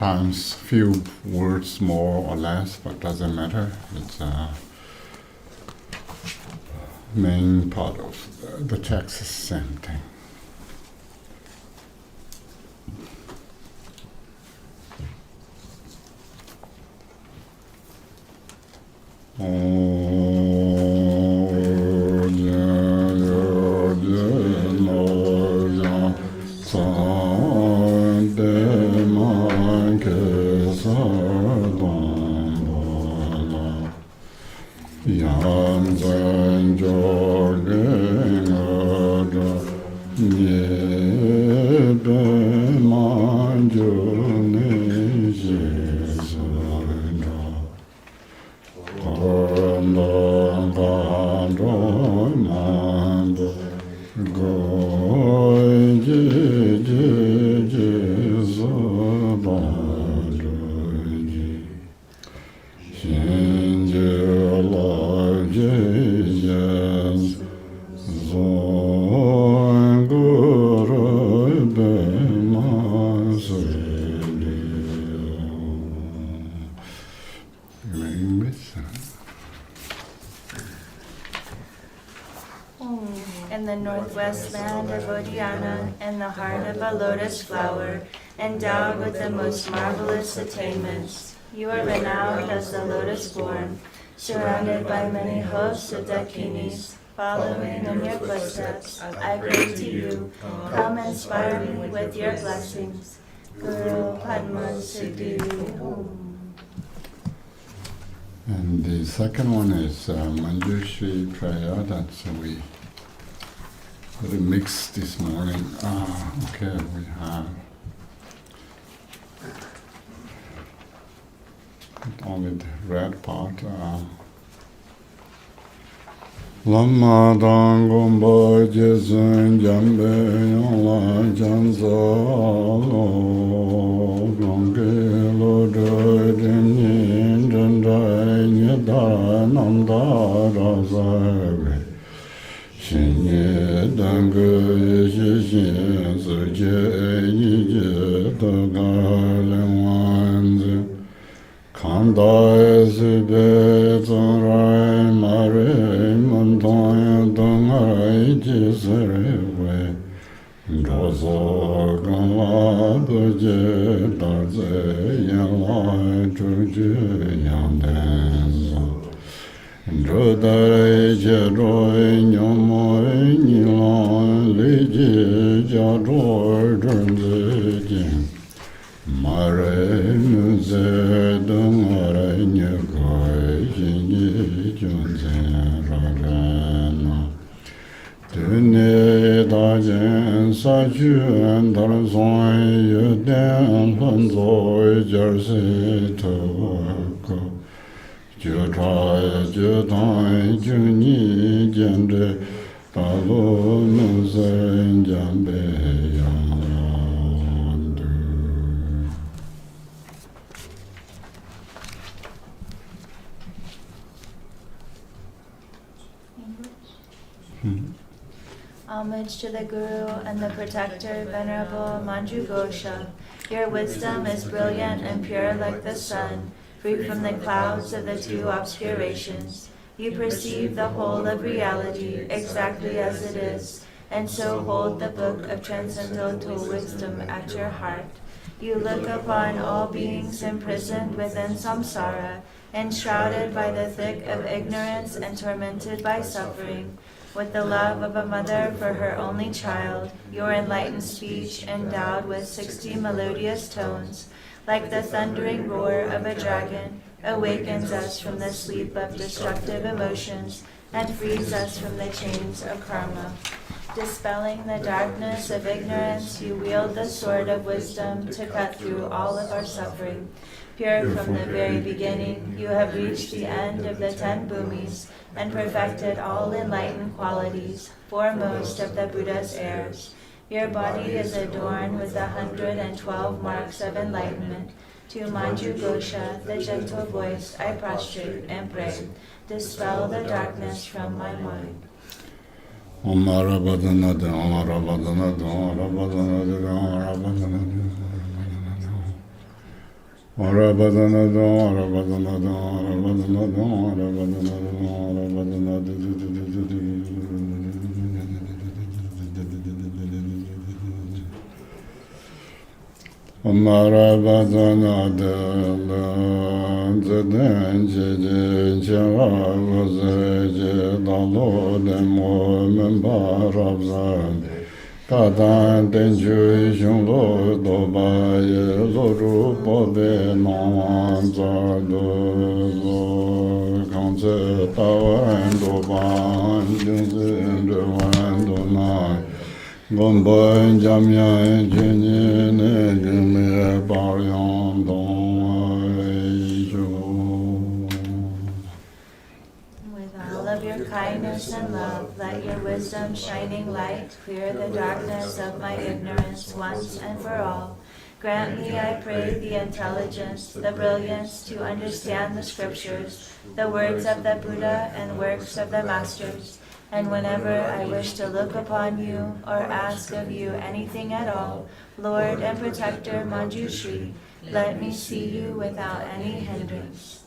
Sometimes few words more or less, but doesn't matter. It's main part of the text is the same thing. In the northwest land of Odiana, in the heart of a lotus flower, endowed with the most marvelous attainments, you are renowned as the lotus form, surrounded by many hosts of Dakinis. Following in your footsteps, I pray to you, come inspire me with your blessings. Guru Padma Siddhi. And the second one is Manjushri prayer. That's we mixed this morning. Okay, we have only the red part. Lama dangomba jesun jambe yonla janza gongge lo do dim danda nyada nanda raza shinye dange shin suje yije dagale wanze kanda sube zonrai mare mantoya dangai jisrewe dozo gala buje darze yala chuje yandenzo drodare jeroi nyomoy nilon leje jador drunze jing mare nuze dungare nyagoi jingi junze rarana dune dajen sajuen darzoi yuden hanzoi jerse toko jutai jutai juni jende talo nuze jambe yandu. Homage to the Guru and the Protector, Venerable Manjushri. Your wisdom is brilliant and pure like the sun, free from the clouds of the two obscurations. You perceive the whole of reality exactly as it is, and so hold the book of transcendental wisdom at your heart. You look upon all beings imprisoned within samsara, enshrouded by the thick of ignorance and tormented by suffering. With the love of a mother for her only child, your enlightened speech, endowed with 60 melodious tones, like the thundering roar of a dragon, awakens us from the sleep of destructive emotions and frees us from the chains of karma. Dispelling the darkness of ignorance, you wield the sword of wisdom to cut through all of our suffering. Pure from the very beginning, you have reached the end of the 10 bhumis and perfected all enlightened qualities, foremost of the Buddha's heirs. Your body is adorned with 112 marks of enlightenment. To Manjushri, the gentle voice, I prostrate and pray. Dispel the darkness from my mind. Om Arabadana, Om Arabadana, Om Arabadana, Om Arabadana. Kadan denju shung lo do ba ye lo ru po be no wan za do lo gang ze ta wan do ba jing zi de wan do na gong bo jam ya jin ni ne jin me ba yang dong ai ju. With all of your kindness and love, let your wisdom shining light clear the darkness of my ignorance once and for all. Grant me, I pray, the intelligence, the brilliance to understand the scriptures, the words of the Buddha and works of the masters. And whenever I wish to look upon you or ask of you anything at all, Lord and Protector Manjushri, let me see you without any hindrance.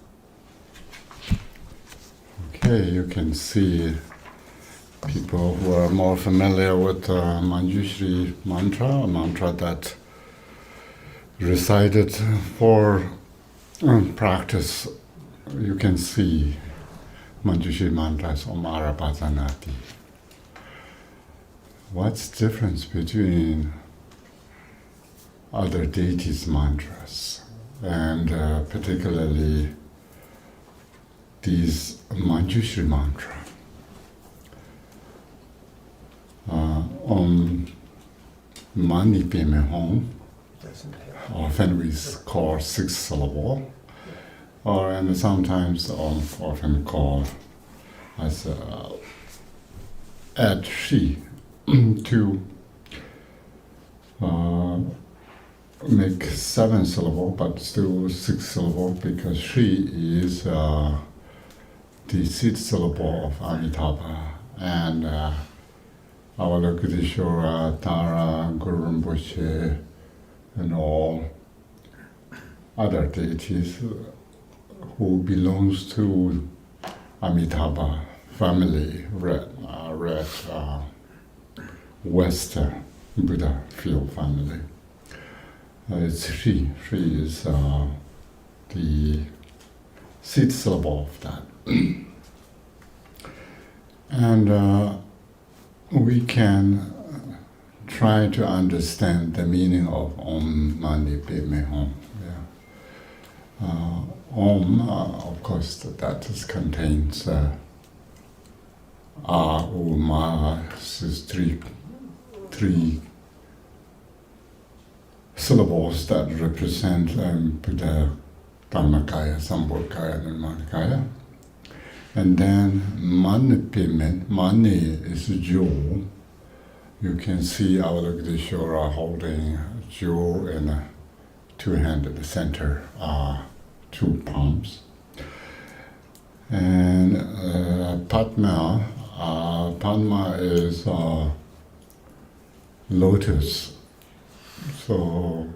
Okay, you can see people who are more familiar with Manjushri mantra, a mantra that recited for practice. You can see Manjushri mantras Om Arabhatanati. What's the difference between other deities' mantras and particularly these Manjushri mantra? Om Mani Padme Hum, often we call 6 syllable, and sometimes often called as add Shri to make 7 syllable, but still 6 syllable because Shri is the seed syllable of Amitabha and Avalokiteshvara, Tara, Guru Rinpoche, and all other deities who belongs to Amitabha family, red West Buddha field family. It's Shri. Shri is the seed syllable of that. And we can try to understand the meaning of Om Mani Padme Hum. Yeah. Om, of course, that is contains A, U, Ma, is three syllables that represent Buddha, Dharmakaya, Sambhogakaya, and Nirmanakaya. And then Mani Padme, Mani is a jewel. You can see Avalokiteshvara holding a jewel in a 2 hands at the center, 2 palms. And Padma, Padma is lotus. So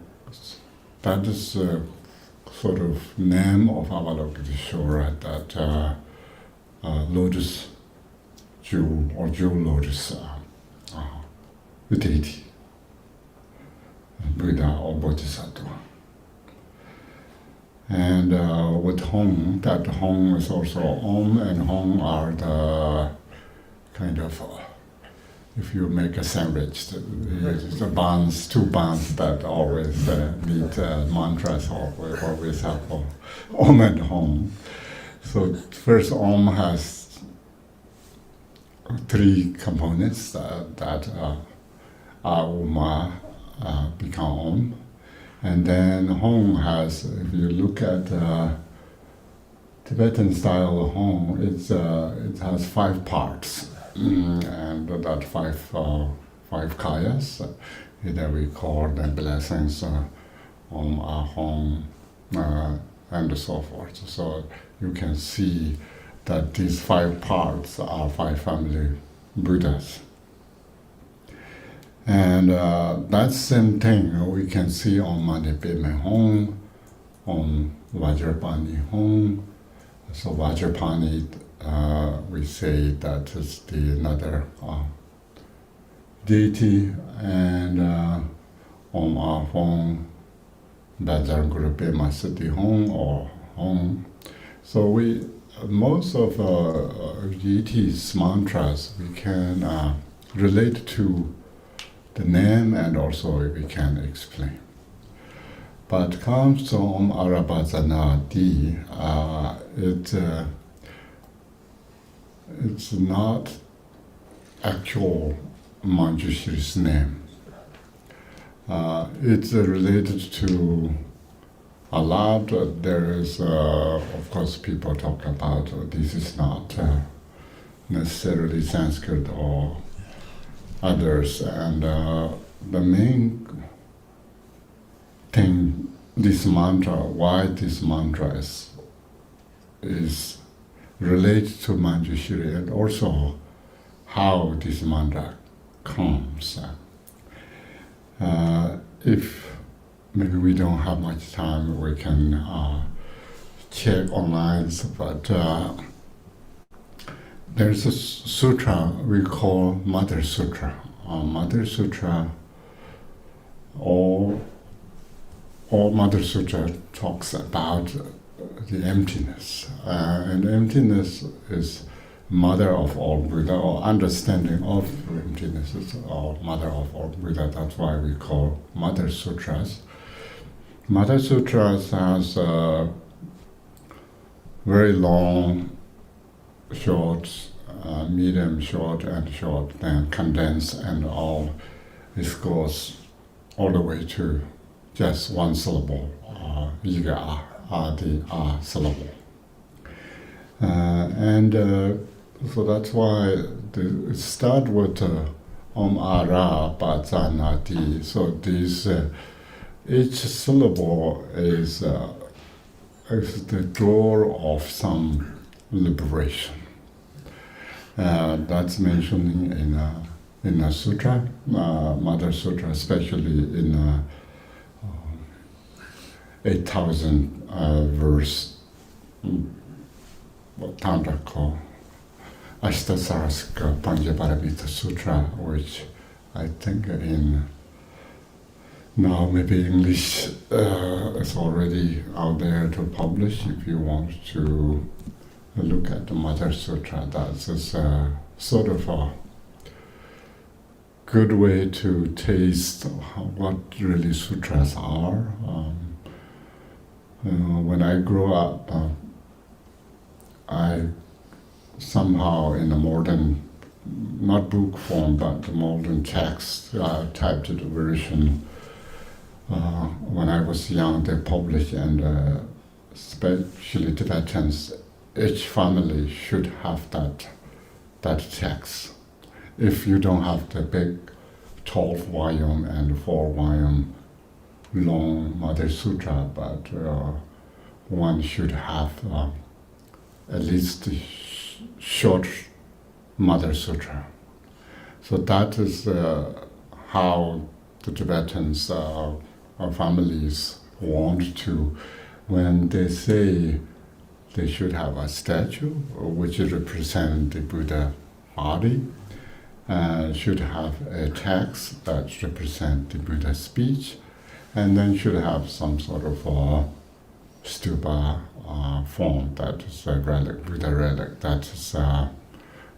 that is the sort of name of Avalokiteshvara, that lotus jewel or jewel lotus deity, Buddha or Bodhisattva. And with Hum, that Hum is also Om and Hum are the kind of, if you make a sandwich, the buns, 2 buns that always meet mantras, always have Om and Hum. So first Om has 3 components that Ma become Om. And then Hum has, if you look at Tibetan style of Hum, it has 5 parts. And that 5 kayas, that we call the blessings, Om, Ahom, and so forth. So you can see that these 5 parts are 5 family Buddhas. And that same thing we can see on Mani Padme Hum Om Vajrapani Home. So Vajrapani, we say that is the another deity, and Om Ahom Bajar Gurupe Masati Home or Home. So most of deities' mantras we can relate to the name, and also we can explain. But comes to Om Arabhajana Di, it's not actual Manjushri's name. It's related to a lot. There is, of course, people talk about this is not necessarily Sanskrit or others, and the main thing, this mantra, why this mantra is related to Manjushri, and also how this mantra comes. If maybe we don't have much time, we can check online, but there's a sutra we call Mother Sutra. Mother Sutra, all Mother Sutra talks about the emptiness, and emptiness is mother of all Buddha, or understanding of emptiness is mother of all Buddha. That's why we call Mother Sutras. Mother Sutras has very long, short, medium, short, and short, then condense, and all. This goes all the way to just one syllable, yiga, the syllable. So that's why it start with Om Ara Bhajana Di. So this each syllable is the door of some liberation. That's mentioned in a sutra, Mother Sutra, especially in 8,000 verse Tantra called Ashtasarasika Panchaparamita Sutra, which I think in now maybe English is already out there to publish. If you want to look at the Mother Sutra, that's a sort of a good way to taste what really sutras are. When I grew up, I somehow in a modern, not book form, but the modern text typed it version. When I was young, they published, and especially Tibetans, each family should have that text. If you don't have the big 12 volume and 4 volume long Mother Sutra, but one should have at least the short Mother Sutra. So that is how the Tibetans, our families, want to, when they say they should have a statue which represents the Buddha body, should have a text that represents the Buddha speech, and then should have some sort of stupa form that is a relic, Buddha relic, that is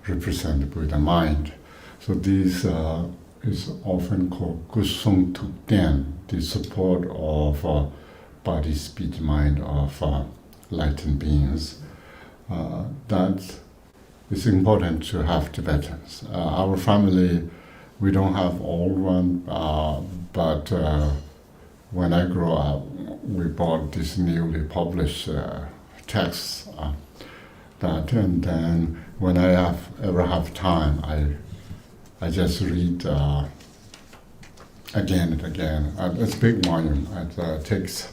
represent the Buddha mind. So this is often called Kusung Tukten, the support of body, speech, mind of enlightened beings. That is important to have Tibetans. Our family, we don't have old one, but when I grew up, we bought this newly published text. And then when I ever have time, I just read again and again. It's a big volume. It takes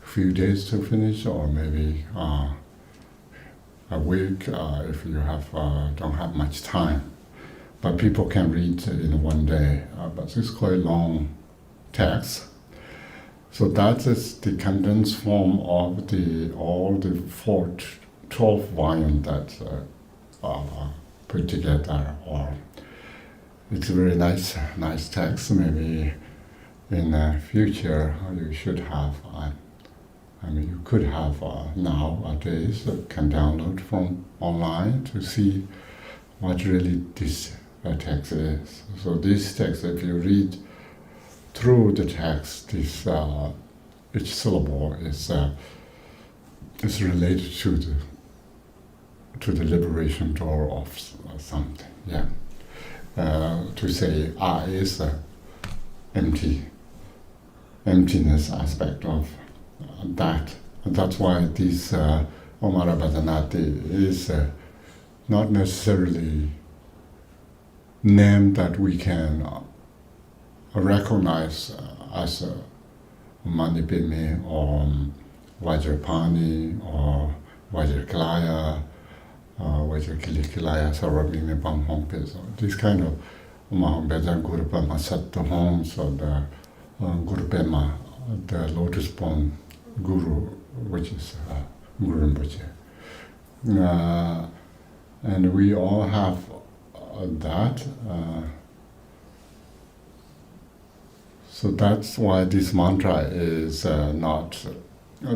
a few days to finish, or maybe a week if you don't have much time. But people can read in one day. But it's quite long text. So that is the condensed form of all the 12 volumes that are put together. Or it's a very nice text. Maybe in the future you should have. You could have nowadays can download from online to see what really this text is. So this text, if you read through the text, this each syllable is related to the liberation door of something. Yeah. To say I is emptiness aspect of that. And that's why this Omara Bhajanati is not necessarily name that we can recognize as Manipimi or Vajrapani or Vajrakalaya, Vajrakilikilaya, Sarabhini Bamhongpes. These kind of Mahombejan Guru Pema Sattahongs or the Guru Pema, the Lotus Pond Guru, which is Guru Rinpoche. And we all have that. So that's why this mantra is not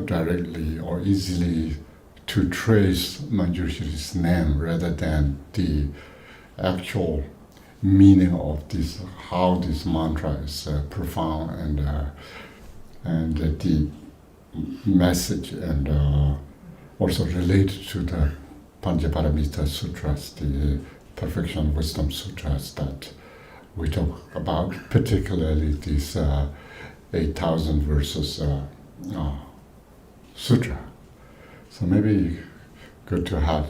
directly or easily to trace Manjushri's name, rather than the actual meaning of this, how this mantra is profound and the message, and also related to the Panchaparamita Sutras, the Perfection Wisdom Sutras that we talk about, particularly this 8,000 verses sutra. So maybe good to have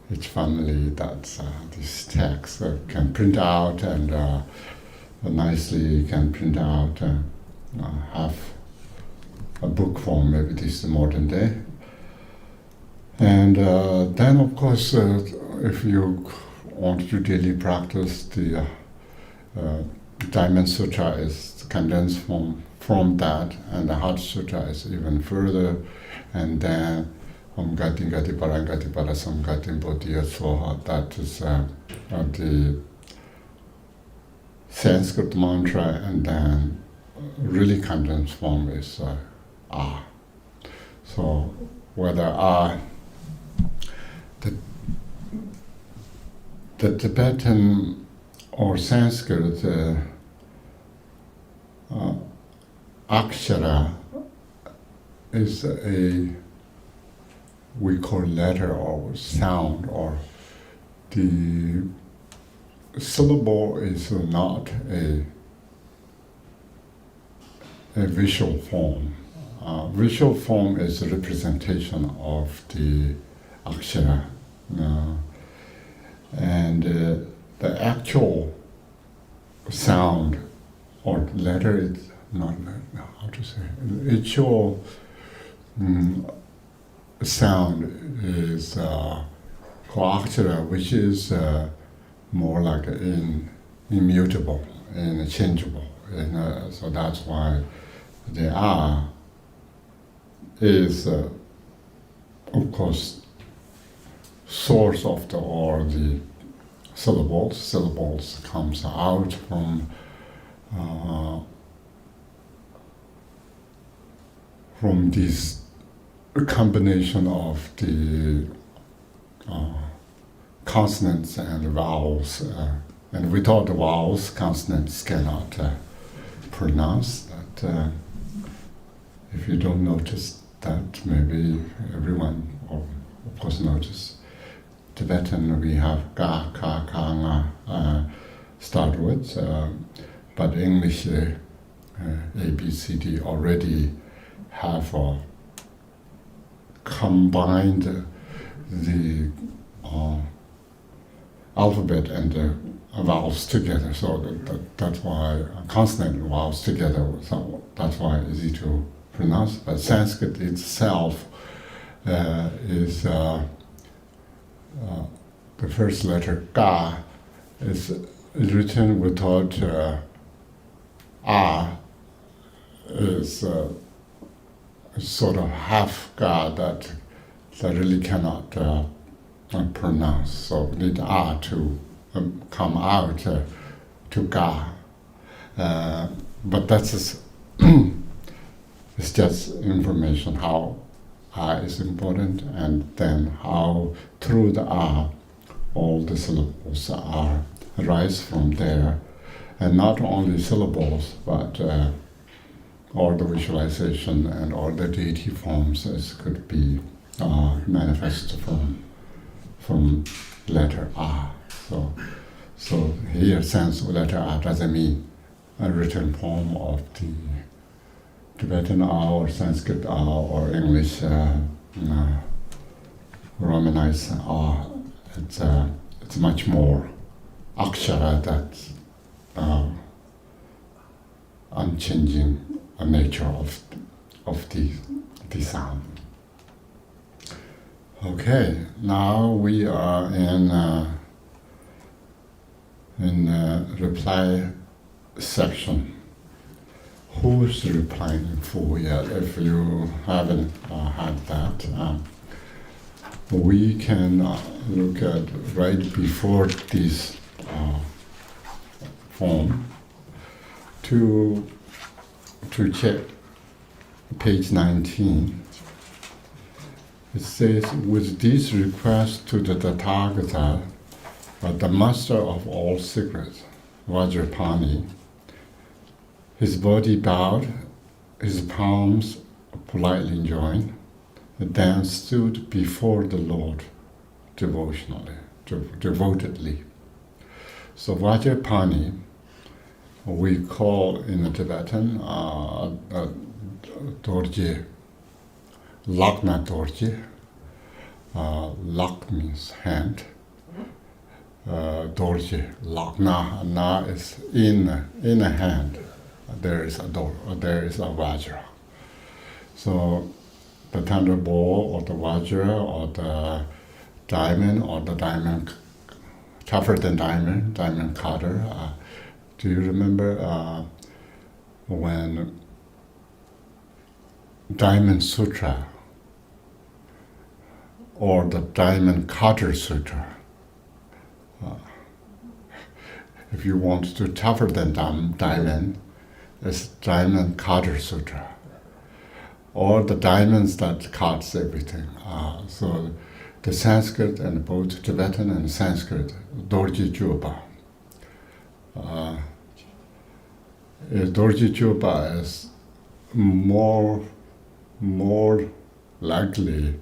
each family that this text can print out and nicely can print out and have a book form. Maybe this is the modern day. And then, of course, if you want to daily practice, the Diamond Sutra is condensed from that, and the Heart Sutra is even further, and then Gati Gati Parangati Parasamgati Bodhiya Soha, that is the Sanskrit mantra, and then really condensed form is Ah. So whether the Tibetan or Sanskrit Akshara is we call letter or sound, or the syllable is not a visual form. Visual form is a representation of the Akshara. And the actual sound or letter is not, how to say, actual sound is called Akshara, which is more like immutable and changeable. And so that's why the A is, of course, source of the syllables. Syllables comes out from this combination of the consonants and vowels, and without the vowels, consonants cannot pronounce. That if you don't notice that, maybe everyone, of course, notice. Tibetan, we have ga, ka, ka, nga start with, but English, A, B, C, D already have combined the alphabet and the vowels together, so that's why consonant and vowels together, so that's why it's easy to pronounce. But Sanskrit itself is the first letter Ga is written without A is sort of half God that really cannot pronounce. So need R to come out to God. But that's it's just information how R is important, and then how through the R all the syllables are arise from there, and not only syllables but all the visualization and all the deity forms could be manifest from letter R. So here sense of letter R doesn't mean a written form of the Tibetan R or Sanskrit R or English Romanized R. It's much more akshara, that's unchanging nature of the sound. Okay, now we are in reply section. Who's replying for yet? If you haven't had that, we can look at right before this form to check page 19. It says, with this request to the Tathagata, the master of all secrets, Vajrapani, his body bowed, his palms politely joined, then stood before the Lord devotedly. So Vajrapani, we call in the Tibetan dorje, lakna dorje. Lak means hand. Dorje, lakna, na is in a hand. There is a vajra. So the thunderbolt or the vajra or the diamond, tougher than diamond cutter. Do you remember when Diamond Sutra or the Diamond Cutter Sutra? If you want to tougher than diamond, it's Diamond Cutter Sutra. Or the diamonds that cuts everything. So the Sanskrit and both Tibetan and Sanskrit, Dorje Juba. Dorje Juba is more likely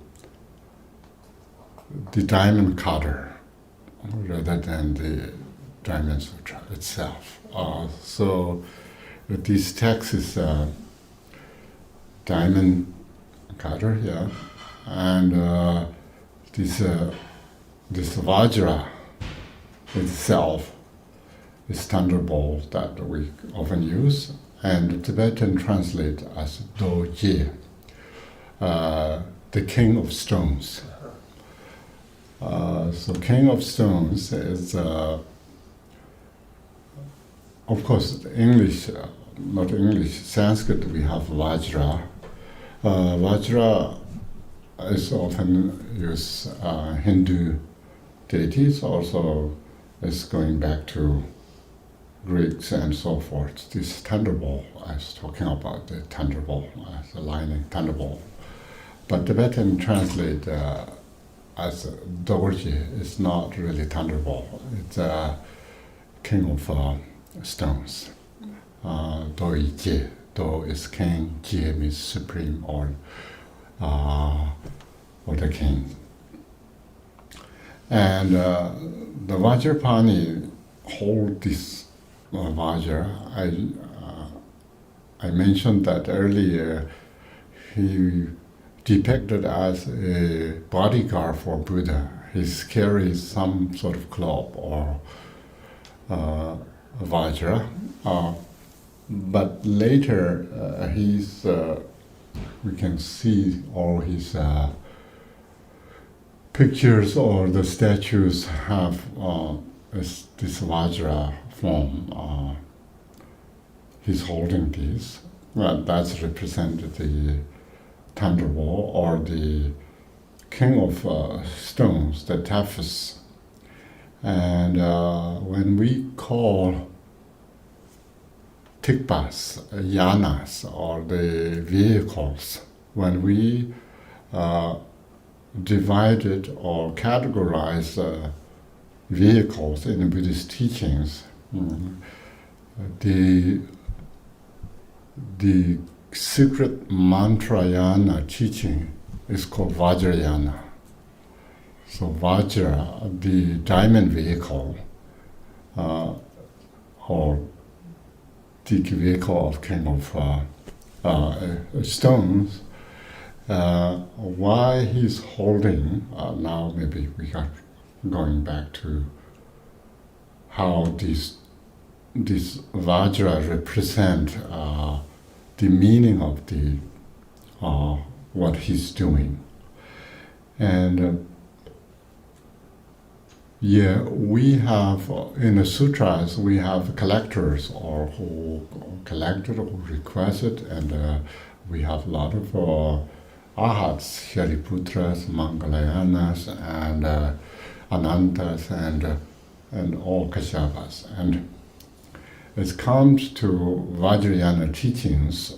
the diamond cutter rather than the Diamond Sutra itself. So this text is diamond cutter, yeah, and this vajra itself is thunderbolt that we often use, and the Tibetan translate as doje, the king of stones. So king of stones is, of course, English, not English, Sanskrit we have vajra. Vajra is often used Hindu deities, also is going back to Greeks and so forth. This thunderbolt, I was talking about the thunderbolt, as a lightning thunderbolt. But Tibetan translate as dorje is not really thunderbolt. It's a king of stones. Doije, do is king, jie means supreme or the king. And the Vajrapani hold this Vajra. I mentioned that earlier. He depicted as a bodyguard for Buddha. He carries some sort of club or Vajra. But later, we can see all his pictures or the statues have this Vajra form. He's holding this, Well, that's represented the thunderbolt or the king of stones, the Taphis. And when we call tikpas, yanas, or the vehicles, when we divided or categorize vehicles in the Buddhist teachings, the secret mantrayana teaching is called Vajrayana. So Vajra, the diamond vehicle, or the vehicle of king of stones, why he's holding, now maybe we are going back to how this Vajra represent the meaning of the what he's doing. And we have in the sutras we have collectors or who collected or requested, and we have a lot of arhats, Shariputras, Mangalayanas, and Anantas, and all Kashyavas. And it comes to Vajrayana teachings,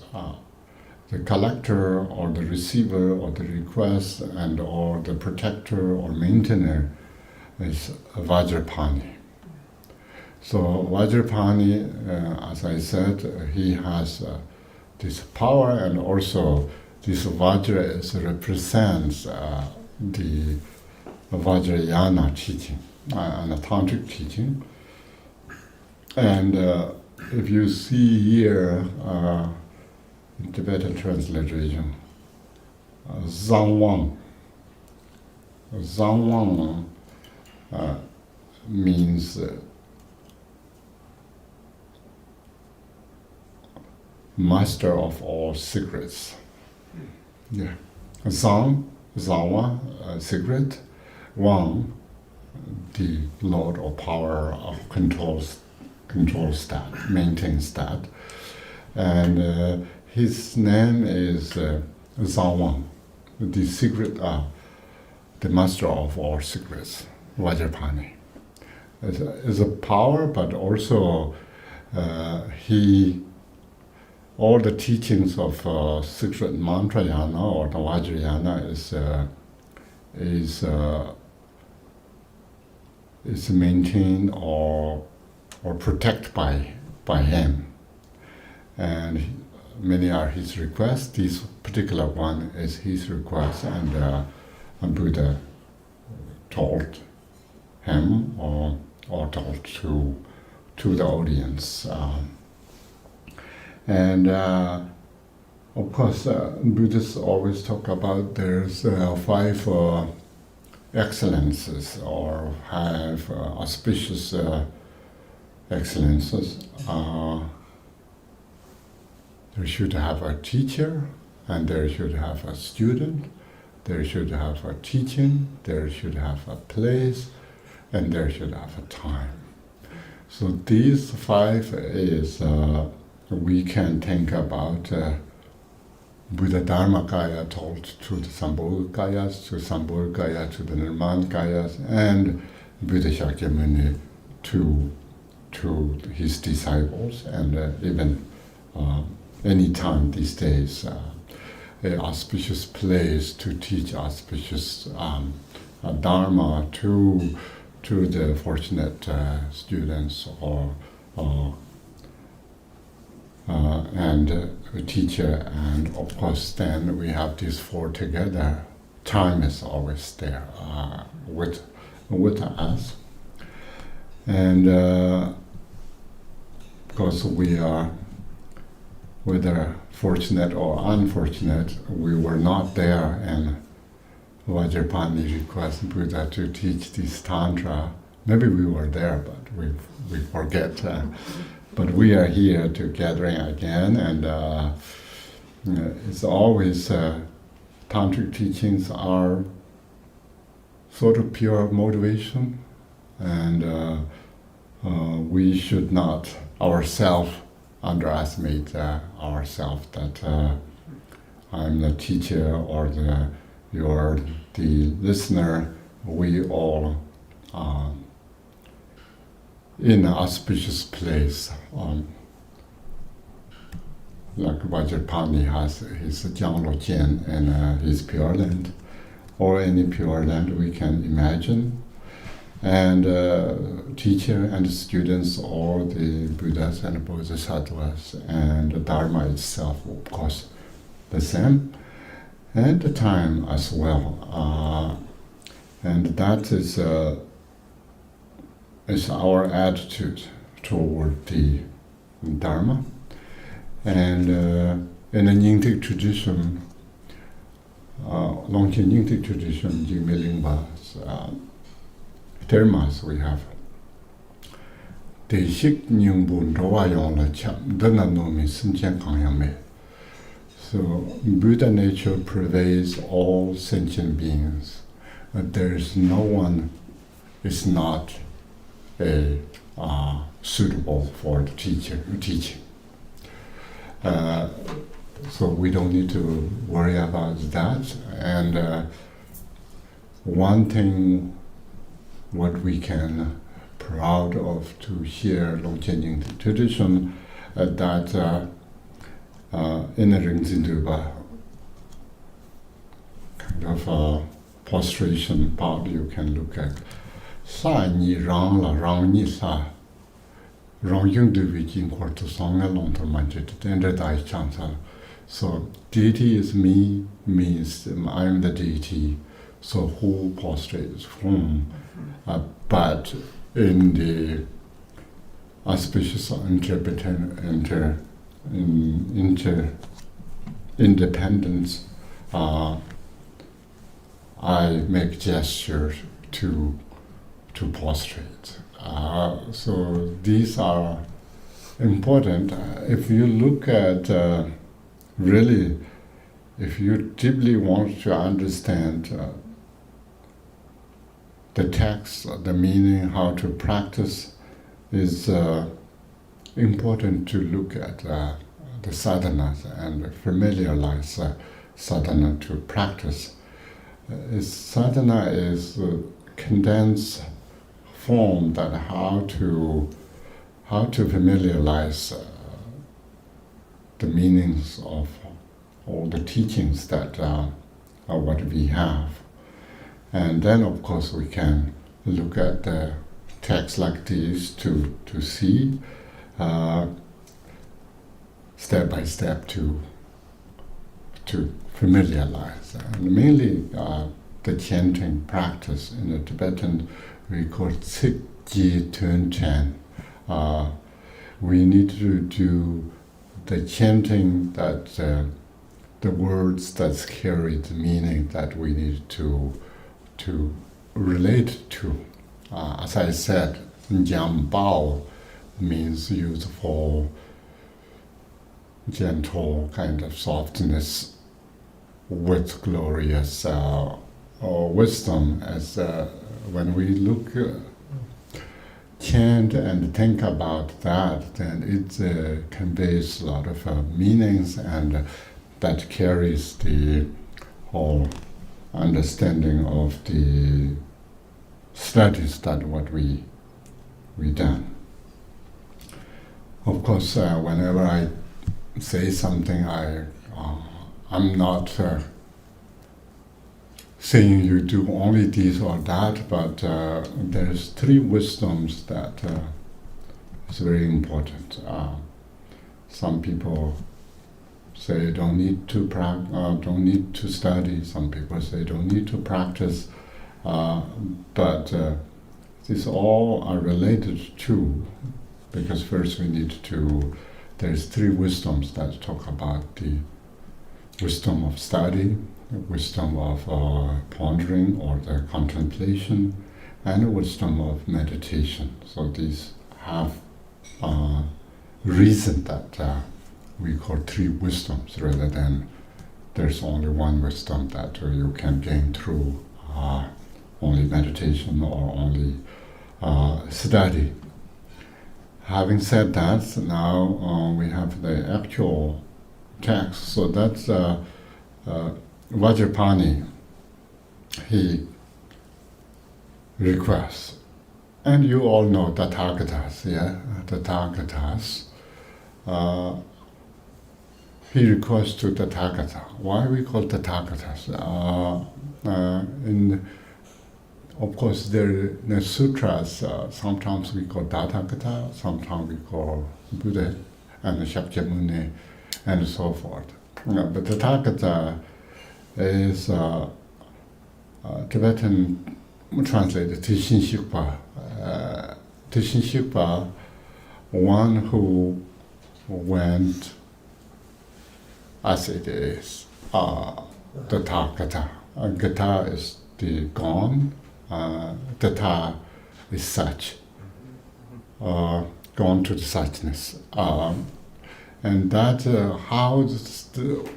the collector or the receiver or the request and or the protector or maintainer is Vajrapani. So Vajrapani, as I said, he has this power, and also this Vajra represents the Vajrayana teaching and the tantric teaching. And if you see here, in Tibetan transliteration, Zangwang. Zangwang means master of all secrets. Yeah. Zang, Zangwa, secret. Wang, the Lord or power of control stat, maintain stat. And his name is Zangwang, the secret, the master of all secrets, Vajrapani. It's a power, but also all the teachings of secret mantrayana or the Vajrayana is maintained or protected by him. And many are his requests. This particular one is his request, and Buddha told him or told to the audience. And of course, Buddhists always talk about there's 5 excellences or 5 auspicious excellences. There should have a teacher, and there should have a student, there should have a teaching, there should have a place, and there should have a time. So these 5 is we can think about Buddha Dharmakaya told to the Sambhogakayas, to the Nirmanakayas, and Buddha Shakyamuni to his disciples, and even any time these days, an auspicious place to teach auspicious Dharma to the fortunate students and a teacher, and of course then we have these 4 together. Time is always there with us, and because we are, whether fortunate or unfortunate, we were not there, and Vajrapani requested Buddha to teach this Tantra. Maybe we were there, but we forget. But we are here to gathering again, and it's always tantric teachings are sort of pure motivation, and we should not ourselves underestimate ourselves that I'm the teacher or you're the listener. We all are in an auspicious place. Like Vajrapani has his Jianglo Jian and his Pure Land, or any Pure Land we can imagine. And teacher and students, all the Buddhas and Bodhisattvas, and the Dharma itself, of course, the same, and the time as well. And that is our attitude toward the Dharma. And in the Nyingtik tradition, Longchen Nyingtik tradition, Jigme Lingpa's termas we have. Deishik Nyingbun Rawa Yong La Cham, Dana Nomi Sinchen Kang Yang Me. So Buddha nature pervades all sentient beings. There is no one is not suitable for the teaching. So we don't need to worry about that. And one thing what we can proud of to hear Longchen Nyingtik tradition that in the Rinzinduba kind of prostration part you can look at Sa Ni Rang La Rang Ni Sa Rang Yung Du Vi Jing Kwa Tu Song Long Tu Manjushri Tender Dai Chang Sa. So deity is me, means I'm the deity. So who prostrates whom? But in the auspicious independence, I make gestures to prostrate. So these are important. If you look at really, if you deeply want to understand the text, the meaning, how to practice, is important to look at the sadhanas and familiarize sadhana to practice. Sadhana is a condensed form that how to familiarize the meanings of all the teachings that are what we have. And then, of course, we can look at the texts like these to see step by step to familiarize. And mainly the chanting practice in the Tibetan we call Tsik Ji Tun Chan. We need to do the chanting that the words that carry the meaning that we need to relate to. As I said, Jiang Bao means useful, gentle kind of softness with glorious wisdom. As when we look, chant and think about that, then it conveys a lot of meanings, and that carries the whole understanding of the studies that what we done. Of course, whenever I say something, I'm not saying you do only this or that, but there's three wisdoms that is very important. Some people say don't need to study. Some people say don't need to practice. But these all are related to, because first we need to. There's three wisdoms that talk about the wisdom of study, the wisdom of pondering or the contemplation, and the wisdom of meditation. So these have reason that we call three wisdoms rather than there's only one wisdom that you can gain through only meditation or only study. Having said that, now we have the actual text. So that's Vajrapani. He requests, and you all know Tathagatas, yeah, Tathagatas. He requests to Tathagata. Why we call Tathagatas? Of course, in the sutras, sometimes we call Tathagata, sometimes we call Buddha and Shakyamuni, and so forth. But Tathagata is Tibetan translated Tishin Shikpa. Tishin Shikpa, one who went as it is, Tathagata. Gata is the gone, Tata is such, gone to the suchness. And that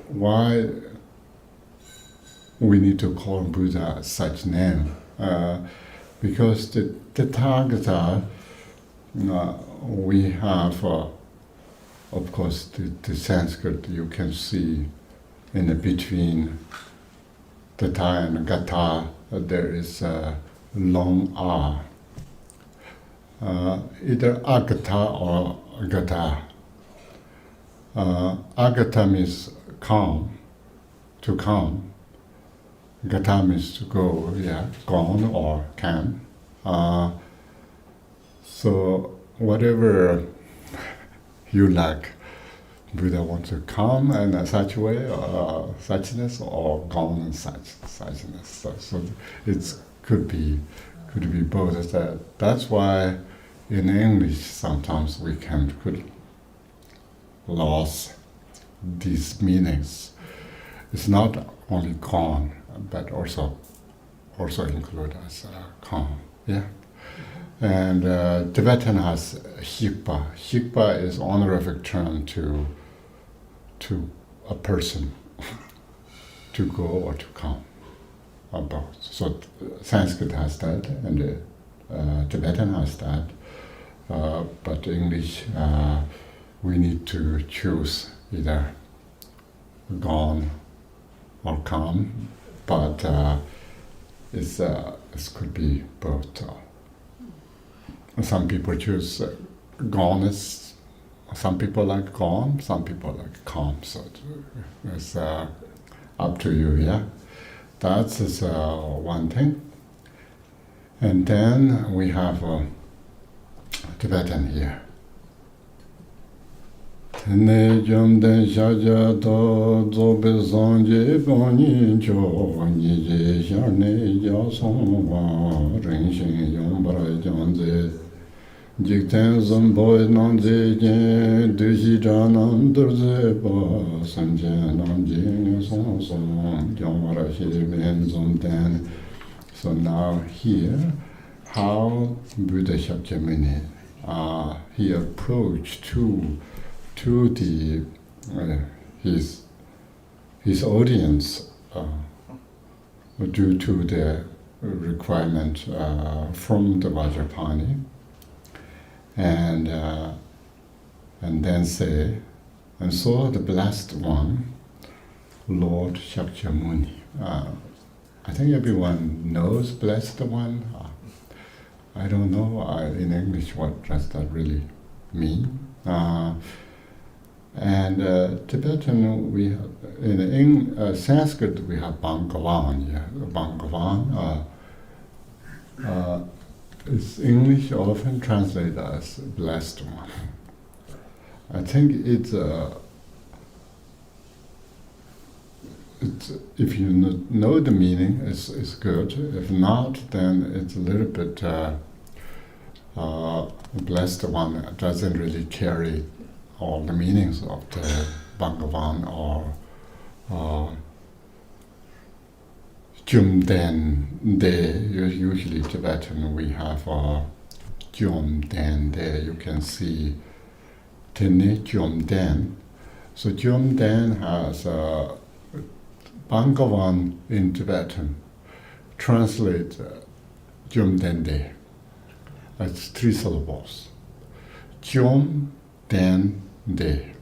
why we need to call Buddha such name, because the Tathagata, we have, of course, the Sanskrit you can see in the between Tata and Gata, there is a long R. Either Agata or Gata. Agata means come, to come. Gata means to go, yeah, gone or can. So whatever you like, Buddha wants to come in such way, suchness, or gone in suchness. So it could be both. That's why in English sometimes we could lose these meanings. It's not only gone, but also include as calm. Yeah. And Tibetan has Shikpa. Shikpa is honorific term to a person, to go or to come, or both. So Sanskrit has that, and Tibetan has that. But English, we need to choose either gone or come, but it could be both. Some people choose goneness. Some people like gone, some people like calm. So it's up to you, yeah? That's one thing. And then we have Tibetan here. Tene jomden shaja do zobe zonje boni jo nije shane jason wa rinshin yombra jonze jikten zomboy nanje jen duji janam durze ba sanje nam jing son son yombra shirben zomden. So now here, how Buddha Shakyamuni he approached to the his audience due to the requirement from the Vajrapani, and then say, and so the blessed one, Lord Shakyamuni. I think everyone knows blessed one. I don't know in English what does that really mean. And Tibetan, we have, in Sanskrit we have Bhagavan. Yeah, Bhagavan. It's English often translated as blessed one. I think it's if you know the meaning, it's good. If not, then it's a little bit blessed one doesn't really carry all the meanings of the Bhagavan or Jumden De. Usually Tibetan we have Jumden De. You can see Tene Jumden. So Jumden has Bhagavan in Tibetan translate Jumden De. That's 3 syllables. Jom, Dan, De.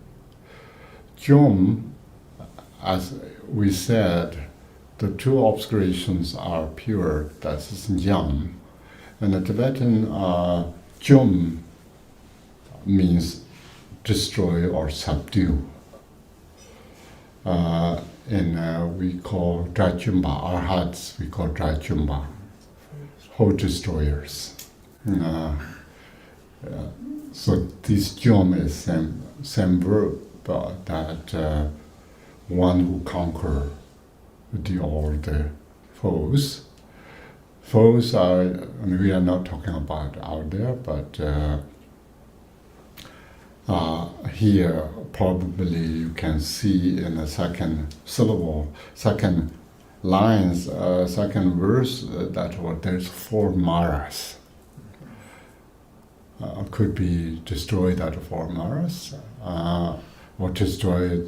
Jom, as we said, the two obscurations are pure, that is Jam. And the Tibetan Jom means destroy or subdue. We call Drajumba, our hearts we call Drajumba, whole destroyers. So this Jom is same verb that one who conquer all the foes. Foes are, we are not talking about out there, but here probably you can see in the second syllable, second lines, second verse that there's 4 maras. Could be destroyed at 4 maras, or destroy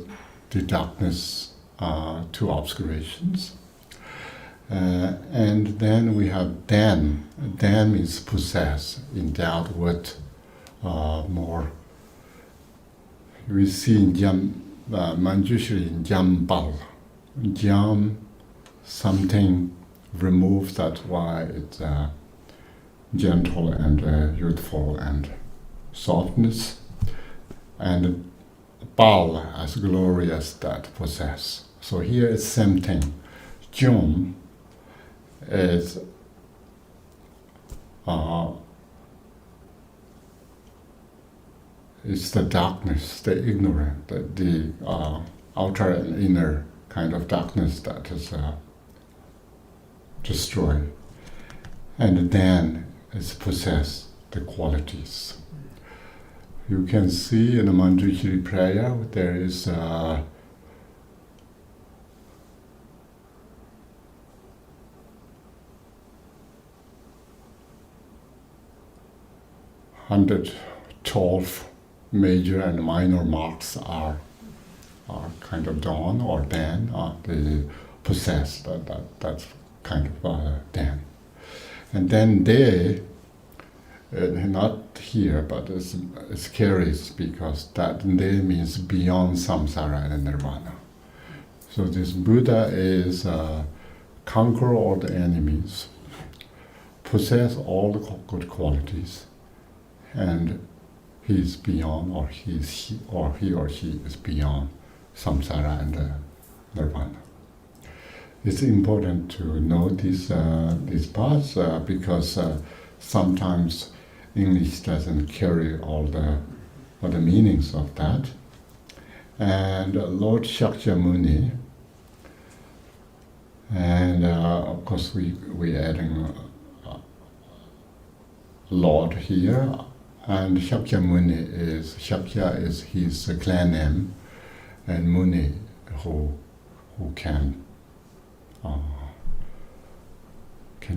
the darkness, 2 obscurations. And then we have Dan. Dan means possess, endowed with more. We see in Manjushri in Jambal. Jam, something removed, that's why it's gentle and youthful and softness. And Bal as glorious, that possess. So here it's same thing. Jom is it's the darkness, the ignorant, the outer and inner kind of darkness that is destroyed. And then is possess the qualities. You can see in the Manjushri prayer there is 112 major and minor marks are kind of done or then the possessed. That's kind of then. And then they, not here, but it's carries because that they means beyond samsara and nirvana. So this Buddha is conquer all the enemies, possess all the good qualities, and he is beyond, or he or she is beyond samsara and nirvana. It's important to know these parts because sometimes English doesn't carry all the meanings of that. And Lord Shakyamuni, and of course we adding Lord here, and Shakyamuni is Shakya is his clan name, and Muni who can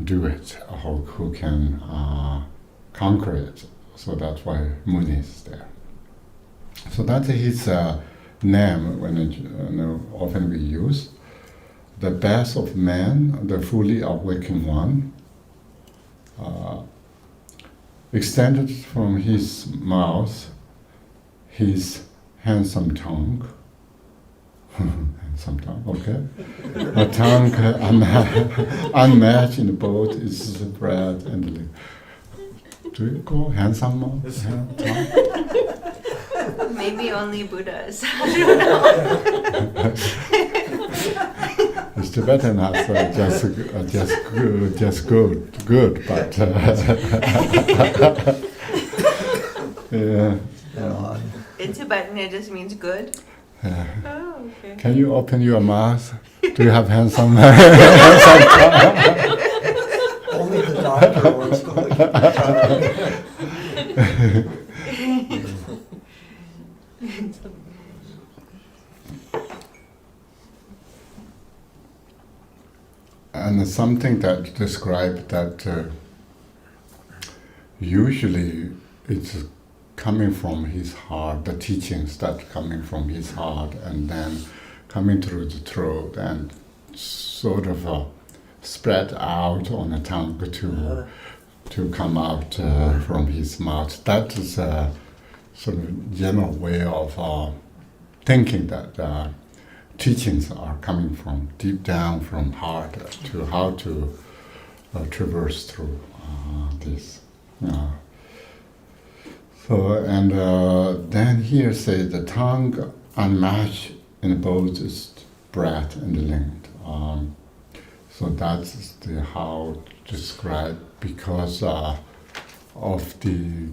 do it, who can conquer it. So that's why Muni is there. So that's his name when often we use. The best of man, the fully awakened one, extended from his mouth, his handsome tongue, okay? A tongue unmatched in both its breadth and length. Do you call handsome tongue? Maybe only Buddhas. I don't know. It's Tibetan has just good, but yeah. In Tibetan, it just means good. Oh, okay. Can you open your mouth? Do you have handsome? Only the doctor wants to look at And something that described that usually it's coming from his heart, the teachings that coming from his heart and then coming through the throat and sort of spread out on the tongue to come out from his mouth. That is sort of general way of thinking that teachings are coming from deep down from heart to how to traverse through this. Then here say the tongue unmatched in both its breadth and length. So that's the how to describe because of the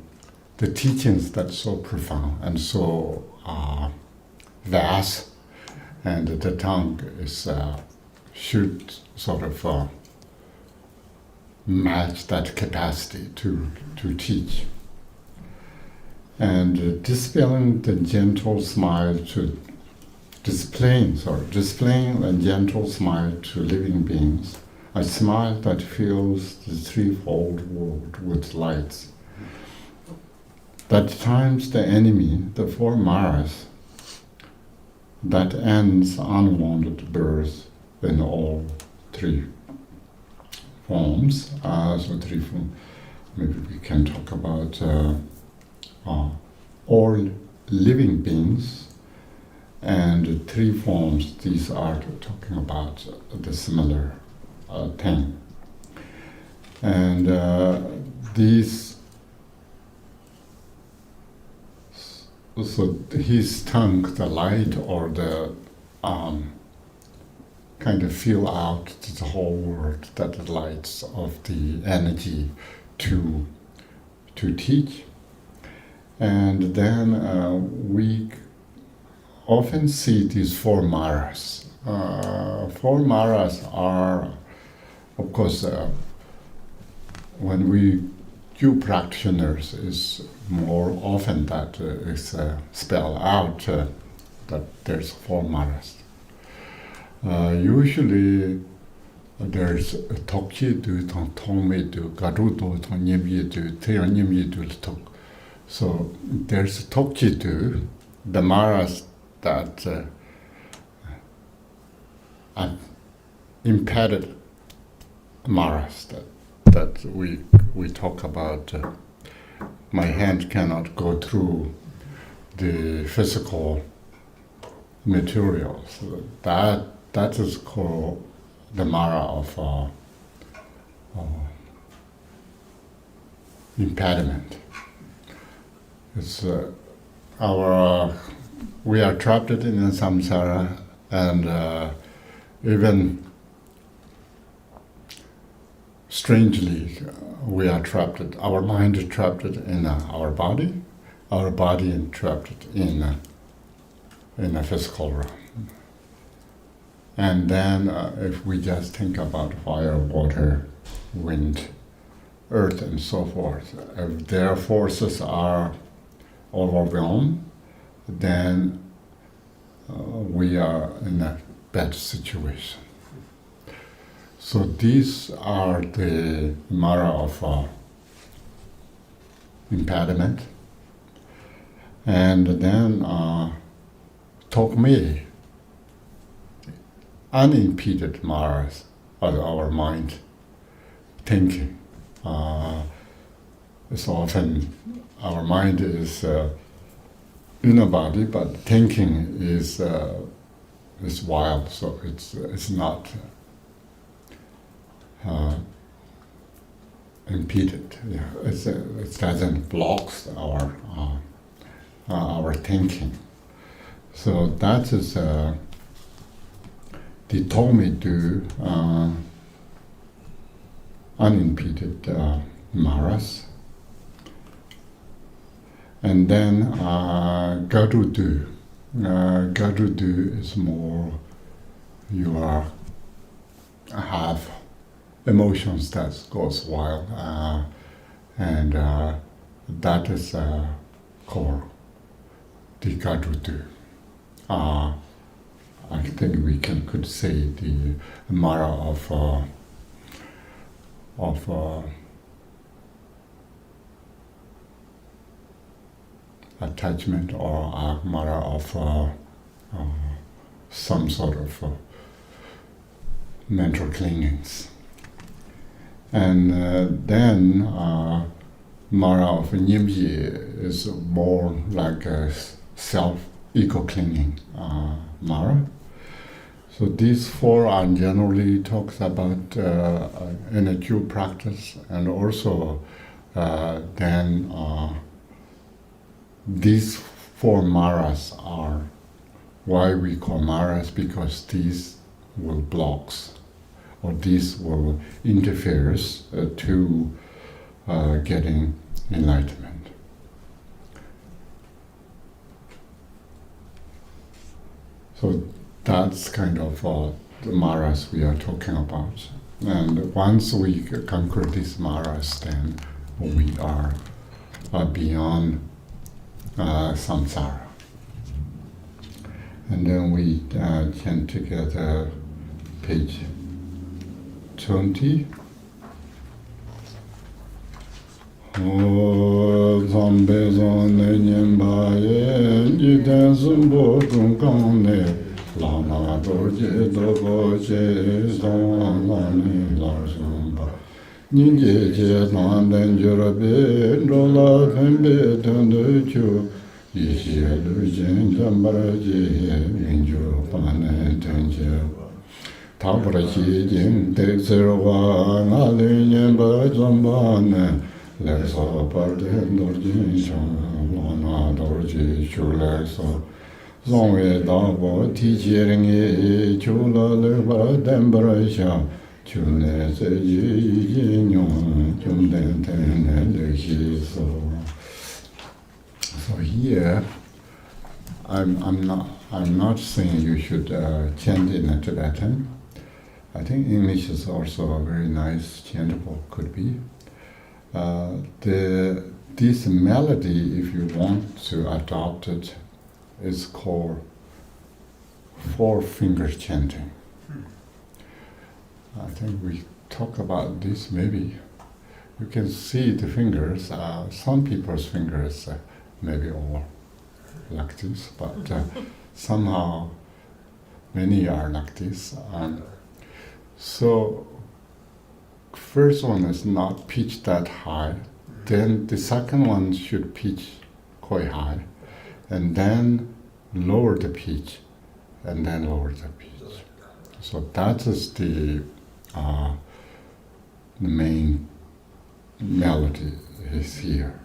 teachings that's so profound and so vast, and the tongue is should sort of match that capacity to teach. And displaying the gentle smile to displaying a gentle smile to living beings, a smile that fills the threefold world with lights. That times the enemy, the four maras, that ends unwanted birth in all three forms. So three forms. Maybe we can talk about all living beings and three forms. These are talking about the similar thing. And these, so his tongue, the light or the kind of fill out the whole world, that the lights of the energy to teach. And then we often see these four maras. Four maras are, of course, when we do practitioners, is more often that is spelled out that there's four maras. Usually there's Tokchi du, Tongme du, Garudo, Tonyemye du, Teonyemye du, Tok. So there's Tokchi du, the maras that impeded maras that we talk about. My hand cannot go through the physical materials. That is called the mara of impediment. It's we are trapped in the samsara, and even strangely, we are trapped. Our mind is trapped in our body is trapped in a physical realm. And then, if we just think about fire, water, wind, earth, and so forth, if their forces are overwhelmed, then we are in a bad situation. So these are the mara of impediment. And then Tokme, unimpeded maras of our mind thinking. It's often our mind is in a body, but thinking is wild, so it's not impeded. Yeah, it doesn't block our thinking. So that is the Tome do unimpeded maras. And then Garudu. Garudu is more you have emotions that goes wild, and that is called the Garudu. I think we could say the mara of attachment, or mara of some sort of mental clingings. And then Mara of Nyingyi is more like a self-eco-cleaning Mara. So these four are generally talks about inner cure practice, and also then these four Maras are why we call Maras, because these will blocks or these will interferes to getting enlightenment. So that's kind of the Maras we are talking about. And once we conquer these Maras, then we are beyond samsara. And then we can together page 20. Zambe zone nyembaye jiten sumbo tungkane lama doje dogoje zonani larsumba ninje je nanden jurabe rola pembe tende chu yishe lujen jambaraje minju pane tenje tabraji jim tekserwa ngale nyemba zambane Lekso parte dorji shang lana dorji chu lekso zongwe dabo ti jiringi chula lekba dembara sha chune se yi nyong chumden tenne lekshi So here I'm not saying you should chant in a Tibetan. I think English is also a very nice chantable, could be. This melody, if you want to adopt it, is called four-finger chanting. I think we talk about this maybe. You can see the fingers. Some people's fingers maybe all like this, but somehow many are like this. So first one is not pitched that high, then the second one should pitch quite high, and then lower the pitch, and then lower the pitch. So that is the main melody is here.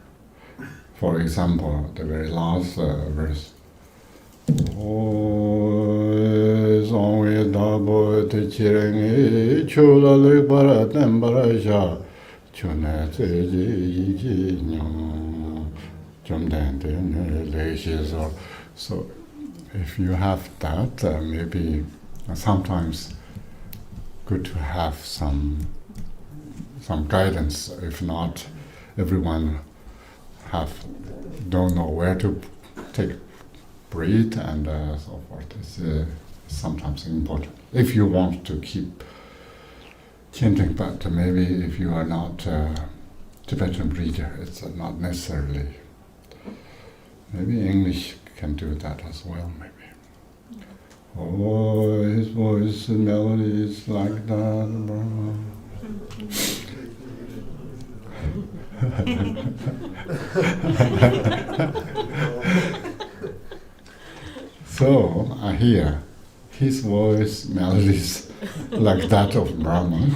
For example, the very last verse. Zongwe dabo te chirengi chula lekbara tembara sha chune te ji ji nyong chumden tenne leishi so. So if you have that, maybe sometimes good to have some guidance. If not, everyone don't know where to take breathe and so forth. It's sometimes important. If you want to keep chanting, but maybe if you are not a Tibetan breather, it's not necessarily. Maybe English can do that as well, maybe. Oh, his voice and melody is like that. So I hear his voice melodies like that of Brahma,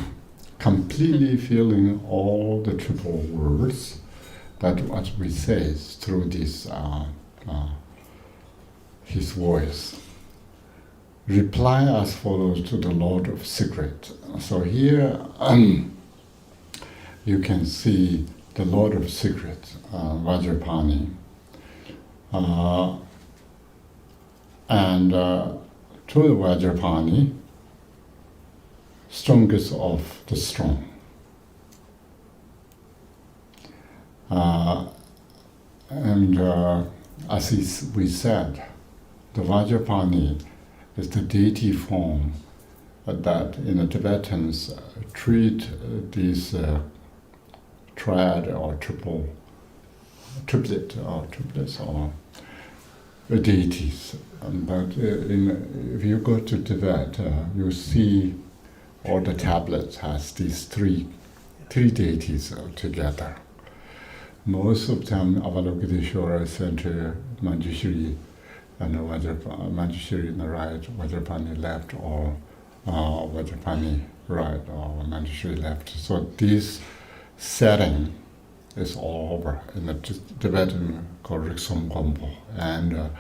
completely feeling all the triple words that what we say through this his voice. Reply as follows to the Lord of Secret. So here you can see the Lord of Secret, Vajrapani, and to the Vajrapani, strongest of the strong. As we said, the Vajrapani is the deity form that in the Tibetans treat these triad or triplets or deities. But if you go to Tibet, you see all the tablets has these three deities together. most of them Avalokiteshvara center, Manjushri and Manjushri in the right, Vajrapani left, or Vajrapani right, or Manjushri left. So this setting is all over in the Tibetan called Riksum Gompo. And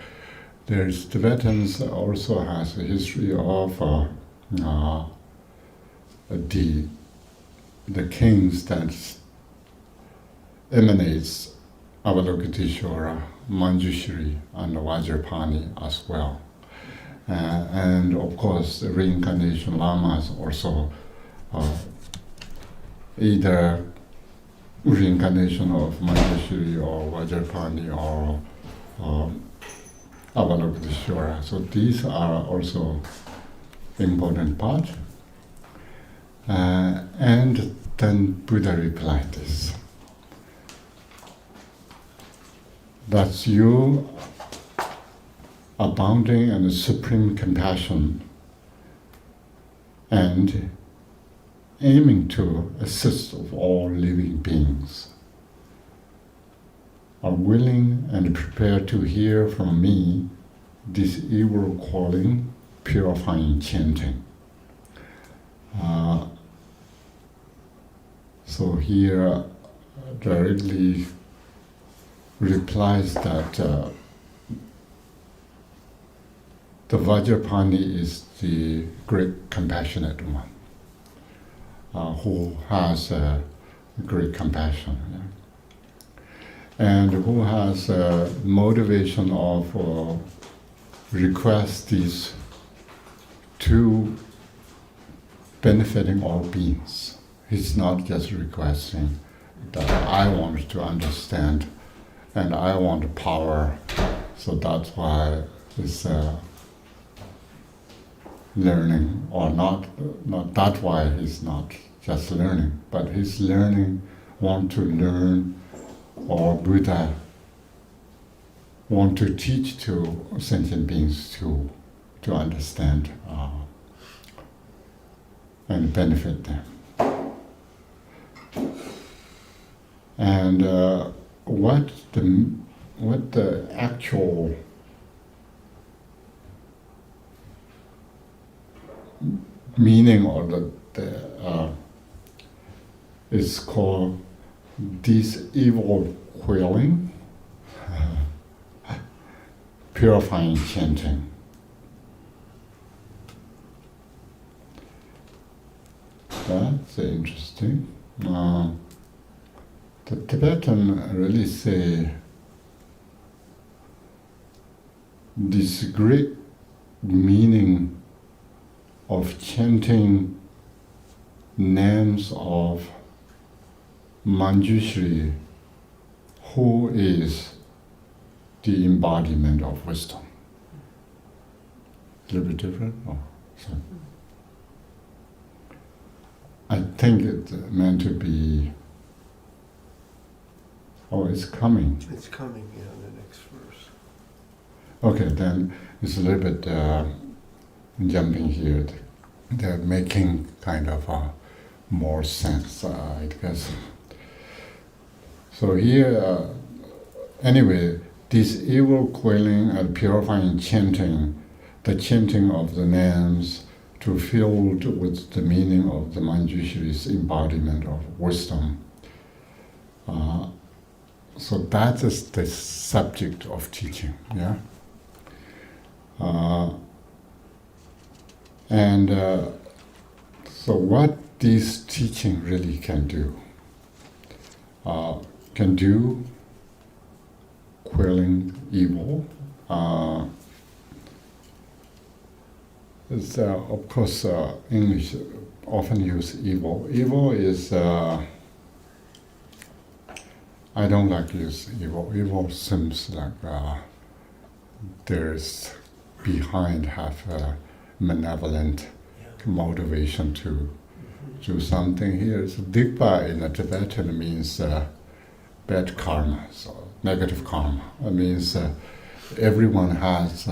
there's Tibetans also has a history of the kings that emanates Avalokiteshvara, Manjushri, and Vajrapani as well. And of course, the reincarnation lamas also either reincarnation of Manjushri or Vajrapani or Avalokiteshvara. So these are also important part. And then Buddha replied this. That's you abounding in supreme compassion and aiming to assist of all living beings are willing and prepared to hear from me this evil calling, purifying chanting. So here directly replies that the Vajrapani is the great compassionate one, who has great compassion, yeah? And who has motivation of request these two benefiting all beings. He's not just requesting that I want to understand and I want power, so that's why it's learning, or not that why he's not just learning, but he's learning, want to learn, or Buddha want to teach to sentient beings to understand and benefit them. And what the actual meaning or the is called this evil quailing, purifying chanting. That's interesting. The Tibetan really say this great meaning of chanting names of Manjushri, who is the embodiment of wisdom. A little bit different? Oh, so. I think it's meant to be, it's coming. It's coming, yeah, the next verse. Okay, then it's a little bit jumping here. They're making kind of more sense, I guess. So here, anyway, this evil quailing and purifying chanting, the chanting of the names, to filled with the meaning of the Manjushri's embodiment of wisdom. So that is the subject of teaching, yeah? So what this teaching really can do quelling evil. It's, of course, English often use evil. Evil is, I don't like use evil. Evil seems like there's behind have a malevolent motivation to do something here. So Digpa in the Tibetan means bad karma, so negative karma. It means everyone has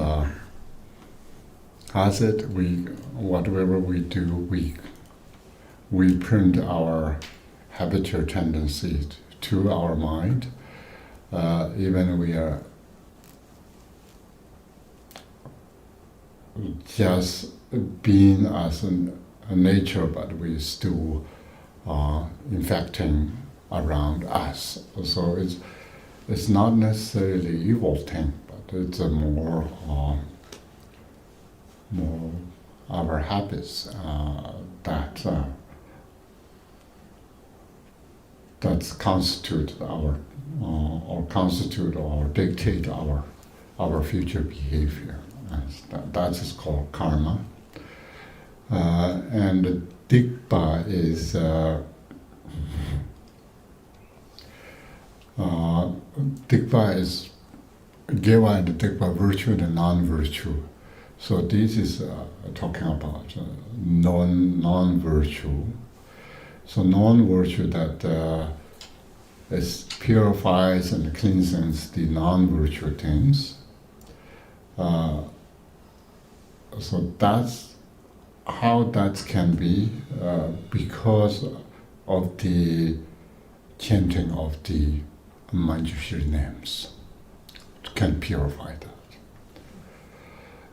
it. Whatever we do, we print our habitual tendencies to our mind, even we are just being as a nature, but we still infecting around us. So it's not necessarily evil thing, but it's a more our habits that constitute our or constitute or dictate our future behavior. That is called karma. And Dikpa is Dikpa is Geva and Dikpa, virtue and non-virtue. So this is talking about non-virtue. So non-virtue that purifies and cleanses the non-virtue things. So that's how that can be because of the chanting of the Manjushri names. It can purify that.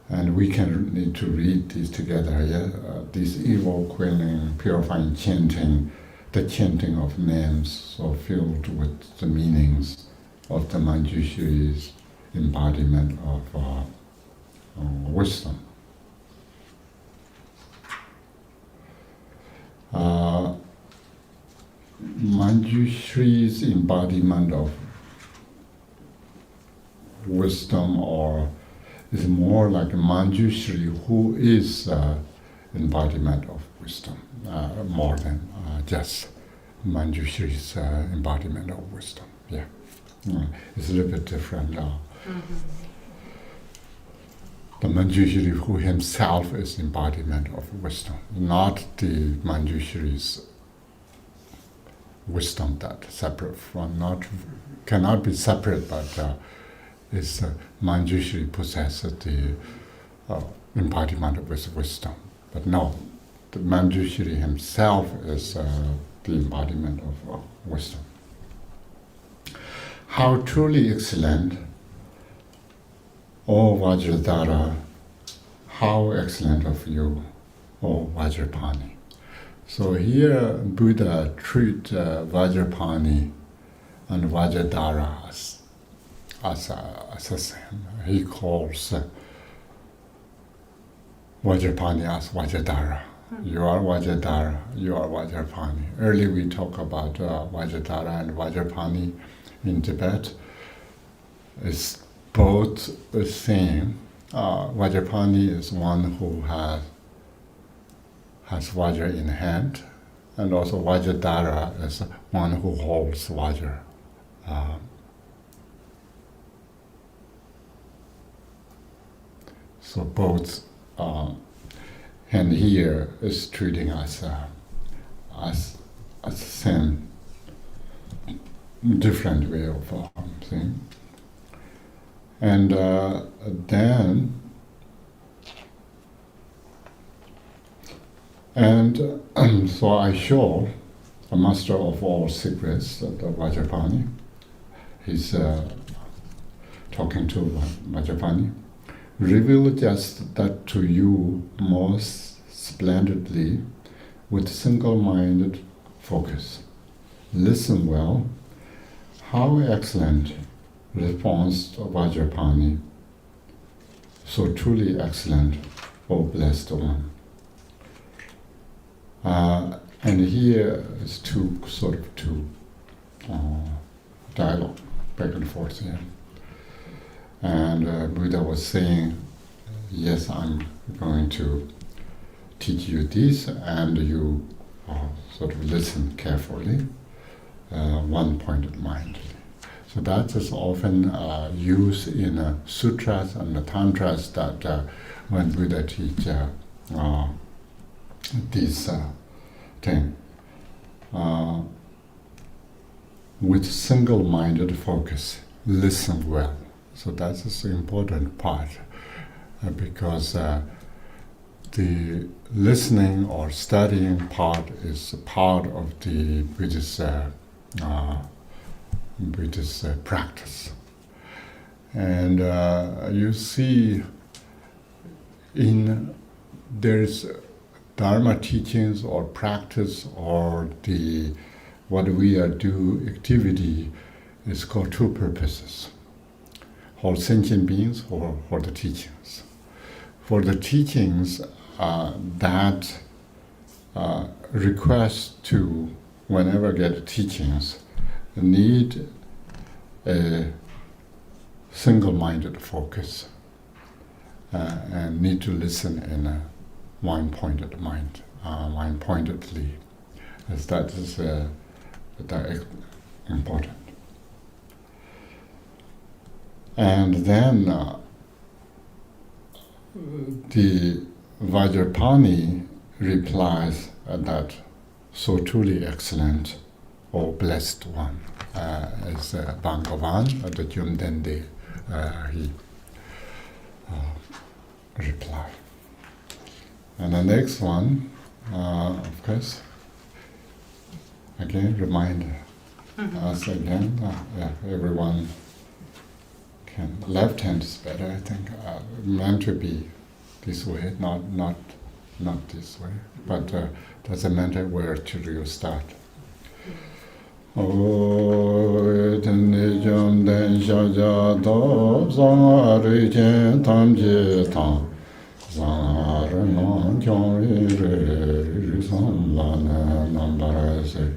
And we can need to read these together, yeah? This evil quelling, purifying chanting, the chanting of names, so filled with the meanings of the Manjushri's embodiment of wisdom. Manjushri's embodiment of wisdom is more like Manjushri, who is embodiment of wisdom, more than just Manjushri's embodiment of wisdom. Yeah, it's a little bit different. The Manjushri who himself is embodiment of wisdom, not the Manjushri's wisdom that separate from, cannot be separate, but is Manjushri possesses the embodiment of his wisdom. But no, the Manjushri himself is the embodiment of wisdom. How truly excellent, O Vajradhara, how excellent of you, O Vajrapani. So here Buddha treats Vajrapani and Vajradhara as a same. He calls Vajrapani as Vajradhara. You are Vajradhara, you are Vajrapani. Earlier we talked about Vajradhara and Vajrapani in Tibet. It's both the same. Vajrapani is one who has Vajra in hand, and also Vajradhara is one who holds Vajra. So both, and here is treating us as the same, different way of thing. And then, so I show a master of all secrets, the Vajrapani. He's talking to Vajrapani. Reveal just that to you most splendidly with single-minded focus. Listen well. How excellent response of Vajrapani. So truly excellent, O blessed one. And here is two dialogue back and forth here. And Buddha was saying, yes, I'm going to teach you this, and you sort of listen carefully, one-pointed mind. So that is often used in sutras and tantras that when Buddha teach this thing with single-minded focus, listen well. So that is the important part because the listening or studying part is part of the Buddhist Buddhist practice. And you see there's Dharma teachings or practice or what we do activity is called two purposes. For sentient beings or for the teachings. For the teachings that request to, whenever get teachings, need a single-minded focus and need to listen in a one-pointed mind, one-pointedly, as that is important. And then the Vajrapani replies that so truly excellent or blessed one is Bhagavan, the Jumdende, he replied. And the next one, of course, again remind us again, everyone can. Left hand is better, I think. Meant to be this way, not this way. But doesn't matter where to you start. O tene jom den sha ja do zang ri chen tam je tang zang ri non kyong ri sam la na nam ba se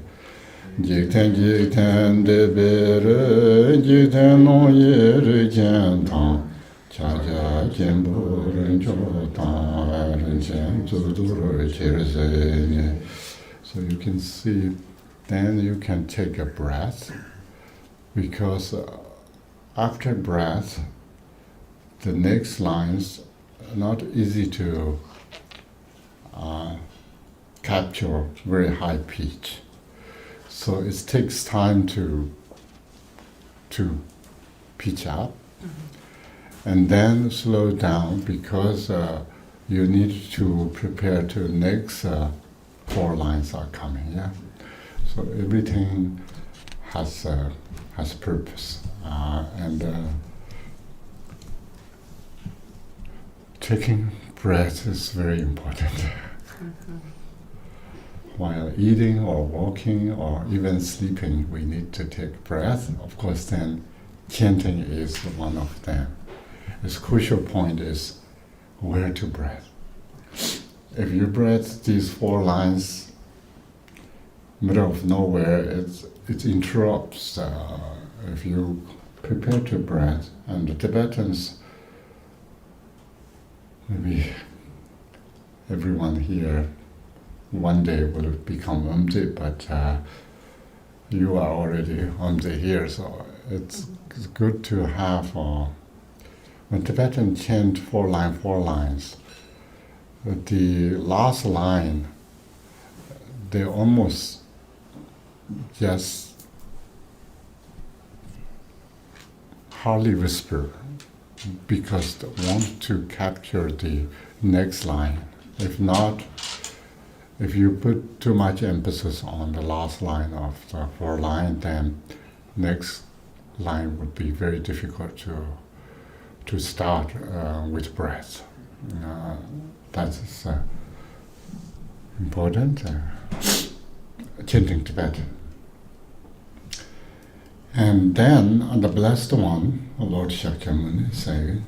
jik ten de be re jik ten no ye ri chen tang cha ja chen bu ren cho tang ren chen zu du ri che ri se ne. So you can see. Then you can take a breath, because after breath, the next lines are not easy to capture very high pitch. So it takes time to pitch up, and then slow down, because you need to prepare to next 4 lines are coming. Yeah. So everything has purpose, and taking breath is very important. While eating or walking or even sleeping, we need to take breath. Of course, then chanting is one of them. Its crucial point is where to breathe. If you breathe these 4 lines middle of nowhere, it interrupts. If you prepare to breath, and the Tibetans, maybe everyone here one day will become Umdi, but you are already Umdi here, so it's good to have. When Tibetan chant 4 lines, the last line, they almost just hardly whisper, because they want to capture the next line. If not, if you put too much emphasis on the last line of the 4 line, then next line would be very difficult to start with breath. That's important. Chanting Tibetan. And then the blessed one, Lord Shakyamuni, saying,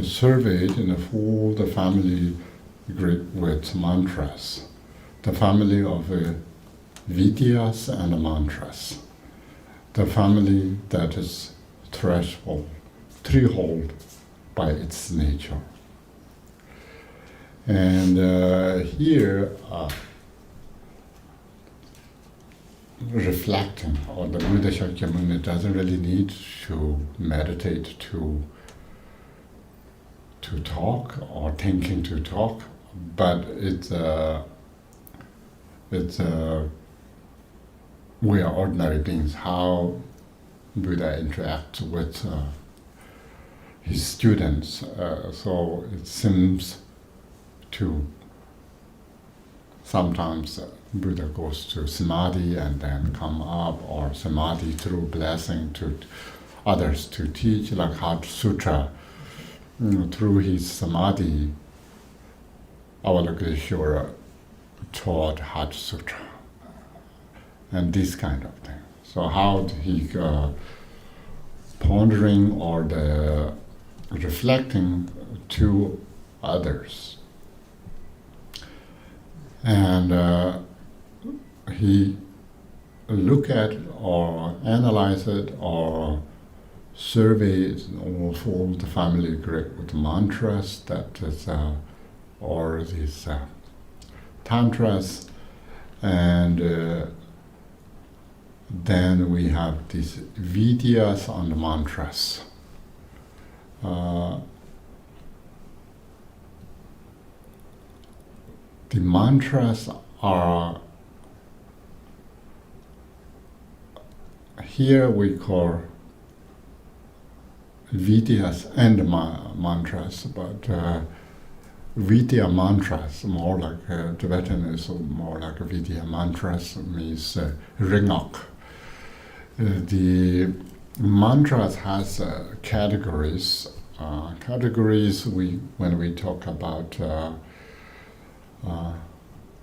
surveyed in a full the family group with mantras, the family of Vidyas and mantras, the family that is threefold by its nature. And here, reflecting on the Buddha Shakyamuni doesn't really need to meditate to talk or thinking to talk, but we are ordinary beings. How Buddha interacts with his students, so it seems to sometimes Buddha goes to samadhi and then come up, or samadhi through blessing to others to teach, like Heart Sutra. Through his samadhi, Avalokiteshvara taught Heart Sutra and this kind of thing. So how he pondering or the reflecting to others, and he look at or analyze it or survey all the family group with mantras that is, or these tantras, and then we have these vidyas on the mantras. The mantras are, here we call vidyas and mantras, but vidya mantras, more like Tibetan is more like vidya mantras, means ringok. The mantras has categories. Categories when we talk about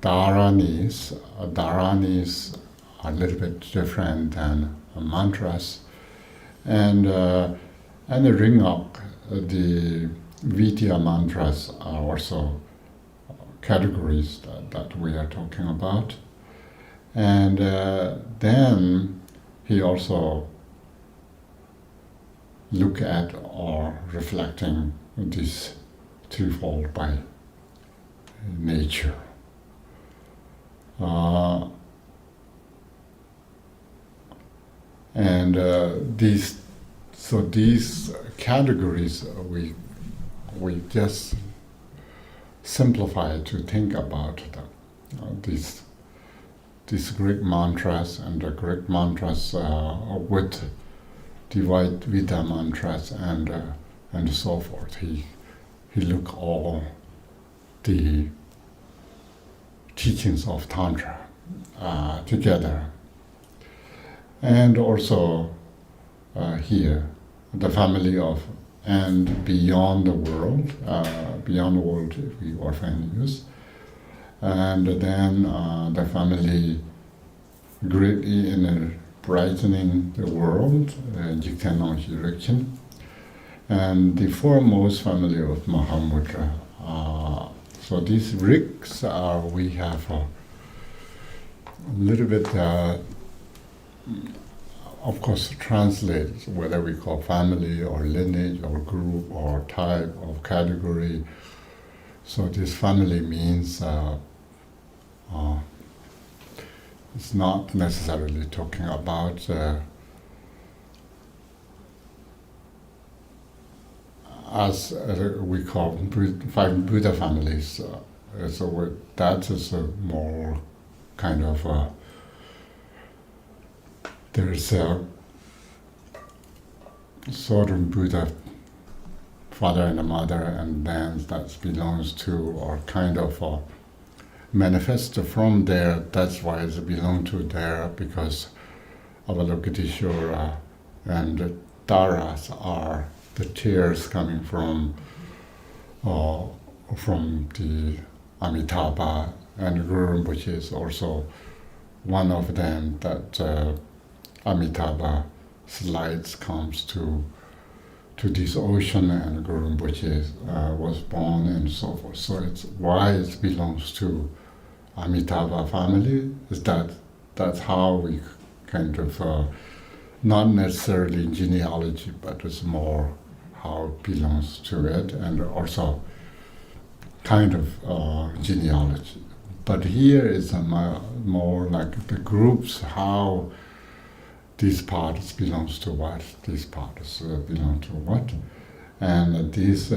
dharanis. Dharanis are a little bit different than mantras, and the ringok, the vidya mantras are also categories that we are talking about, and then he also look at or reflecting this threefold by nature. And these categories we just simplify to think about these Greek mantras, and the Greek mantras with divide Veda mantras and so forth. He look all the teachings of Tantra together, and also here the family of and beyond the world if we often use, and then the family greatly in brightening the world, Jiktenong Hirikchen, and the foremost family of Mahamudra. So these rigs we have a little bit, of course, translate whether we call family or lineage or group or type of category. So this family means it's not necessarily talking about as we call five Buddha families. So that is a more kind of there's a sort of Buddha father and a mother, and then that belongs to or kind of manifest from there. That's why it belongs to there, because Avalokiteshvara and the Taras are the tears coming from the Amitabha, and Guru Rinpoche is also one of them that Amitabha slides comes to this ocean, and Guru Rinpoche was born and so forth. So it's why it belongs to Amitabha family is that's how we kind of not necessarily genealogy, but it's more how it belongs to it, and also kind of genealogy. But here is more like the groups, how these parts belongs to what, these parts belong to what, and these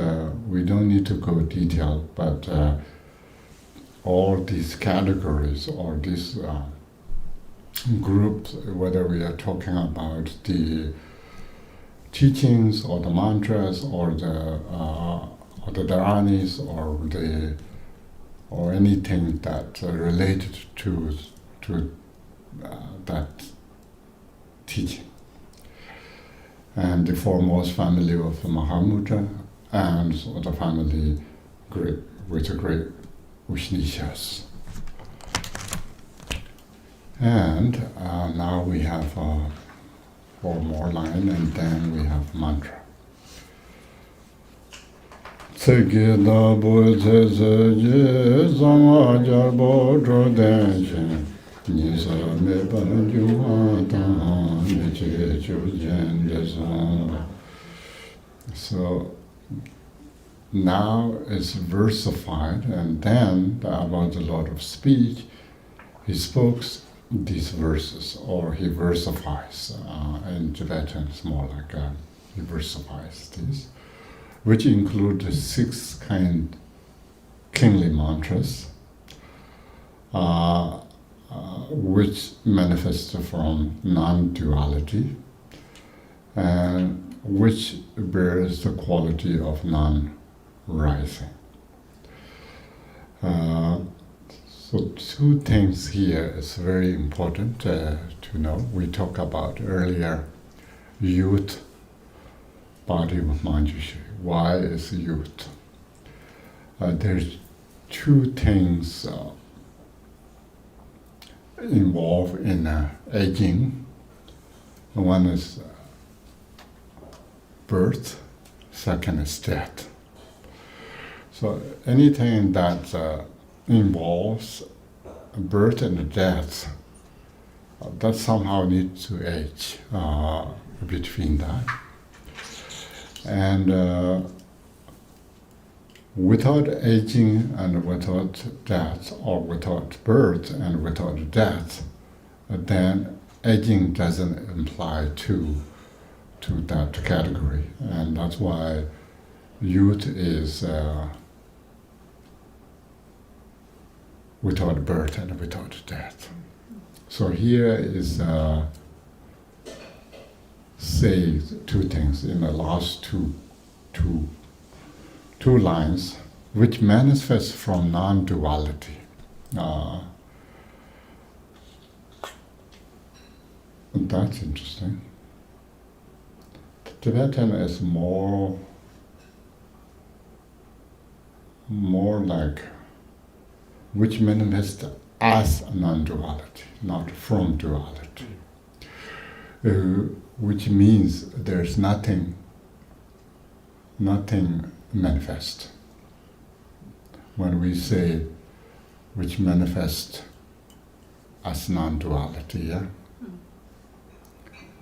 we don't need to go detailed, but all these categories or these groups, whether we are talking about the teachings or the mantras or the dharanis or anything that related to that teaching. And the foremost family of Mahamudra, and the family with the great Vishnishas. And now we have 4 more lines, and then we have mantra. Tsegida Bodhe Zeje Zama Jarbo Drodenshin Nisa Me Banjuma Dan Niche Chujen Desamba. So now it's versified, and then about the Lord of Speech, he spoke these verses, or he versifies. In Tibetan, it's more like he versifies these, which include the 6 kingly mantras, which manifest from non-duality, and which bears the quality of non-rising. So 2 things here is very important to know. We talked about earlier youth body of Manjushri. Why is youth? There's 2 things involved in aging. One is birth, second is death. So anything that involves birth and death, that somehow needs to age between that. And without aging and without death, or without birth and without death, then aging doesn't apply to that category. And that's why youth is without birth and without death. So here is say 2 things in the last two lines, which manifest from non-duality. That's interesting. Tibetan is more like which manifests as non-duality, not from duality. Which means there's nothing manifest. When we say which manifest as non-duality, yeah?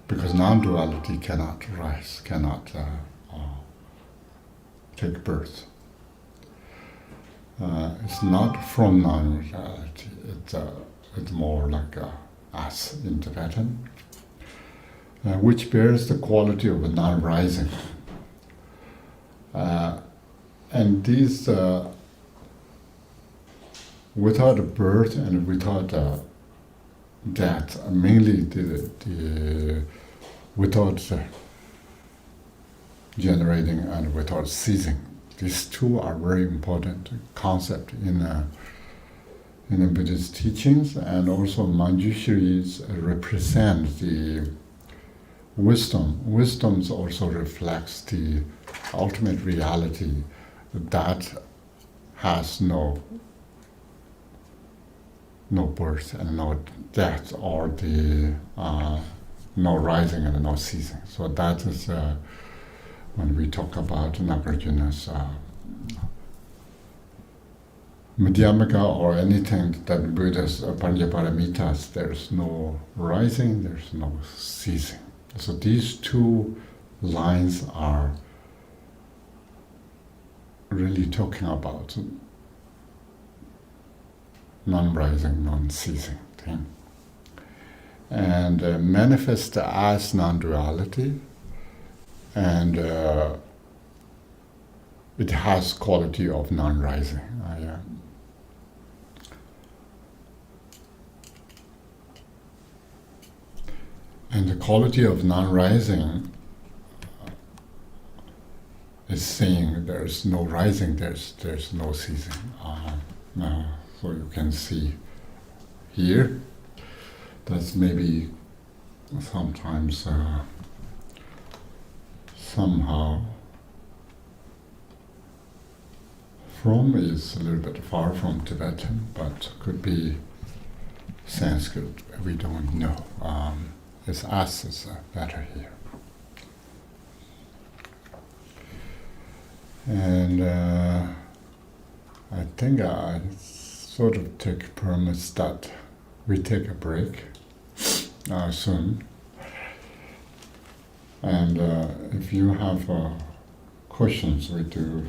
Because non-duality cannot rise, cannot take birth. It's not from non-duality, it's more like as in Tibetan, which bears the quality of a non-rising. And these, without a birth and without death, mainly the without generating and without ceasing. These 2 are very important concepts in the Buddhist teachings, and also Manjushris represent the wisdom. Wisdom also reflects the ultimate reality that has no birth and no death, or the no rising and no ceasing. So that is when we talk about Nagarjuna's Madhyamaka, or anything that Buddha's Panchaparamitas, there's no rising, there's no ceasing. So these 2 lines are really talking about non-rising, non-ceasing thing. And manifest as non-duality, and it has quality of non-rising. And the quality of non-rising is saying there's no rising, there's no ceasing. So you can see here. That's maybe sometimes somehow from is a little bit far from Tibetan, but could be Sanskrit. We don't know. It's us is better here. And I think I sort of take promise that we take a break soon. And if you have questions, we do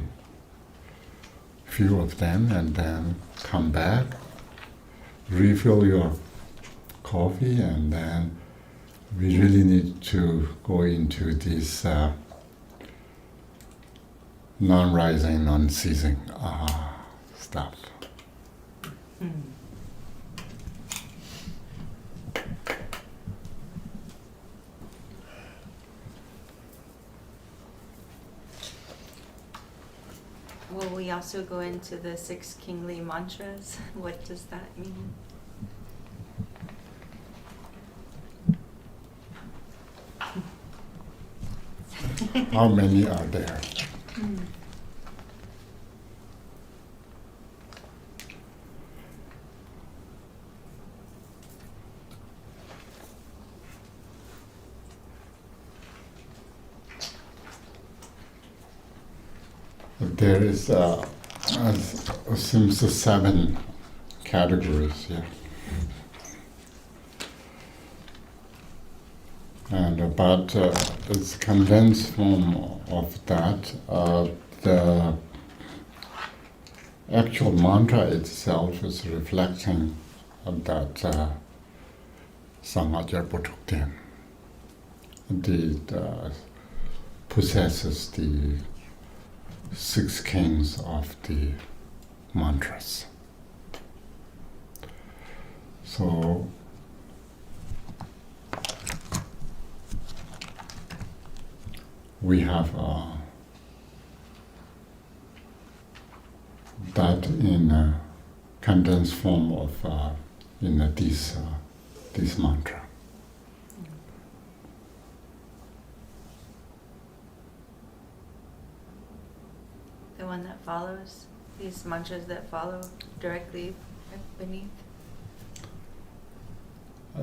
a few of them and then come back, refill your coffee, and then we really need to go into this non-rising, non-ceasing stuff. Will we also go into the 6 kingly mantras? What does that mean? How many are there? There is seems 7 categories here. And about this condensed form of that, the actual mantra itself is reflecting that Sanghajar Potukten. It possesses the 6 kings of the mantras. So we have that in a condensed form of in this mantra. The one that follows, these mantras that follow directly beneath?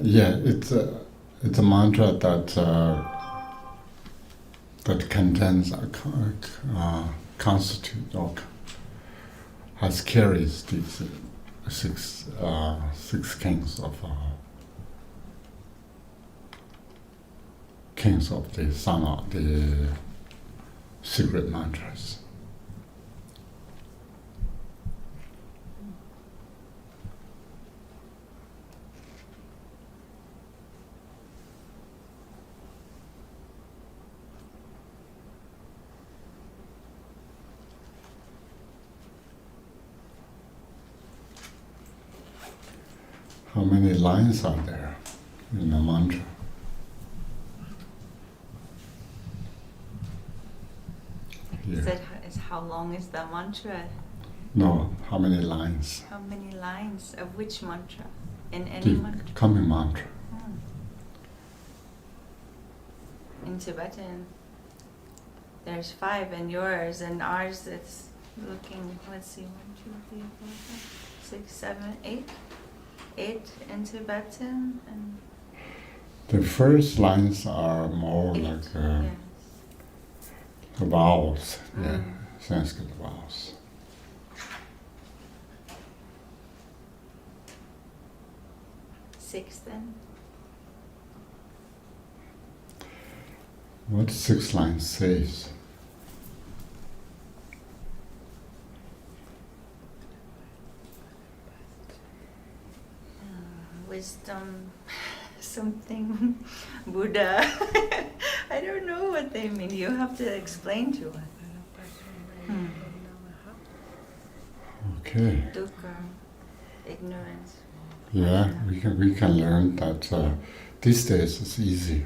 Yeah, it's a mantra that that contains constitute or has carries these 6 kings of the Sangha, the secret mantras. How many lines are there in the mantra? You said is how long is the mantra? No, how many lines? How many lines of which mantra? In any The mantra? coming mantra. In Tibetan, there's 5, and yours and ours. It's looking. Let's see, 1, 2, 3, 4, 5, 6, 7, 8. 8 in Tibetan and The first lines are more 8. like Yes. vowels, Sanskrit vowels. 6 then? What 6 lines says? Wisdom, something, Buddha. I don't know what they mean. You have to explain to us. Okay. Dukkha, ignorance. Yeah, we can learn that these days it's easy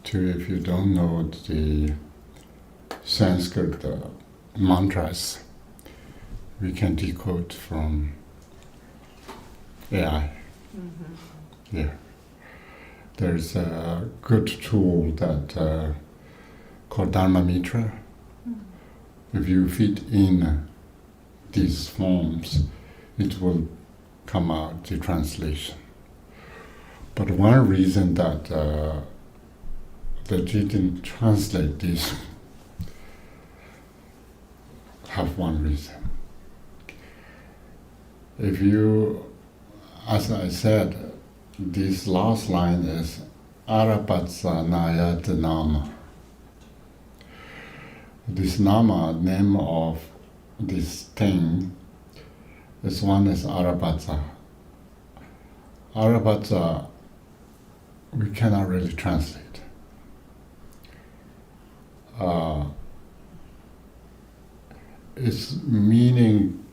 to, if you don't know the Sanskrit mantras, we can decode from AI. Yeah. There's a good tool that called Dharma Mitra. If you feed in these forms, it will come out the translation. But one reason that they didn't translate this have one reason. If you, as I said, this last line is Arapatsanaya Nama. This Nama, name of this thing, this one is Arapatsa. Arapatsa, we cannot really translate. Its meaning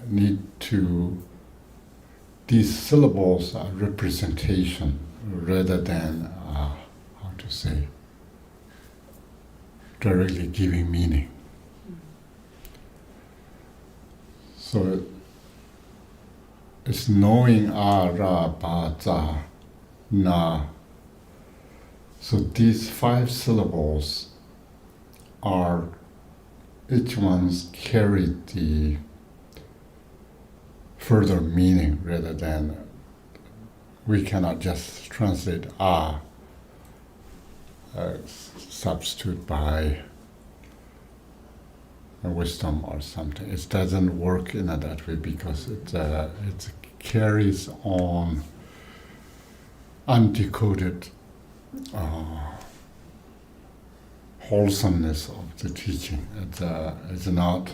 need to, these syllables are representation rather than, how to say, directly giving meaning. So it's knowing Arapatsa na. So these 5 syllables are, each one's carry the further meaning rather than, we cannot just translate substitute by a wisdom or something. It doesn't work in that way because it carries on undecoded wholesomeness of the teaching. It's not,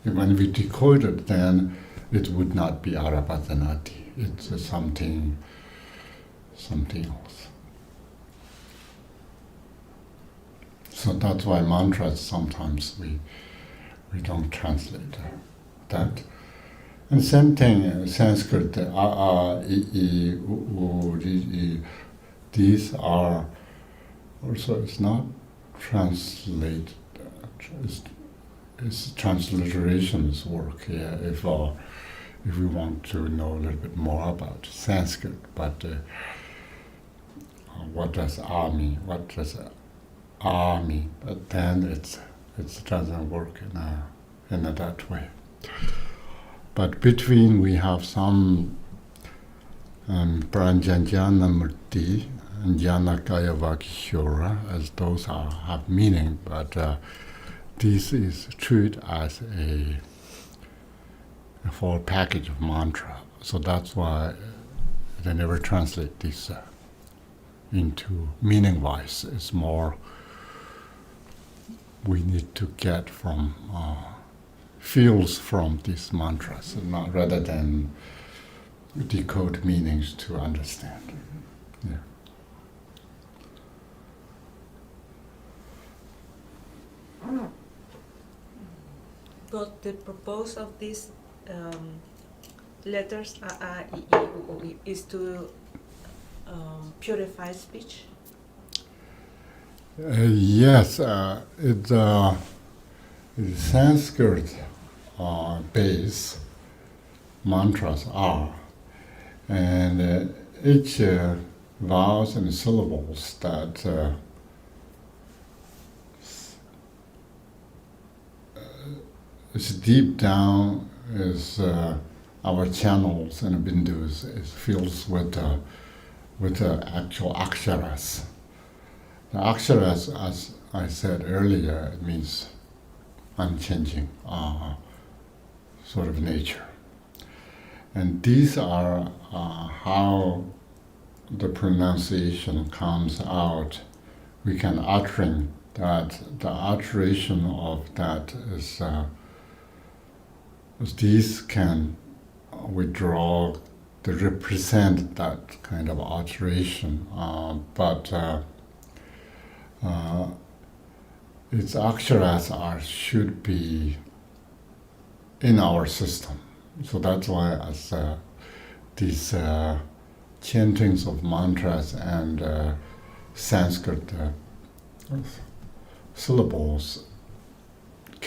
when we decode it, then it would not be Arapatanati. It's something else. So that's why mantras sometimes we don't translate that. And same thing, Sanskrit, a, I, u, I. These are also, it's not translate. It's transliteration's work. Yeah, if we want to know a little bit more about Sanskrit, but what does A mean? What does A mean? But then it doesn't work in that way. But between we have some Pranjanjana Murti and Janakaya Vakishora, as those have meaning, but this is treated as a full package of mantra. So that's why they never translate this into meaning-wise. It's more we need to get from feels from these mantras, not rather than decode meanings to understand. Yeah. But the purpose of these letters A, I, I, U, is to purify speech? Yes, it's Sanskrit base mantras are, and each vowels and syllables that is deep down is our channels and bindus is filled with the actual aksharas. The aksharas, as I said earlier, it means unchanging sort of nature. And these are how the pronunciation comes out. We can uttering that, the utteration of that is these can withdraw, they represent that kind of alteration, but its aksharas should be in our system. So that's why as these chantings of mantras and Sanskrit syllables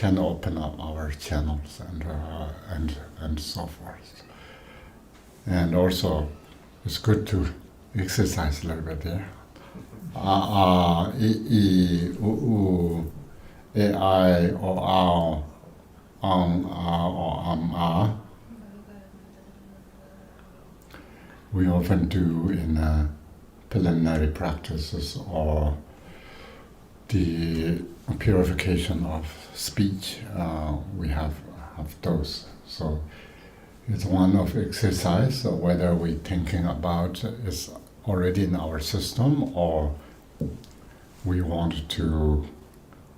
can open up our channels and so forth. And also, it's good to exercise a little bit there. I, u, e, I, o, ao, a. We often do in preliminary practices or the purification of speech. We have those. So it's one of exercise, whether we're thinking about is already in our system or we want to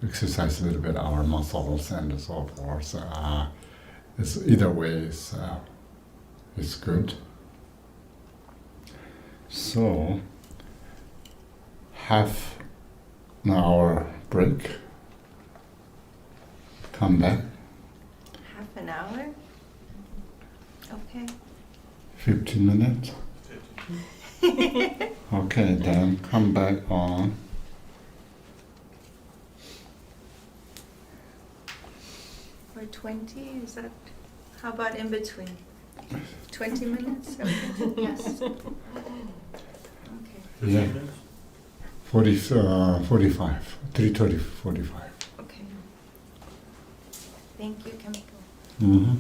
exercise a little bit our muscles and so forth. It's either way is good. So half an hour break. Come back. Half an hour? Okay. 15 minutes. Okay, then come back on. Or 20? Is that? How about in between? 20 minutes? Okay. Yes. Okay. Yeah. 45. 3:30, 45. Okay. Thank you, Kamiko. Mm-hmm.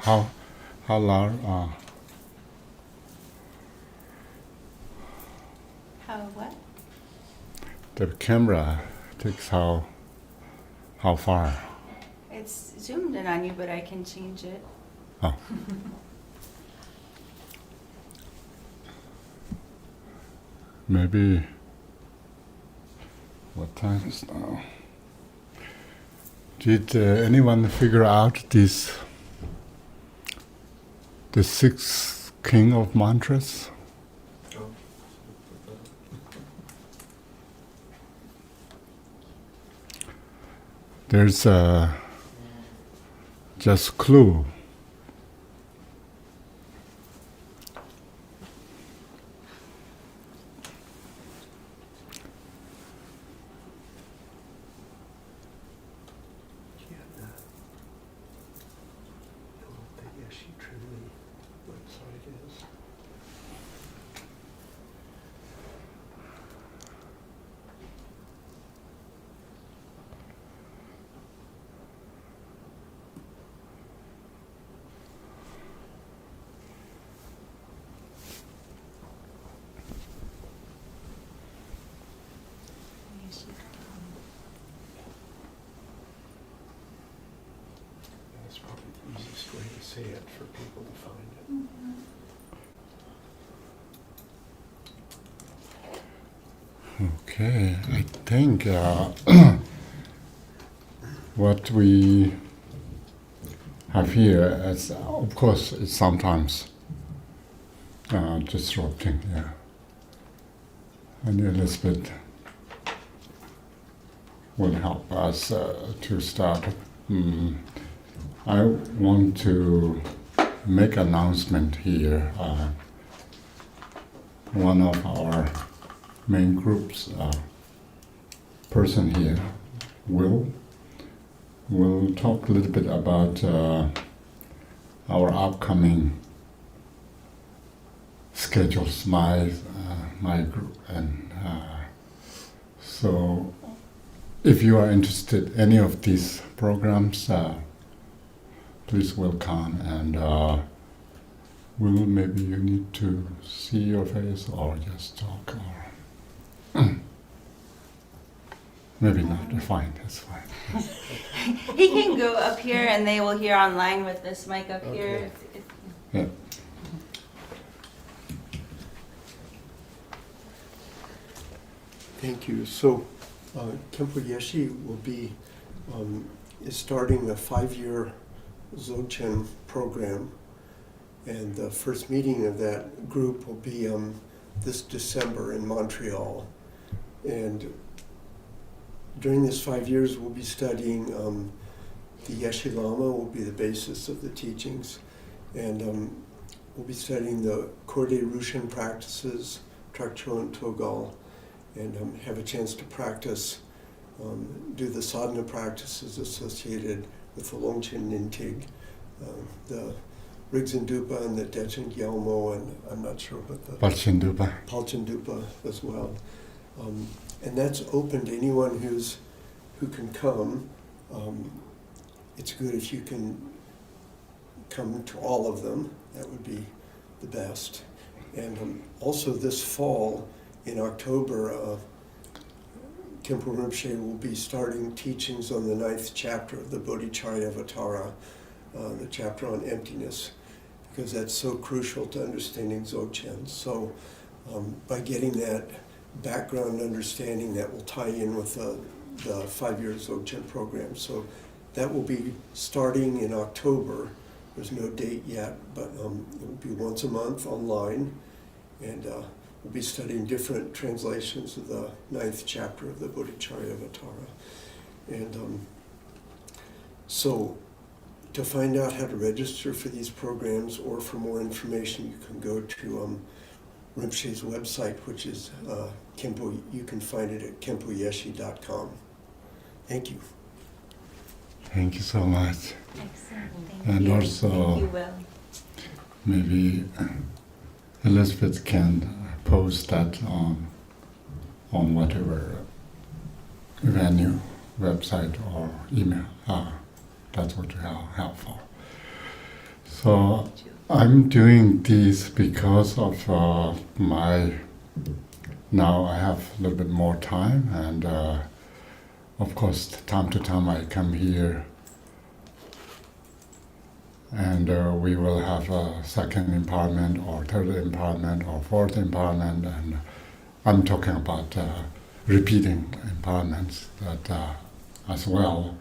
how large? How what? The camera takes how far? It's zoomed in on you, but I can change it. Oh. Maybe. What time is now? Did anyone figure out the 6 king of mantras? There's just clue. That's probably the easiest way to say it for people to find it. Okay, I think what we have here is, of course, it's sometimes disrupting, yeah. And Elizabeth will help us to start. I want to make an announcement here. One of our main groups person here will talk a little bit about our upcoming schedules, my group, and so if you are interested in any of these programs, please welcome, and maybe you need to see your face or just talk, or maybe not. Fine, that's fine. He can go up here and they will hear online with this mic up here. Yeah. Thank you. So, Khenpo Yeshe will be is starting a 5-year Dzogchen program, and the first meeting of that group will be this December in Montreal. And during this 5 years, we'll be studying the Yeshe Lama will be the basis of the teachings, and we'll be studying the Korde Rushin practices, Trakcho and Togal, and have a chance to practice, do the sadhana practices associated with the Longchen Nintig, the Rigzen Dupa and the Dechen Gyalmo, and I'm not sure what the Palchen Dupa. Palchen Dupa as well. And that's open to anyone who can come. It's good if you can come to all of them. That would be the best. And also this fall, in October, Khenpo Rinpoche will be starting teachings on the 9th chapter of the Bodhicharyavatara, the chapter on emptiness, because that's so crucial to understanding Dzogchen. So by getting that background understanding, that will tie in with the 5-year Dzogchen program. So that will be starting in October. There's no date yet, but it will be once a month online, and we'll be studying different translations of the 9th chapter of the Bodhicharyavatara. And so to find out how to register for these programs or for more information, you can go to Rinpoche's website, which is Khenpo. You can find it at khenpoyeshe.com. Thank you. Thank you so much. Excellent. Thank And you. also, Thank you, Will. maybe Elizabeth can post that on whatever venue, website or email. That's what we are helpful. So I'm doing this because of now I have a little bit more time, and of course, time to time I come here, and we will have a second empowerment, or third empowerment, or fourth empowerment, and I'm talking about repeating empowerments that as well,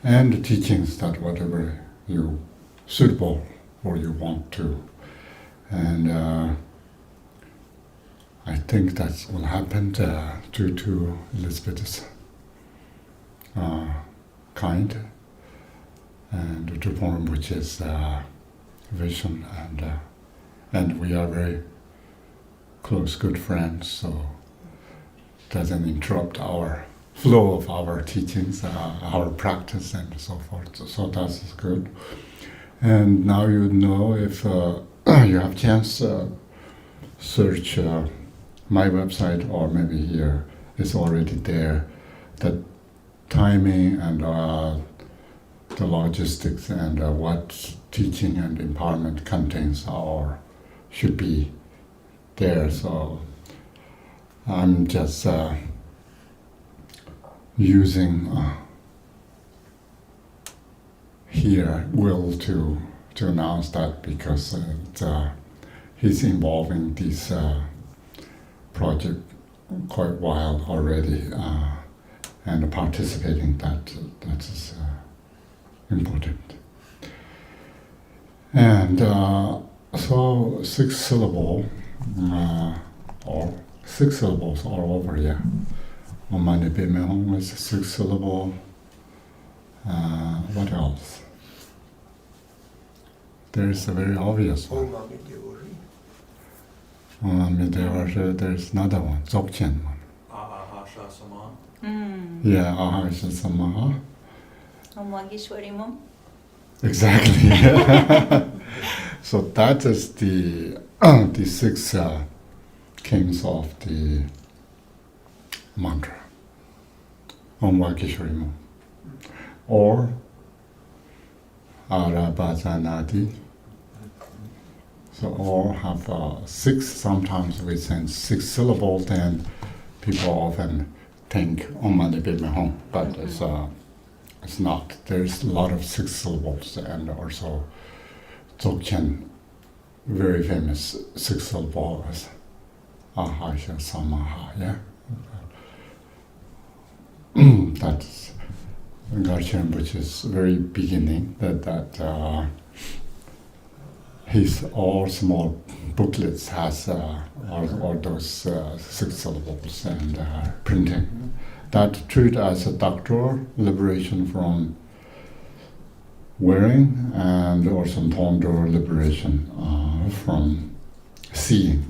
and teachings that whatever you suitable or you want to, and I think that will happen due to Elizabeth's kind and to form which is vision, and we are very close, good friends, so doesn't interrupt our flow of our teachings, our practice, and so forth. So that's good. And now you know, if you have chance, search my website, or maybe here it's already there. The timing and the logistics and what teaching and empowerment contains or should be there. So I'm just using here Will to announce that, because he's involving this project quite a while already, and participating. That is important. And so 6 syllable or 6 syllables all over, yeah. Omani Bimehong is 6 syllable. What else? There's a very obvious one. There's another one, Dzogchen one. Yeah, Aha Sama. Exactly. So that is the 6 kings of the mantra, Om Vakishwarimo, or Arabhajanadi. So all have 6. Sometimes we send 6 syllables, and people often think Om Mani Padme Hum, but it's not. There's a lot of 6 syllables, and also Dzogchen, very famous 6 syllables, Aha Samaha, yeah. That's Garchen, which is very beginning, that his all small booklets has all those 6 syllables and printing. That treat as a doctoral liberation from wearing, and also Tondor liberation from seeing,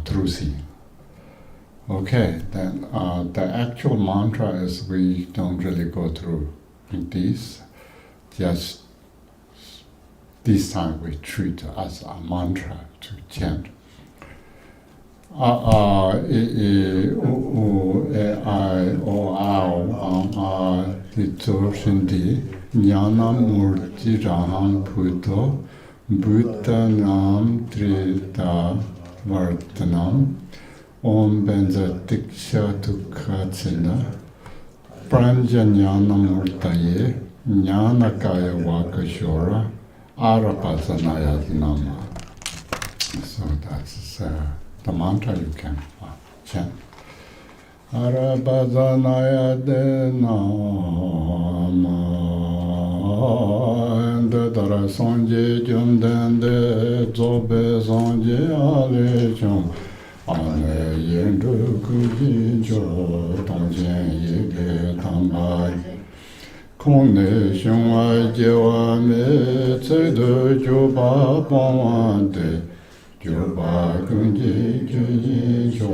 through seeing. Okay, then the actual mantra is, we don't really go through these, just this time we treat as a mantra to chant. A a e e o o e I o ao a tito shindi jnana murti raham bhuto bhutanam trita vartanam om benza diksha dukha china pranja jnana murtaye jnana kaya vakashora Arabhajanaya Nama. So that's the mantra you can chant. Arabhajanaya Nama. And Dara Sanje Jundande Zobe Sanje Alechum. Ane Yendu Kujinjo Tongjen Yige Tambai. Kone shungwa jewa me tsedo joba pawante joba kunji kyunji jo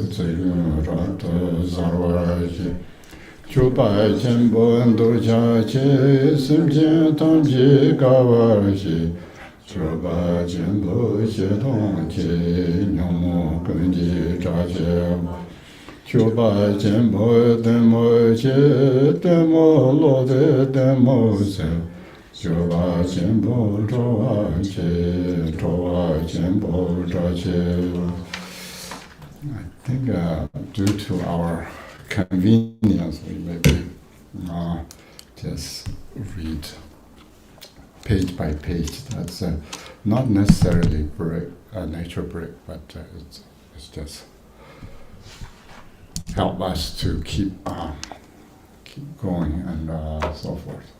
tsegun rato zarwaji joba chenpo ndo chache simchen tangji kawarji joba chenpo shetongche nyomo kunji chache Choba Jembo Demo Che Demo Lode Demo Se Chowa Chenpo Chowa Che, Chowa Chenpo Chowa Che. I think due to our convenience, we maybe just read page by page. That's not necessarily break, nature break, but it's just help us to keep going and so forth.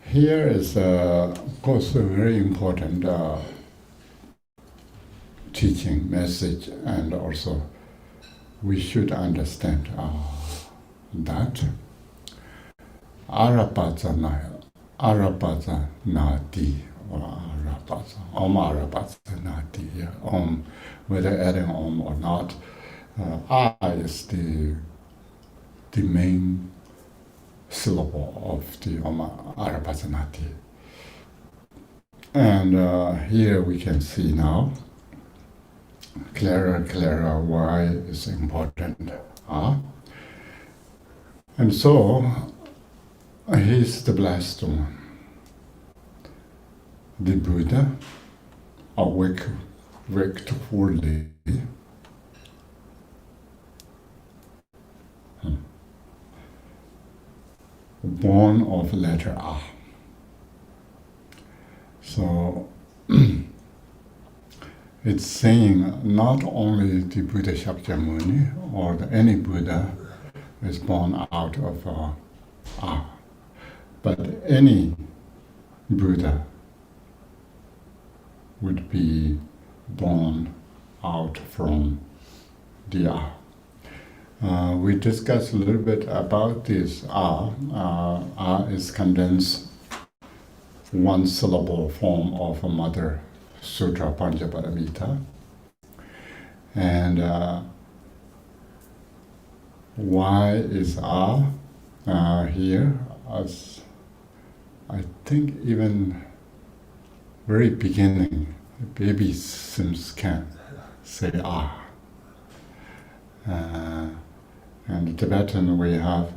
Here is, of course, a very important teaching message, and also we should understand that Arapata Nadi, or Arapata, Arapata Nadi, whether adding Om or not, A is the main syllable of the Om Arapata Nadi. And here we can see now, clearer why is important. And so, he's the blessed one. The Buddha awaked fully. Born of letter A. So, it's saying not only the Buddha Shakyamuni or any Buddha is born out of A, but any Buddha would be born out from the A. We discussed a little bit about this A. A is condensed one syllable form of a Mother Sutra Panchaparamita. And why is A here? As I think even very beginning, baby Sims can say Ah. And in Tibetan we have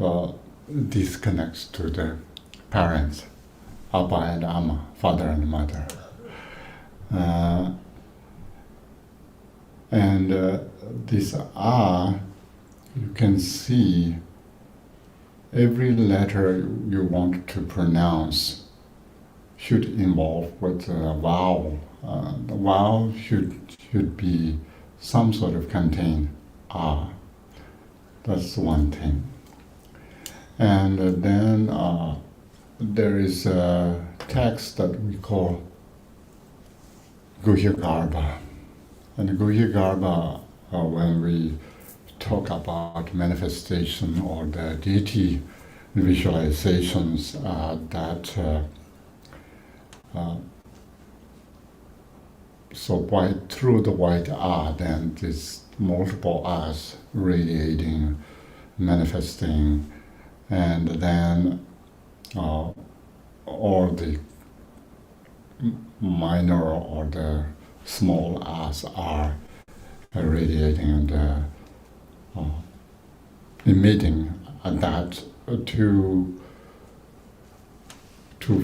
disconnects to the parents, Abba and Amma, father and mother. And this Ah, you can see every letter you want to pronounce should involve with a vowel. The vowel should be some sort of contain Ah. That's one thing. And then there is a text that we call Guhyagarbha. And Guhyagarbha, when we talk about manifestation or the deity visualizations, so through the white Ah, then this multiple Ahs radiating, manifesting, and then all the minor or the small Ahs are radiating and emitting that two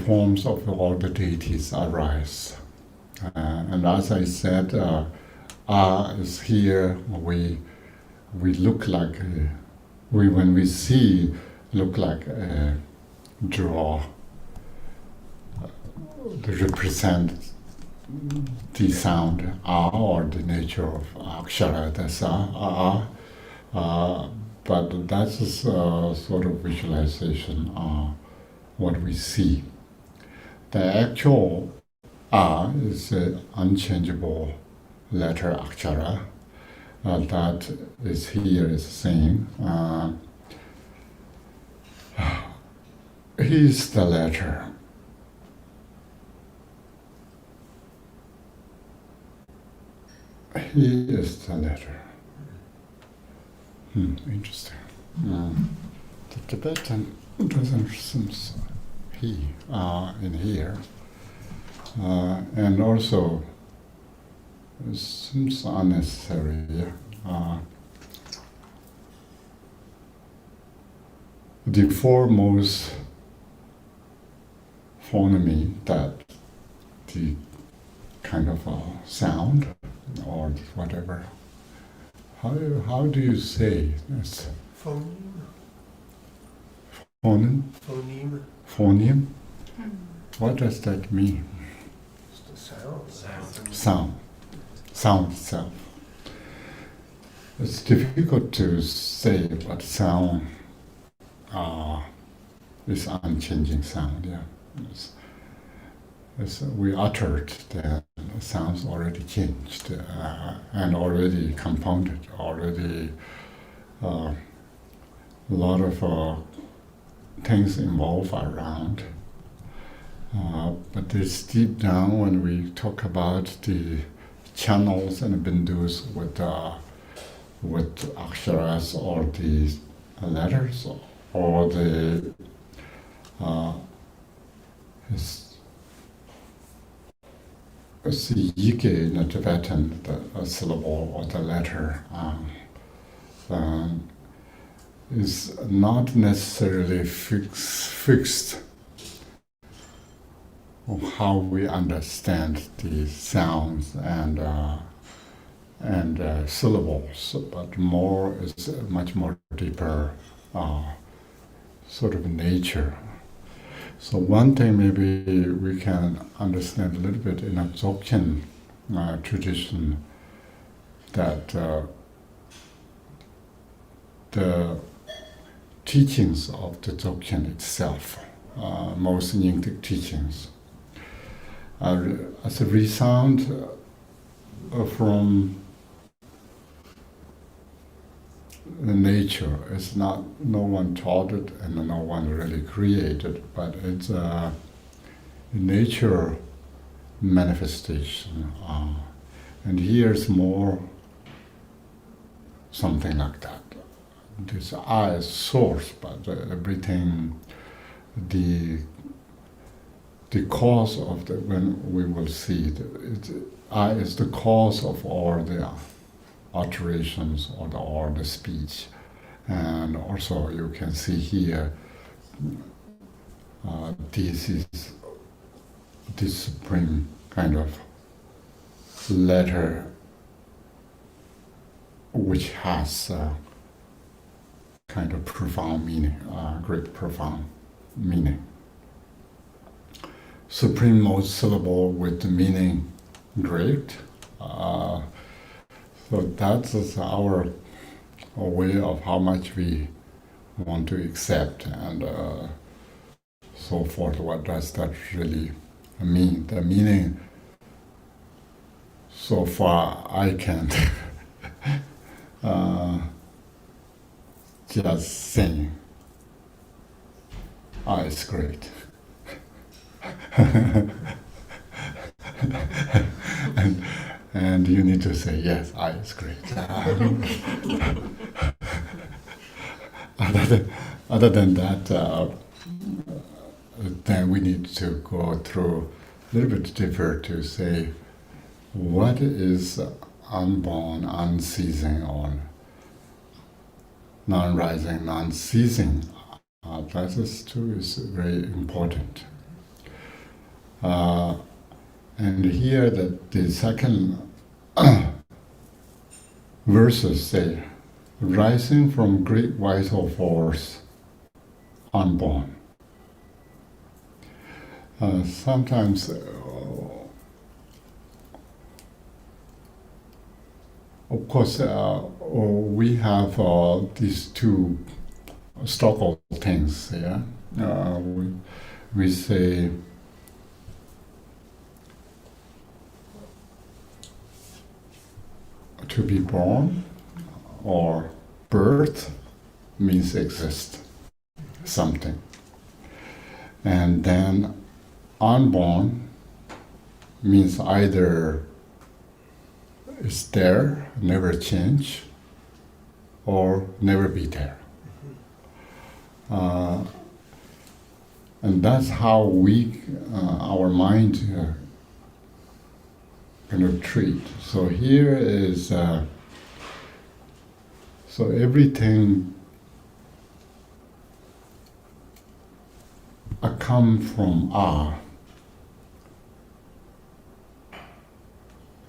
forms of all the deities arise. And as I said, is here. We look like when we see, look like a draw to represent the sound A or the nature of Akshara, that's but that's a sort of visualization what we see. The actual A is an unchangeable letter Akshara that is here is saying he is the letter. He is the letter. Interesting. The Tibetan doesn't seem he in here. And also, it seems unnecessary. The foremost phoneme, that the kind of sound or whatever. How do you say this? Phoneme. Phoneme? Phoneme. Phoneme? What does that mean? Just a sound. Sound itself. It's difficult to say what sound is unchanging sound. Yeah, we uttered that sounds already changed and already compounded, already a lot of things involved around. But it's deep down when we talk about the channels and bindus with aksharas or the letters or the it's the yike in the Tibetan, the syllable or the letter is not necessarily fixed of how we understand the sounds and syllables, but more is much more deeper sort of nature. So one thing maybe we can understand a little bit in Dzogchen tradition, that the teachings of the Dzogchen itself, most Nyingtic teachings, as a resound from the nature. It's not, no one taught it and no one really created, but it's a nature manifestation. And here's more something like that. This I is source, but everything, the cause of the, when we will see it, I is the cause of all the alterations or the speech. And also you can see here, this is this supreme kind of letter which has kind of profound meaning, great profound meaning. Supreme most syllable with the meaning great. So that is our way of how much we want to accept and so forth. What does that really mean? The meaning, so far I can't just sing. It's great. and you need to say, yes, it's great. Other than that, then we need to go through a little bit deeper to say, what is unborn, unceasing, or non-rising, non-ceasing? That is too is very important. And here the second verses say, rising from great vital force, unborn. Sometimes, of course, we have these two Stockholm things. Yeah, we say to be born or birth means exist, something, and then unborn means either it's there, never change, or never be there. And that's how we, our mind kind of treat. So here is, so come from are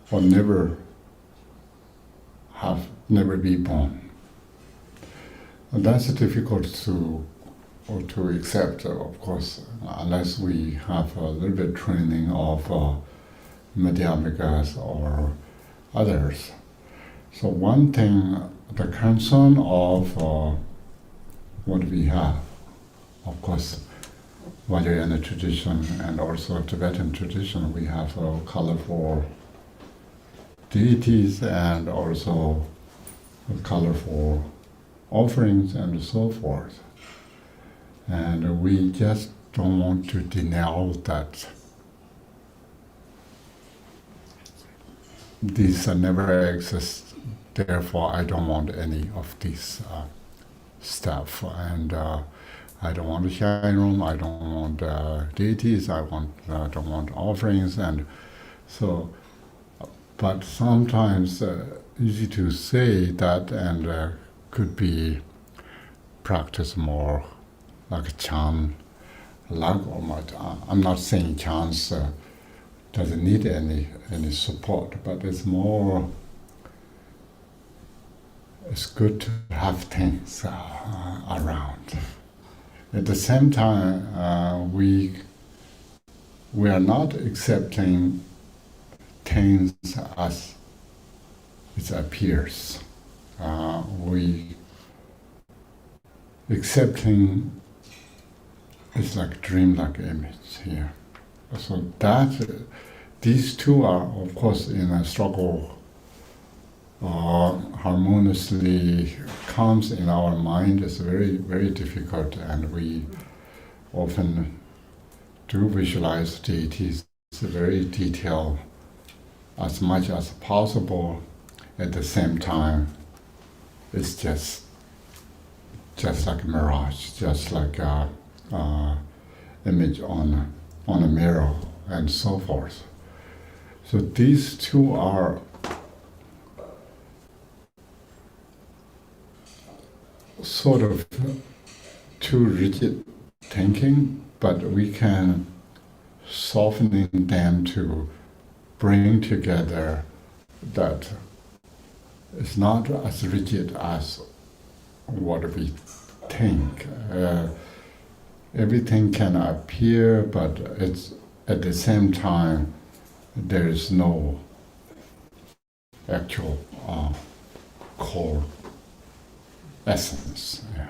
or never be born. And that's difficult to accept, of course, unless we have a little bit training of Madhyamikas or others. So one thing, the concern of what we have, of course, Vajrayana tradition and also Tibetan tradition, we have colorful deities and also colorful offerings and so forth. And we just don't want to deny that these never exist, therefore I don't want any of these stuff. And I don't want a shrine room, I don't want deities, I don't want offerings. And so, but sometimes easy to say that and could be practiced more like a chan, I'm not saying chants doesn't need any support, but it's good to have things around. At the same time, we are not accepting things as it appears. We accepting it's like dreamlike image here. So that these two are, of course, in a struggle harmoniously comes in our mind. It's very, very difficult, and we often do visualize deities very detailed as much as possible. At the same time, it's just like a mirage, just like a image on a mirror and so forth. So these two are sort of too rigid thinking, but we can soften them to bring together that it's not as rigid as what we think. Everything can appear, but it's at the same time there is no actual core essence. Yeah.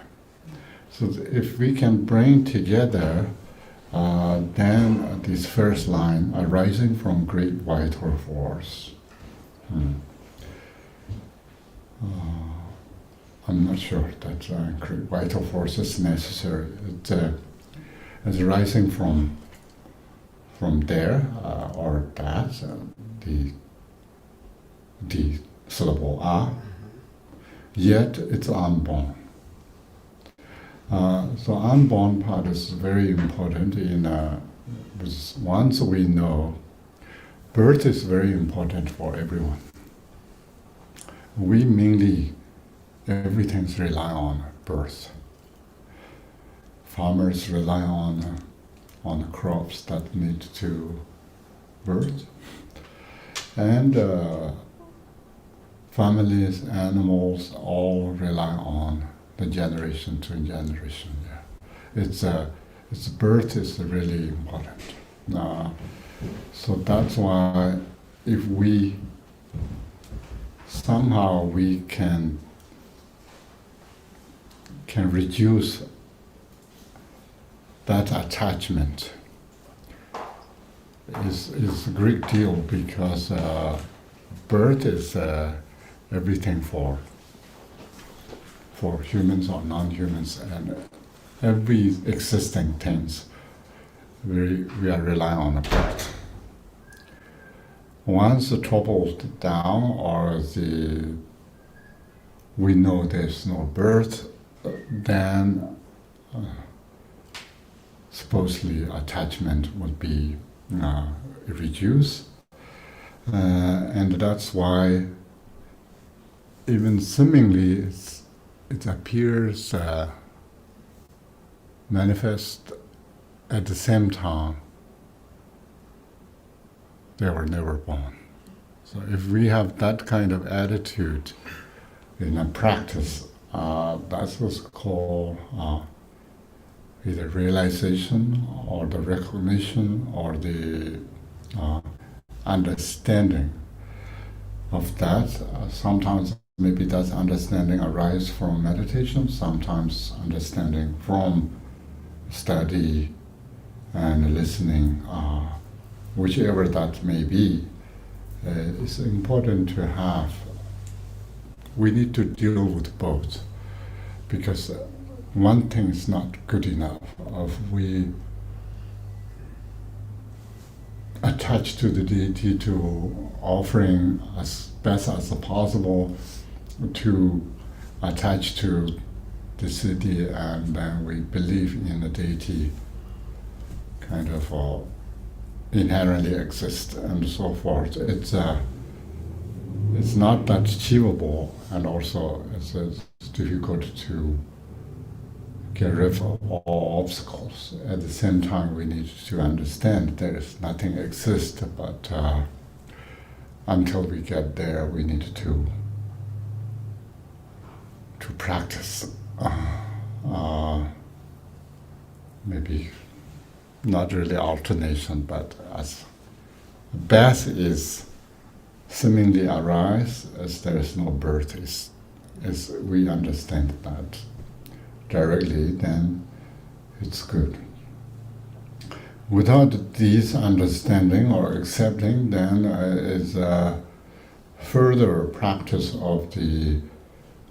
So if we can bring together, then this first line, arising from great vital force. I'm not sure that great vital force is necessary. It's arising from there or that, the syllable a, yet it's unborn. So unborn part is very important because once we know, birth is very important for everyone. We mainly, everything's rely on birth. Farmers rely on crops that need to birth. And families, animals, all rely on the generation to generation. Yeah. Its birth is really important. So that's why if we somehow we can reduce that attachment is a great deal, because birth is everything for humans or non-humans, and every existing things we are relying on birth. Once the troubled down or we know there's no birth, then supposedly attachment would be reduced, and that's why even seemingly it appears manifest at the same time, they were never born. So if we have that kind of attitude in a practice, that's what's called either realization or the recognition or the understanding of that. Sometimes maybe that understanding arises from meditation, sometimes understanding from study and listening, whichever that may be. It's important to have. We need to deal with both, because one thing is not good enough. If we attach to the deity to offering as best as possible, to attach to the city, and then we believe in the deity kind of inherently exist and so forth. It's not that achievable, and also it's difficult to get rid of all obstacles. At the same time, we need to understand there is nothing exists, but until we get there, we need to practice. Maybe not really alternation, but as best is seemingly arise as there is no birth, is we understand that directly, then it's good. Without this understanding or accepting, then is a further practice of the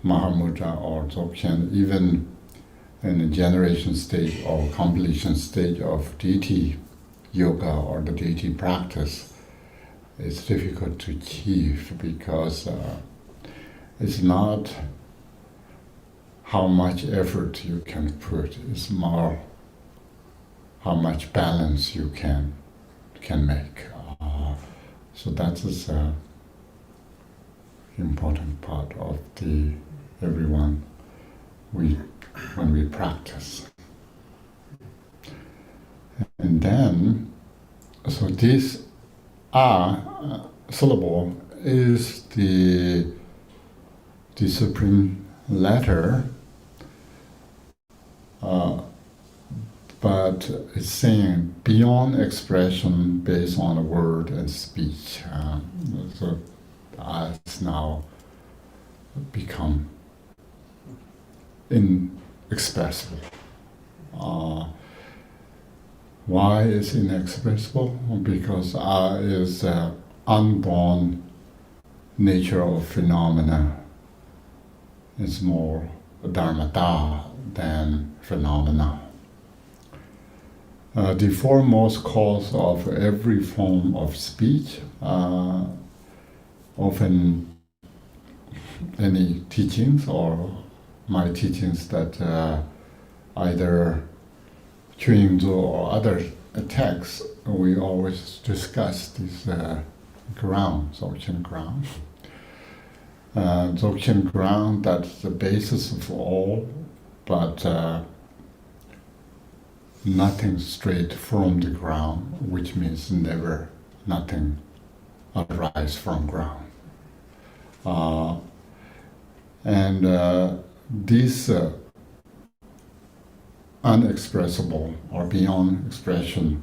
Mahamudra or Dzogchen, even in the generation stage or completion stage of deity yoga or the deity practice. It's difficult to achieve because it's not how much effort you can put, it's more how much balance you can make. So that is an important part of the everyone when we practice. And then, so this syllable is the supreme letter, but it's saying beyond expression based on a word and speech. So it's now become inexpressible. Why is inexpressible? Because is unborn nature of phenomena. It's more dharmata than phenomena. The foremost cause of every form of speech, often any teachings or my teachings that either Chunyingzo or other texts, we always discuss this ground, Dzogchen ground. Dzogchen ground, that's the basis of all, but nothing straight from the ground, which means never, nothing arise from ground. These unexpressible or beyond expression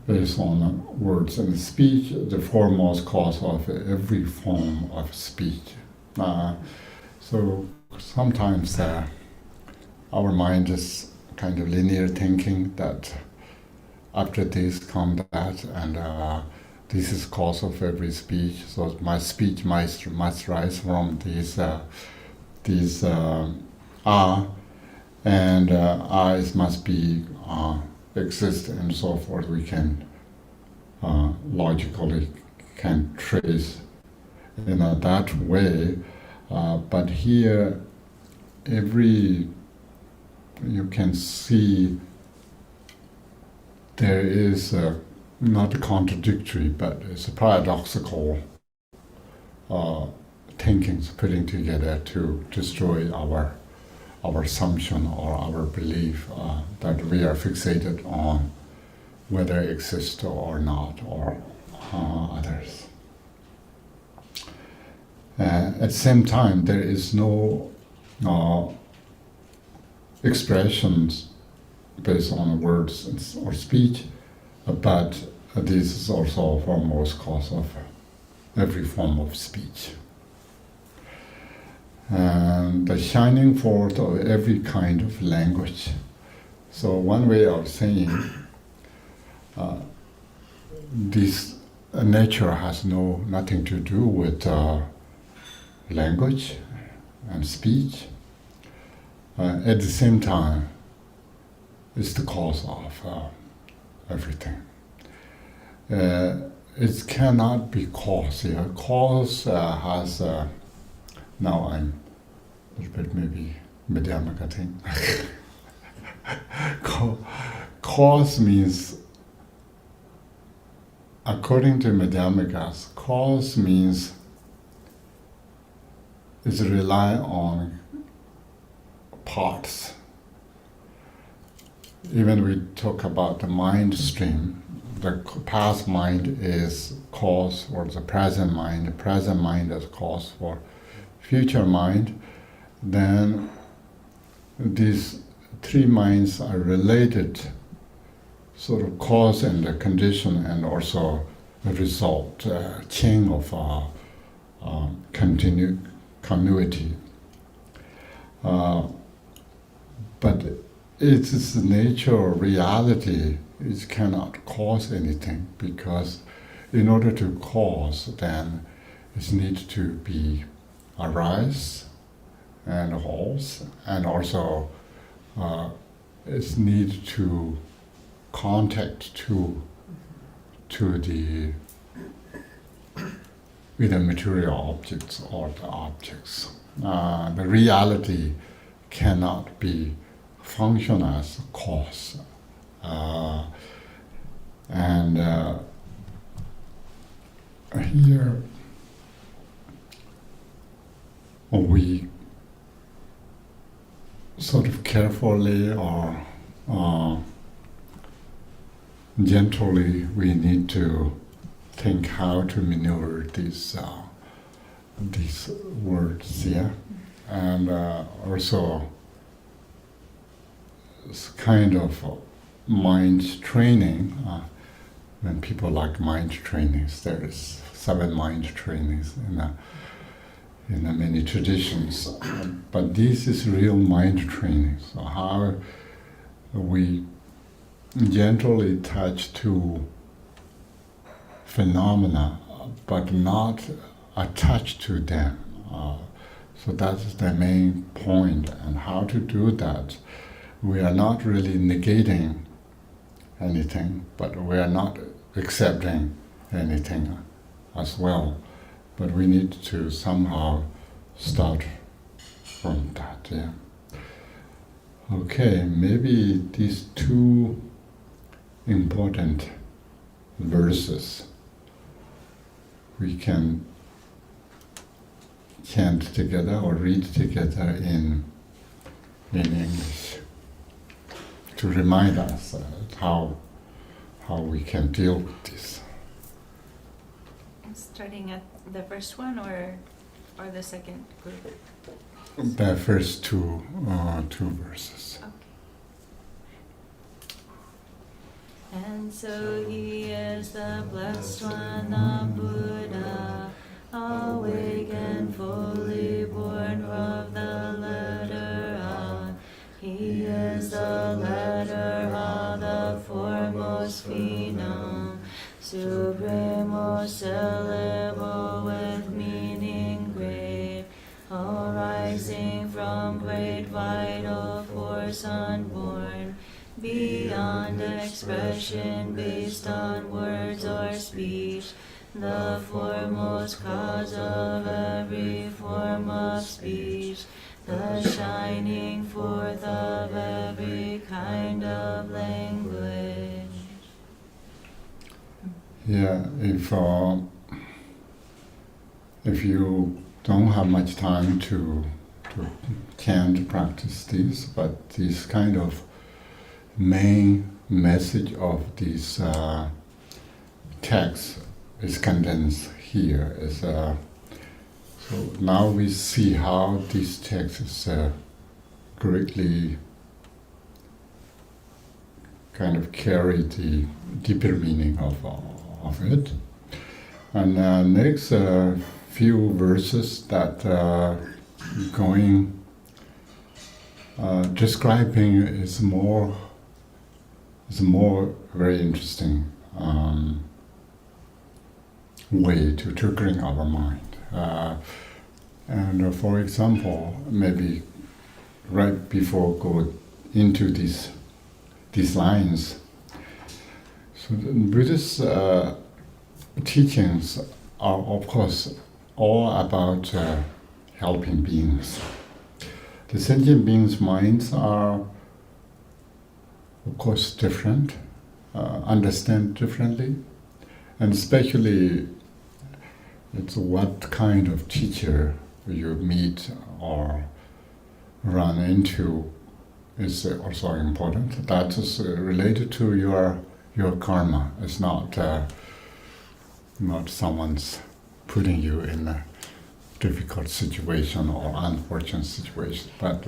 based on words and speech, the foremost cause of every form of speech. So sometimes our mind is kind of linear thinking that after this come that, and this is cause of every speech. So my speech must rise from these and eyes must be exist and so forth. We can logically can trace in that way, but here you can see there is not contradictory, but it's a paradoxical thinkings putting together to destroy our assumption or our belief that we are fixated on whether it exists or not, or others. At the same time, there is no expressions based on words or speech, but this is also a foremost cause of every form of speech. And the shining forth of every kind of language. So one way of saying this nature has nothing to do with language and speech. At the same time, it's the cause of everything. It cannot be cause. Yeah. Cause has now I'm a little bit maybe Madhyamaka thing. Cause means, according to Madhyamikas, cause means is rely on parts. Even we talk about the mind stream, the past mind is cause for the present mind is cause for future mind, then these three minds are related, sort of cause and the condition, and also the result, chain of continuity. But it is the nature or reality, it cannot cause anything, because in order to cause, then it needs to be arise and halts, and also it needs to contact to the either material objects or the objects. The reality cannot be function as a cause. Here we sort of carefully or gently we need to think how to maneuver these words, yeah, and also it's kind of mind training. When people like mind trainings, there is 7 mind trainings in many traditions, but this is real mind training. So how we gently touch to phenomena, but not attached to them. So that's the main point. And how to do that? We are not really negating anything, but we are not accepting anything as well. But we need to somehow start from that. Yeah. Okay, maybe these 2 important verses we can chant together or read together in English to remind us how we can deal with this. Starting at the first one or the second group? The first two verses. Okay. And so he is the blessed one, the Buddha, awake and fully born of the letter A. He is the letter A, the foremost phenom, supremo syllable with meaning great, arising from great vital force unborn, beyond expression based on words or speech, the foremost cause of every form of speech, the shining forth of every kind of language. Yeah, if you don't have much time to can't practice this, but this kind of main message of this text is condensed here. So now we see how this text is greatly kind of carry the deeper meaning of it. And next few verses that describing is more very interesting way to triggering our mind. And for example, maybe right before go into these lines, so the Buddhist teachings are of course all about helping beings. The sentient beings' minds are of course different, understand differently, and especially it's what kind of teacher you meet or run into is also important. That is related to your karma. It's not someone's putting you in a difficult situation or unfortunate situation, but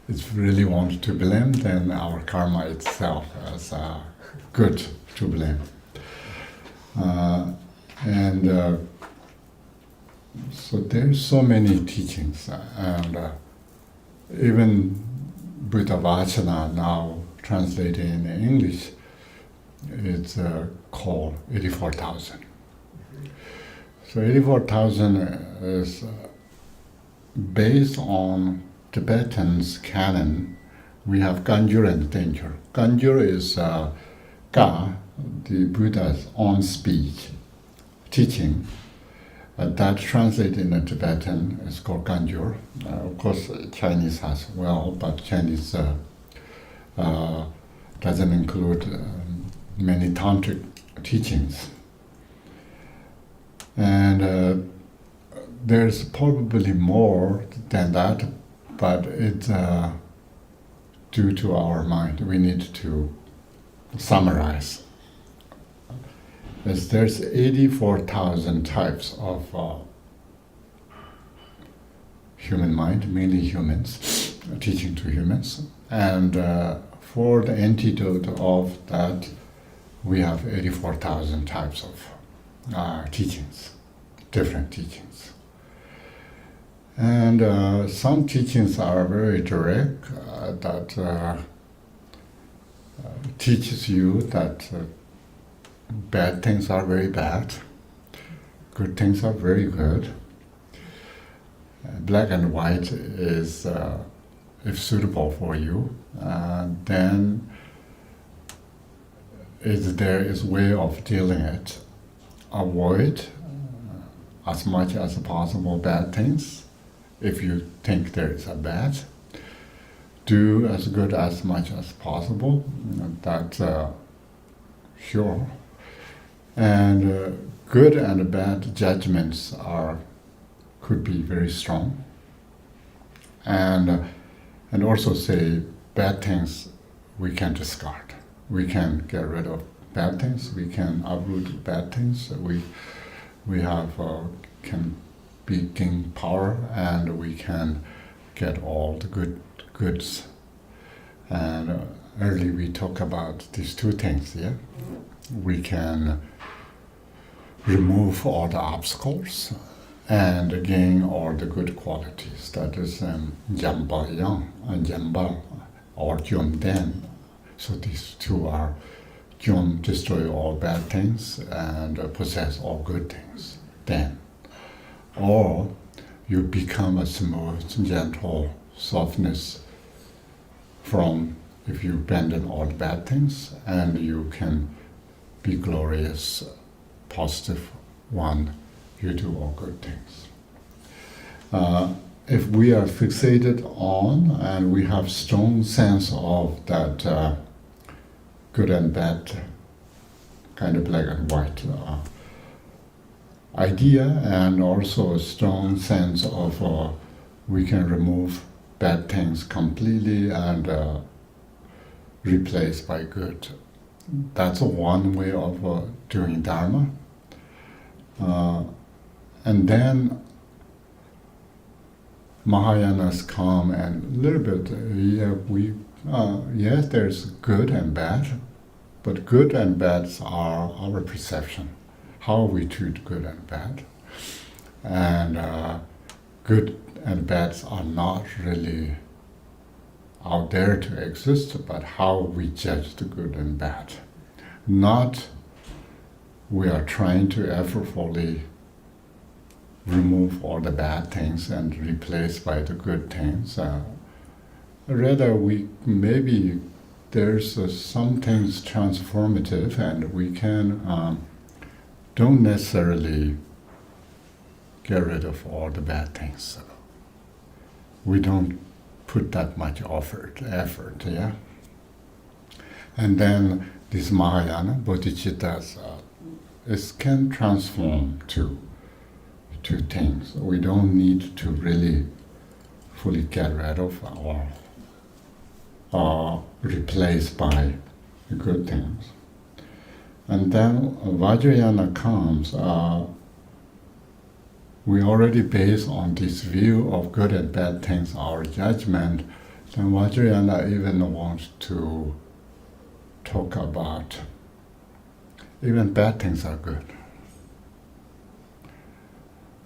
it's really want to blame, then our karma itself is good to blame. So there's so many teachings, and even Buddha Vachana, now translated in English, it's called 84,000. So 84,000 is based on Tibetan's canon. We have Ganjur and Danger. Ganjur is Ga, the Buddha's own speech, teaching. That translated in Tibetan is called Ganjur. Of course, Chinese as well, but Chinese doesn't include many tantric teachings. And there's probably more than that, but it's due to our mind. We need to summarize. As there's 84,000 types of human mind, mainly humans, teaching to humans. And for the antidote of that, we have 84,000 types of teachings, different teachings. And some teachings are very direct, that teaches you that bad things are very bad, good things are very good. Black and white is, if suitable for you, then there is way of dealing it. Avoid as much as possible bad things if you think there is a bad. Do as good as much as possible. That's sure. And good and bad judgments could be very strong. And also say bad things we can discard. We can get rid of bad things. We can uproot bad things. We have can gain power, and we can get all the goods. And earlier we talked about these two things. Yeah, we can remove all the obstacles and gain all the good qualities. That is Jamba Yang and Jamba or Jom Den. So these two are Jom, destroy all bad things and possess all good things. Then, or you become a smooth, gentle softness from if you abandon all the bad things, and you can be glorious, positive one, you do all good things. If we are fixated on and we have strong sense of that good and bad, kind of black and white idea, and also a strong sense of we can remove bad things completely and replace by good. That's one way of doing Dharma. And then Mahayanas come and a little bit, yes, there's good and bad, but good and bad are our perception, how we treat good and bad. And good and bad are not really out there to exist, but how we judge the good and bad. Not we are trying to effortfully remove all the bad things and replace by the good things. Rather, maybe there's some things transformative, and we can don't necessarily get rid of all the bad things. We don't put that much effort, yeah. And then these Mahayana bodhicittas can transform to things. We don't need to really fully get rid of or replace by good things. And then Vajrayana comes. We already base on this view of good and bad things our judgment. Then Vajrayana even wants to talk about even bad things are good.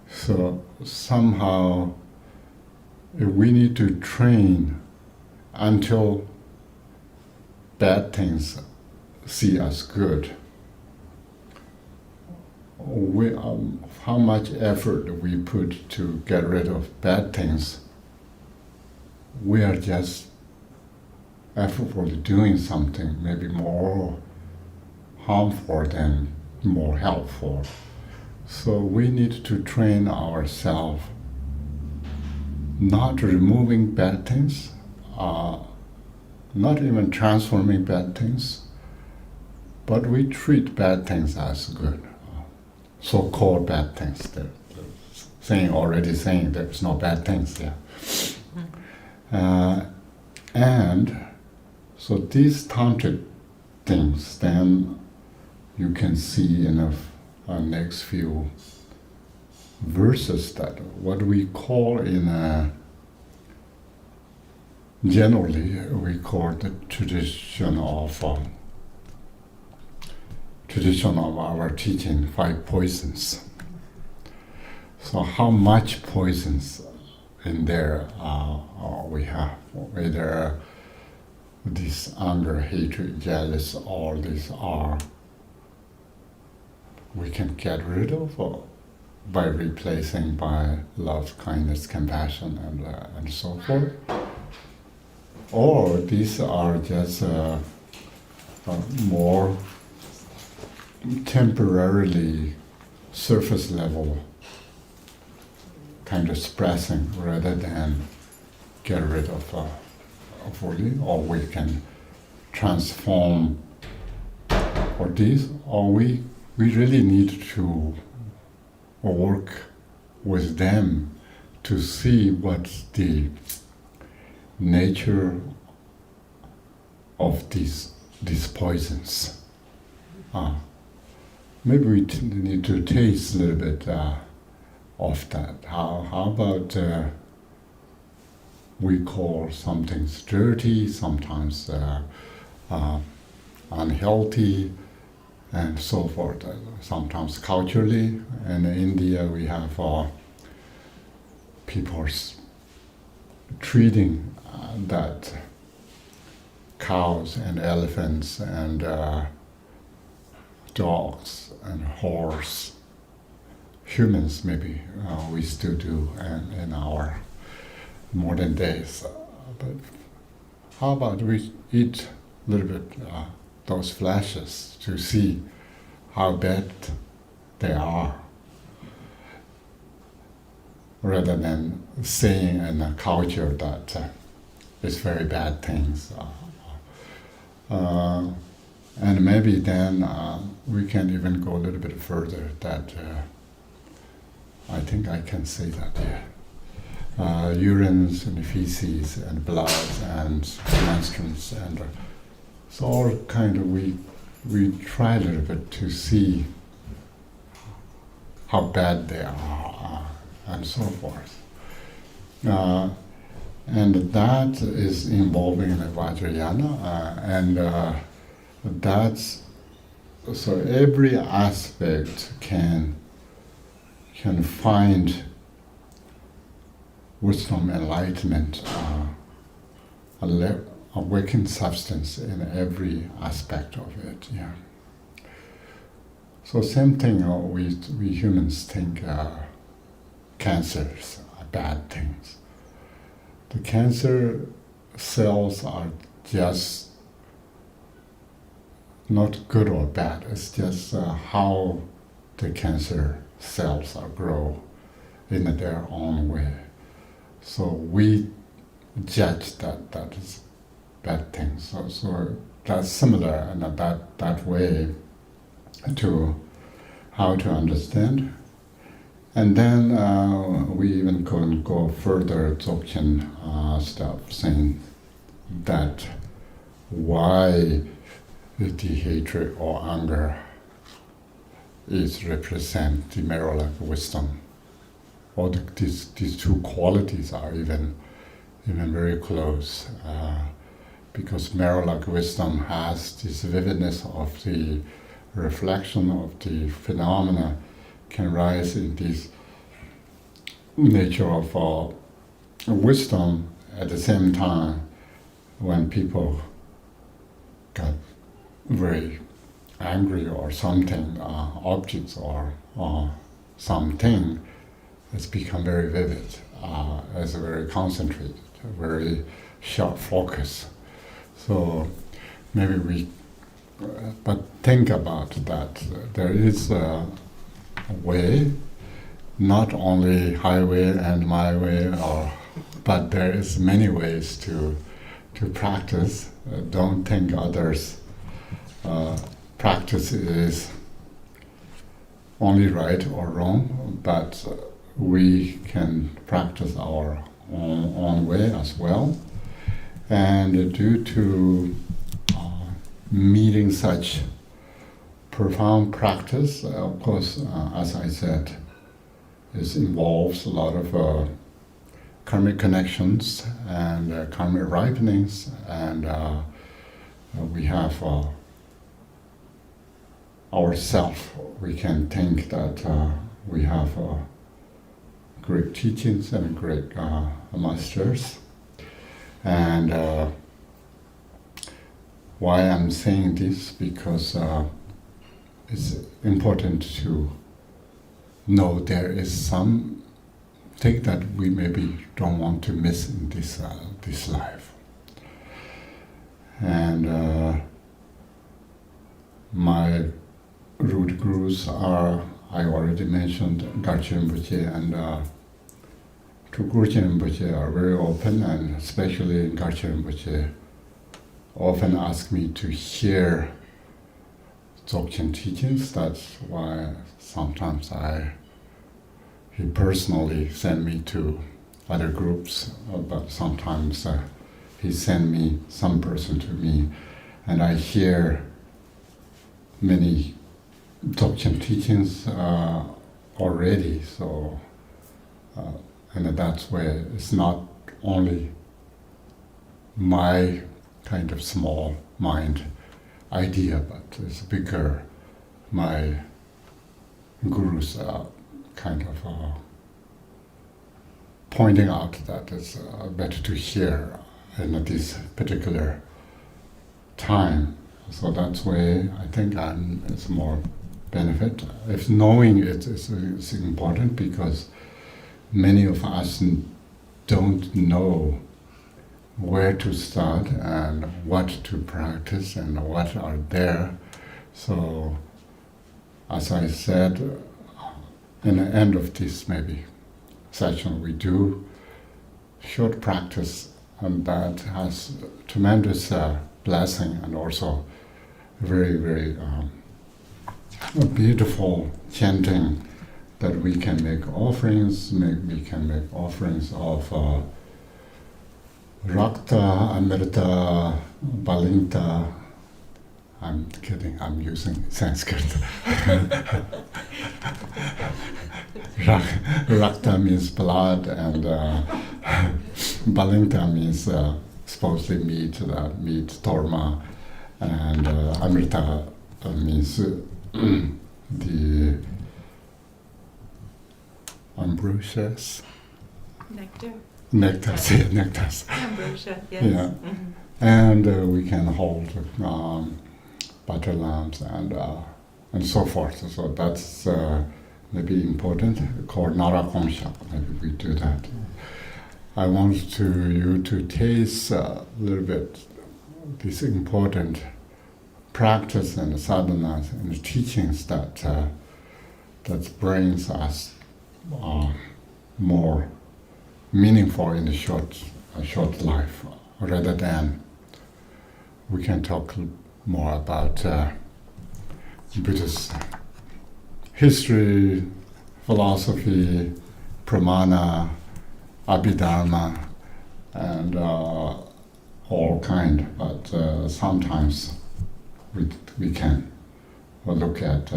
So somehow we need to train until bad things see us good. How much effort we put to get rid of bad things, we are just effortfully doing something maybe more harmful than more helpful. So we need to train ourselves not removing bad things, not even transforming bad things, but we treat bad things as good. So-called bad things. They're already saying there's no bad things there. And so these tantric things, then you can see in our next few verses that what we call generally we call the tradition of our teaching 5 poisons. So how much poisons in there we have, whether this anger, hatred, jealous, all these are we can get rid of by replacing by love, kindness, compassion, and so forth. Or these are just more temporarily surface level kind of expressing rather than get rid of fully, or we can transform or these, or we really need to work with them to see what's the nature of these poisons. Maybe we need to taste a little bit of that. How about we call some things dirty, sometimes unhealthy, and so forth. Sometimes culturally, in India we have people treating that cows and elephants and dogs and horse, humans maybe we still do in our modern days. But how about we eat a little bit those fleshes to see how bad they are, rather than saying in a culture that it's very bad things. And maybe then we can even go a little bit further that I think I can say that here. urines and feces and blood and menstruance, and so all kind of we try a little bit to see how bad they are and so forth. And that is involving in the Vajrayana, and that's so every aspect can find wisdom, enlightenment, a waking substance in every aspect of it. Yeah. So same thing. We humans think cancers are bad things. The cancer cells are just not good or bad. It's just how the cancer cells grow in their own way. So we judge that is bad thing. So that's similar in that way to how to understand. And then we even can go further, Dzogchen stuff, saying that why the hatred or anger is represent the mirror-like wisdom. Or these two qualities are even very close, because mirror-like wisdom has this vividness of the reflection of the phenomena, can rise in this nature of wisdom. At the same time, when people got very angry or something, objects or something, it's become very vivid, as a very concentrated, very sharp focus. So maybe but think about that. There is a way, not only highway and my way, but there is many ways to practice. Don't think others' practice is only right or wrong, but we can practice our own way as well. And due to meeting such profound practice, of course, as I said, it involves a lot of karmic connections and karmic ripenings, and we have ourself. We can think that we have great teachings and great masters. And why I'm saying this, because it's important to know there is something that we maybe don't want to miss in this life. And my root gurus are, I already mentioned, Garchen Rinpoche and Gurchen Rinpoche are very open, and especially Garchen Rinpoche often ask me to share Dzogchen teachings. That's why sometimes he personally send me to other groups, but sometimes he send me some person to me, and I hear many Dzogchen teachings already. So, and that's where it's not only my kind of small mind idea, but it's bigger. My gurus kind of pointing out that it's better to hear in this particular time. So that's why I think it's more benefit. If knowing it is important, because many of us don't know where to start and what to practice and what are there. So, as I said, in the end of this maybe session, we do short practice, and that has tremendous blessing, and also very, very beautiful chanting that we can make offerings. We can make offerings of Rakta, Amrita, Balinta. I'm kidding, I'm using Sanskrit. Rakta means blood, and Balinta means supposedly meat, torma, and Amrita means the ambrosias. Nectar. Nectars, yeah, nectars. Ambrosia, yes. Yeah. Mhm. And we can hold butter lamps and so forth. So that's maybe important. Called Narakomsha. Maybe we do that. I want you to taste a little bit this important practice and sadhanas and teachings that brings us more meaningful in a short life, rather than we can talk more about Buddhist history, philosophy, pramana, abhidharma, and all kind. But sometimes we can look at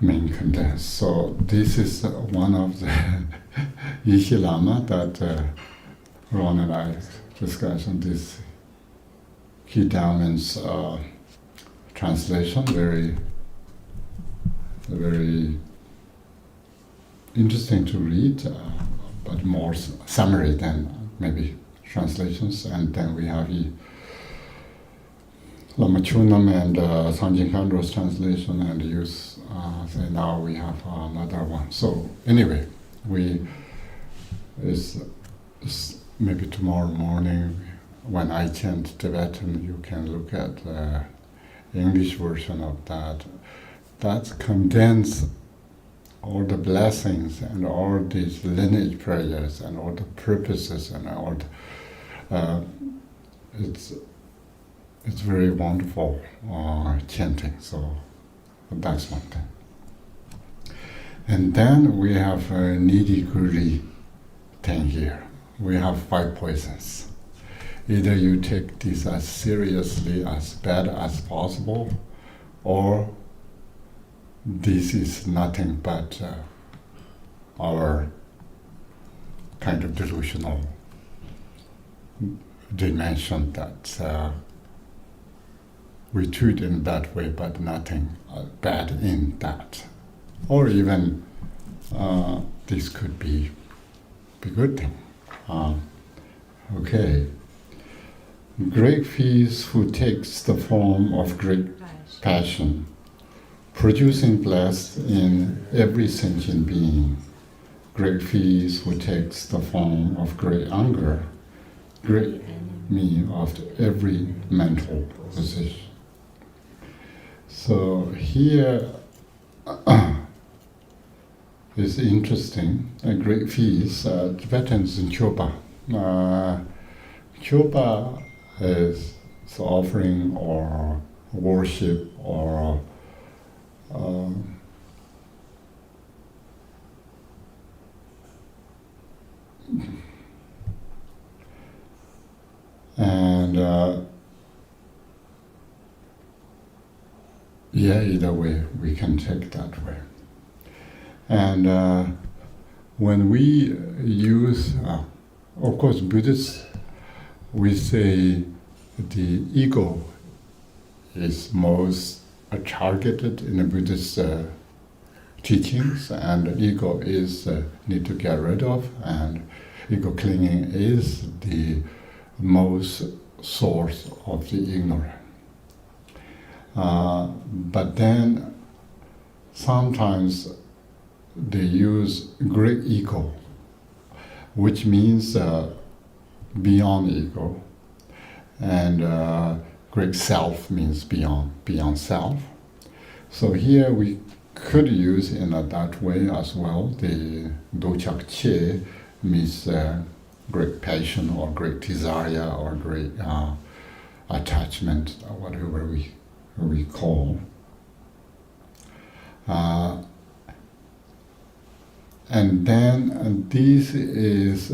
main contents. So this is one of the Yishi Lama that Ron and I discussed on this Key Daomen's translation. Very interesting to read, but more summary than maybe translations. And then we have Lama Chunam and Sanjin Khandro's translation, and say now we have another one. So anyway, maybe tomorrow morning when I chant Tibetan, you can look at the English version of that. That condenses all the blessings and all these lineage prayers and all the purposes and all it's very wonderful chanting. So that's one thing. And then we have nitty-gritty thing here. We have 5 poisons. Either you take this as seriously, as bad as possible, or this is nothing but our kind of delusional dimension that we treat in that way, but nothing bad in that. Or even this could be a good thing. Okay. Great feast who takes the form of great passion, producing blessed in every sentient being. Great feast who takes the form of great anger, great me of every mental position. So here is interesting. A great feast, Tibetans in Chopa. Chopa is offering or worship or and either way we can take that way. And when we use, of course, Buddhists, we say the ego is most targeted in the Buddhist teachings, and the ego is need to get rid of, and ego clinging is the most source of the ignorance. But then sometimes they use great ego, which means beyond ego, and great self means beyond self. So here we could use in that way as well. The dochak che means great passion or great desire or great attachment, or whatever we call. Uh, and then this is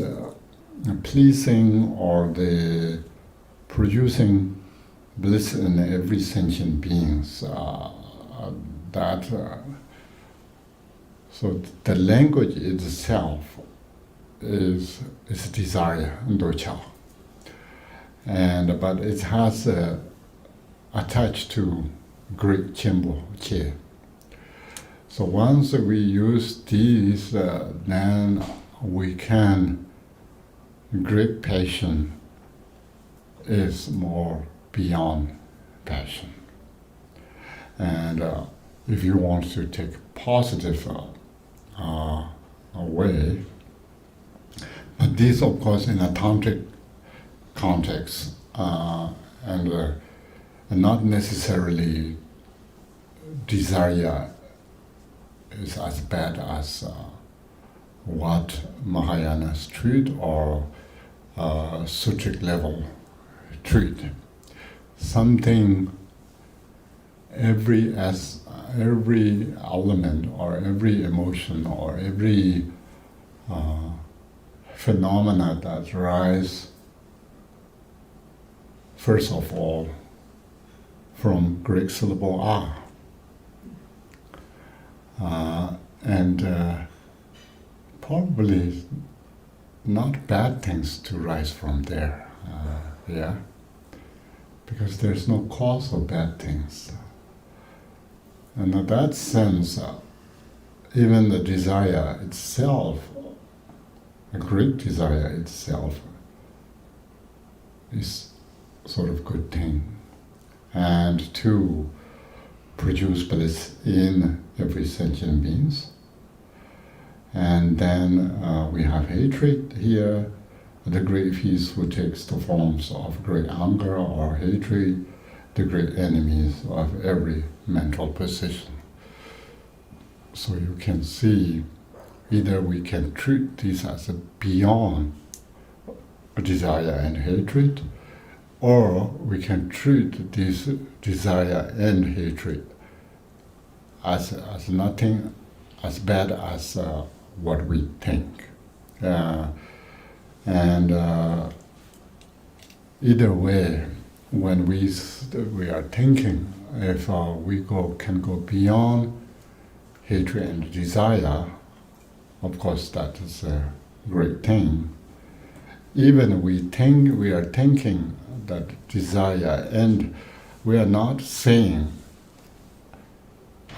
pleasing or the producing bliss in every sentient beings. So the language itself is desire, docha, but it has attached to great chenpo che. So once we use these, then we can. Great passion is more beyond passion, and if you want to take positive way, but this of course in a tantric context, and not necessarily desire is as bad as what Mahayana's treat or sutric level treat. Something, every element or every emotion or every phenomena that rise, first of all, from Greek syllable and probably not bad things to rise from there, because there's no cause of bad things. And in that sense, even the desire itself, a great desire itself, is sort of good thing. And to produce bliss in every sentient beings. And then we have hatred here, the great feast who takes the forms of great anger or hatred, the great enemies of every mental position. So you can see, either we can treat this as a beyond desire and hatred, or we can treat this desire and hatred as nothing as bad as what we think. Either way, when we are thinking, if we can go beyond hatred and desire, of course that is a great thing. Even we are thinking that desire, and we are not saying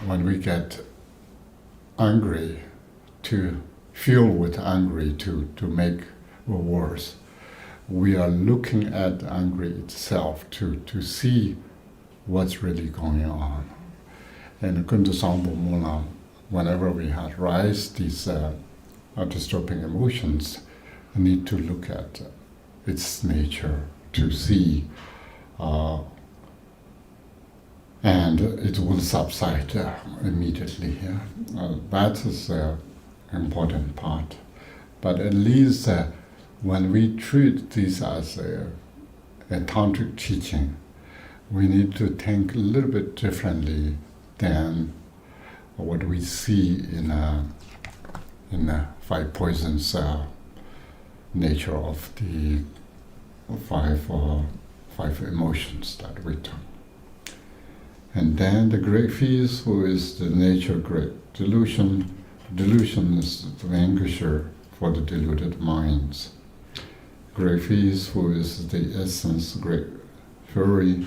when we get angry to fuel with angry to make worse. We are looking at angry itself to see what's really going on. And Kundu Sambo Mula, whenever we have rise these disturbing emotions, we need to look at its nature to see, and it will subside immediately. That is the important part. But at least when we treat this as a tantric teaching, we need to think a little bit differently than what we see in the five poisons nature of the five emotions that we took. And then the great feast, who is the nature great delusion. Delusion is the vanquisher for the deluded minds. Great feast, who is the essence, great fury,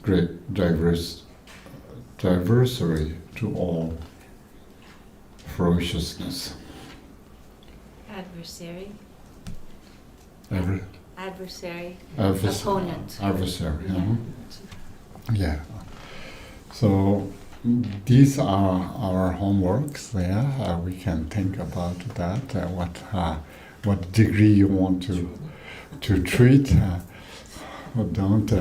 great diversary to all ferociousness. Adversary. Adversary. Opponent. Adversary. Yeah. So these are our homeworks there. We can think about that. What degree you want to treat. Don't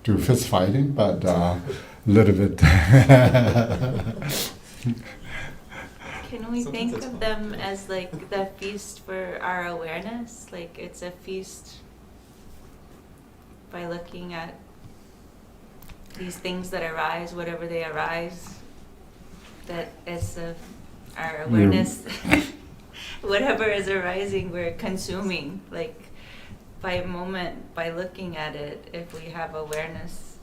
do fist fighting, but a little bit. Can we think of them as like the feast for our awareness? Like it's a feast by looking at these things that arise, whatever they arise, that as our awareness, whatever is arising, we're consuming. Like by moment, by looking at it, if we have awareness,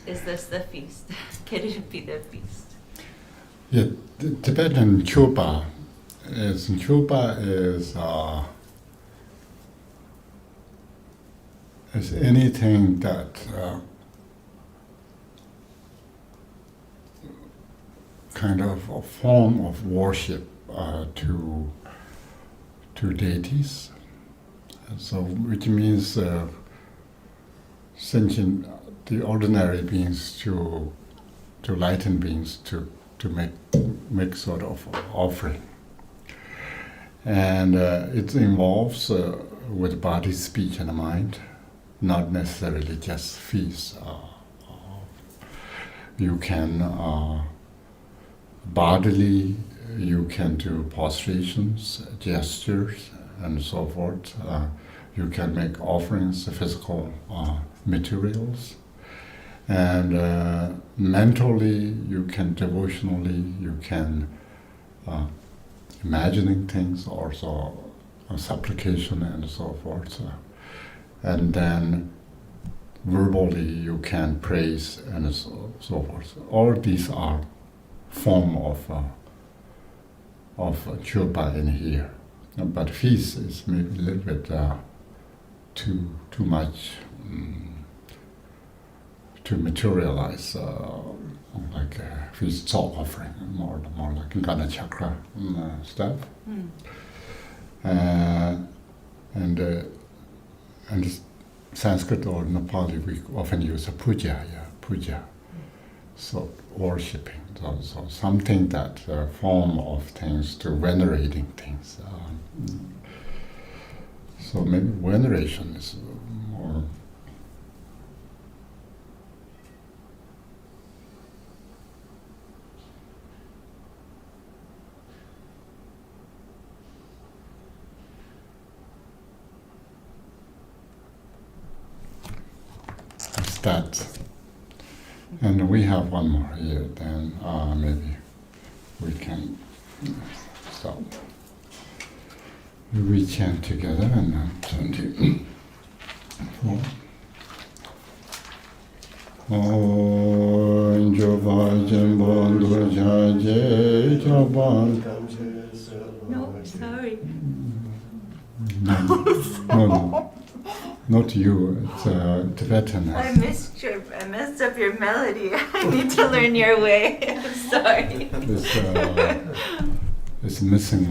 is this the feast? Could it be the feast? Yeah, the Tibetan chupa is anything that kind of a form of worship to deities. So, which means sentient, the ordinary beings to lighten beings to make sort of offering, and it involves with body, speech, and mind, not necessarily just feast. You can bodily, you can do prostrations, gestures, and so forth. You can make offerings, physical materials. And mentally, you can devotionally, you can imagining things, also supplication and so forth. And then verbally, you can praise and so forth. All these are form of chupa in here. But feast is maybe a little bit too much. To materialize like a feast salt offering, more like Gana chakra stuff. And Sanskrit or Nepali we often use a puja. So worshipping, so something that form of things to venerating things. So maybe veneration is more. That, and we have one more here. Then maybe we can stop. We chant together and 24. Om Java Jambon Dvajaje Jaban. No, sorry. No. Not you, it's Tibetan. I messed up your melody. I need to learn your way. I'm sorry. It's missing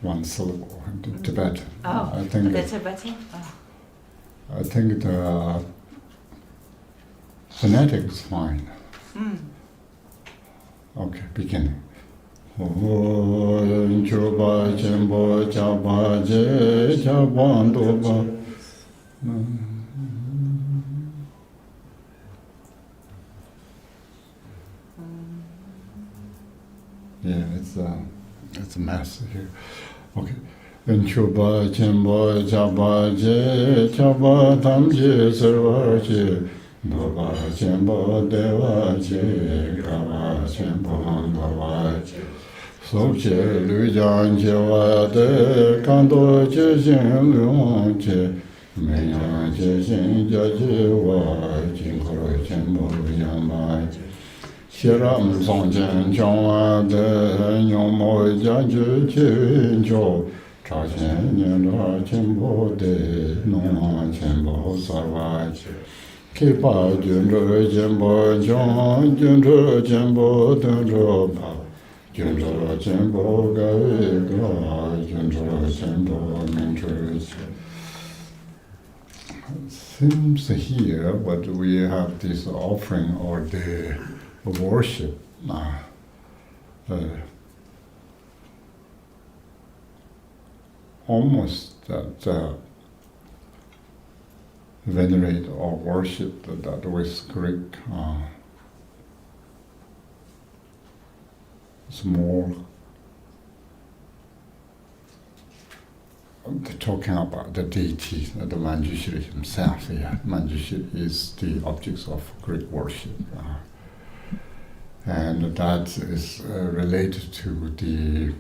one syllable in Tibetan. Oh, I think the Tibetan? Oh. I think the phonetic is fine. Okay, beginning. Om Chuba Chembo Chaba Je Chaban Doba. Yeah, it's a mess here. Okay. Om Chuba Chembo Chaba Je Chaba Tam Je Sarva Je Doba Chembo Deva Je Kava Chembo Dava Je. Sobche Lu Jan Je Wa De Kanto Je Shin Lu Wang Je Menyan Je Shin Ja Je Wa Jin Koro Chenpo Yang Ma Je Shiram Song Chen Chong Wa De Nyong Mo Ja Je Che Jo Cha Chen Nyen Ra Chenpo De Nong Wang Chenpo Sarva Je Kipa Jun Zhe Chenpo Chong Jun Zhe Chenpo Dun Zhe Pa Junzhe Chenpo Gawe Ga Junzhe Chenpo Manjushri. Seems here what we have this offering or the worship almost that venerate or worship that with Greek. It's more talking about the deity, the Manjushri himself. Yeah, Manjushri is the objects of Greek worship, and that is related to the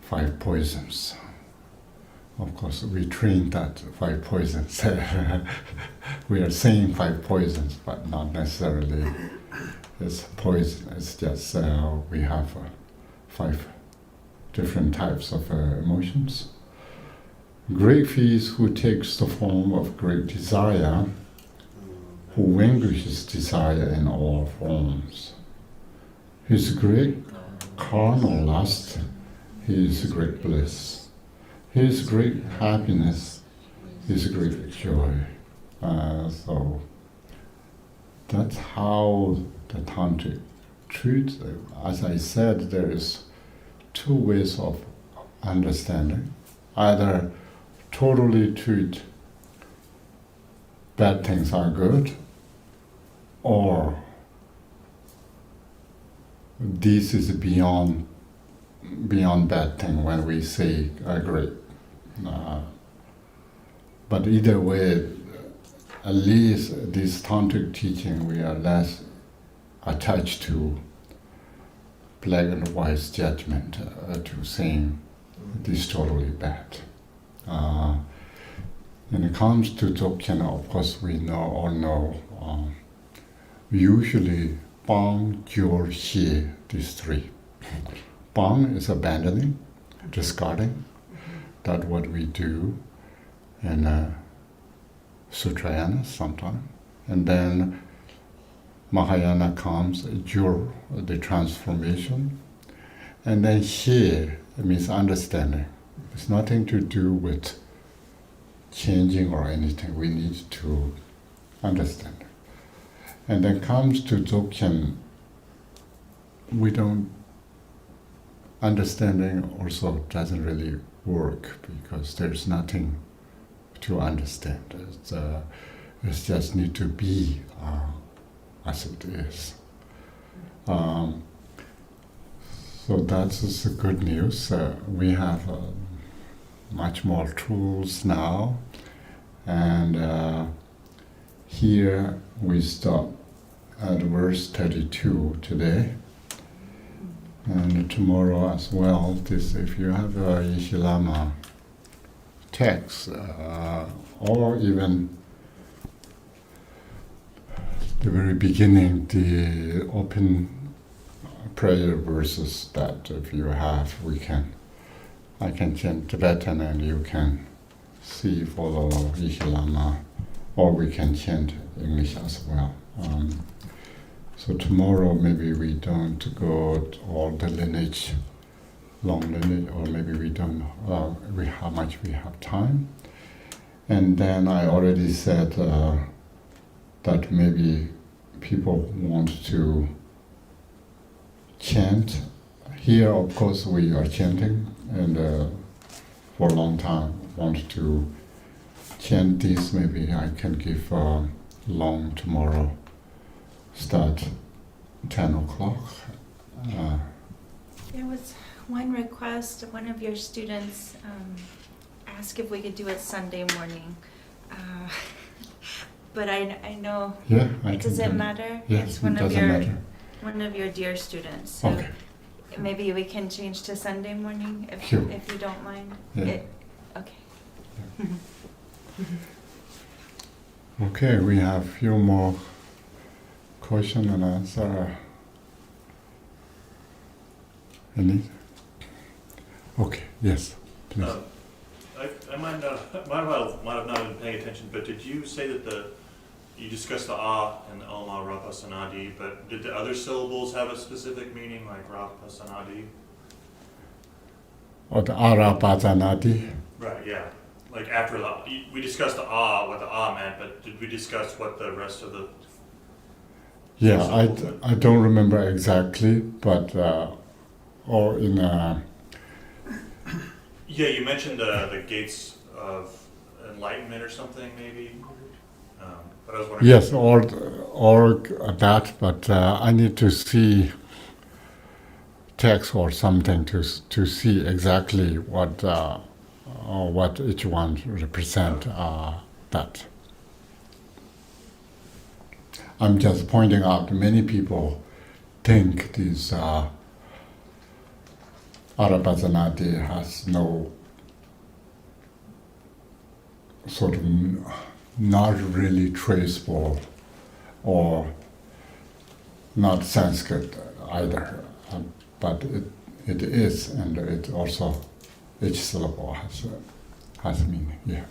5 poisons. Of course, we train that 5 poisons. We are saying 5 poisons, but not necessarily it's poison. It's just we have 5 different types of emotions. Great feast who takes the form of great desire, who vanquishes desire in all forms. His great carnal lust, his great bliss, his great happiness, his great joy. So that's how the tantric treats it. As I said, there is 2 ways of understanding. Either totally treat bad things are good, or this is beyond bad thing when we say great. But either way, at least this tantric teaching, we are less attached to black and white judgment, to saying this is totally bad. When it comes to Dzogchen, of course, we all know, usually Bang, Gyur, Xie, these 3. Bang is abandoning, discarding. That's what we do in Sutrayana sometimes. And then Mahayana comes, Gyur, the transformation. And then Xie means understanding. It's nothing to do with changing or anything. We need to understand. And then comes to Dzogchen, we don't, understanding also doesn't really work because there's nothing to understand. It just need to be as it is. So that's the good news. We have much more tools now, and here we stop at verse 32 today, and tomorrow as well. This, if you have a Yeshilama text, or even the very beginning, the open prayer verses that if you have, I can chant Tibetan and you can follow Yeshilama, or we can chant English as well. So tomorrow maybe we don't go all the lineage, long lineage, or maybe we don't, how much we have time. And then I already said that maybe people want to chant. Here, of course, we are chanting, and for a long time want to chant this. Maybe I can give long tomorrow, start 10 o'clock. There was one request, one of your students asked if we could do it Sunday morning. But I know, Yeah, does it matter? Yes, It's one it of doesn't matter. one of your dear students. So Okay. maybe we can change to Sunday morning if Sure. if you don't mind. Yeah. Okay. Okay, we have a few more question and answer. Any? Okay, yes, please. I might have not been paying attention, but did you say that you discussed the ah and Oma Rapa Sanadi, but did the other syllables have a specific meaning, like Rapa Sanadi? Or the Arapatanati? Right, yeah. Like after we discussed the ah, what the ah meant, but did we discuss what the rest of the Yeah, syllables meant? I don't remember exactly, but or in Yeah, you mentioned the gates of enlightenment or something, maybe. But I was wondering. yes, or that, but I need to see text or something to see exactly what each one represent. That I'm just pointing out. Many people think this Arabazanati has no sort of not really traceable or not Sanskrit either, but it is, and it also each syllable has meaning. Yeah.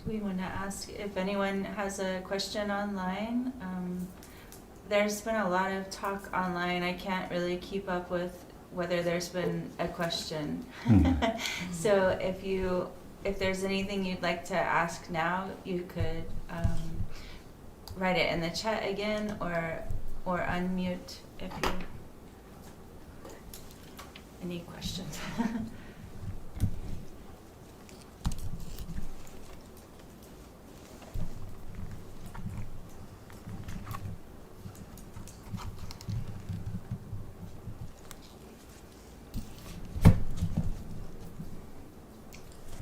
We want to ask if anyone has a question online. There's been a lot of talk online. I can't really keep up with whether there's been a question. So if there's anything you'd like to ask now, you could write it in the chat again, or unmute if you any questions.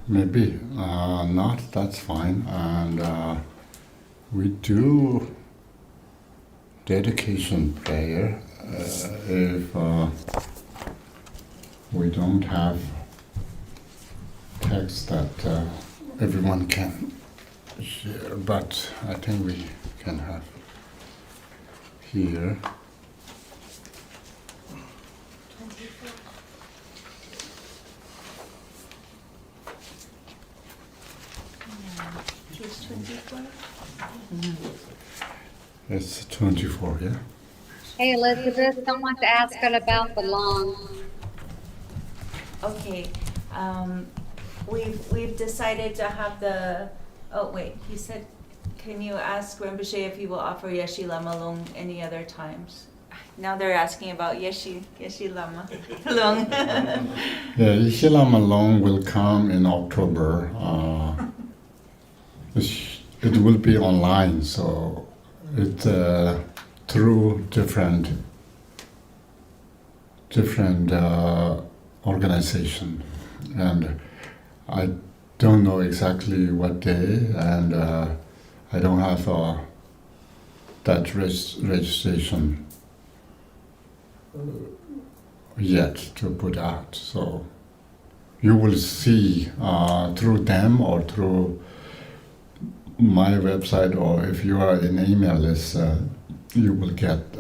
Maybe not, that's fine. And we do dedication prayer if we don't have text that everyone can hear, but I think we can have here. Page 24. It's 24, yeah? Hey Elizabeth, someone's asking about the long. Okay, we've decided to have the, oh wait, he said, can you ask Rinpoche if he will offer Yeshi Lama Lung any other times? Now they're asking about Yeshi Lama Lung. Yeah, Ishilam alone will come in October. It will be online, so it's through different organization, and I don't know exactly what day, and I don't have that registration yet to put out. So you will see through them or through my website, or if you are in email list, you will get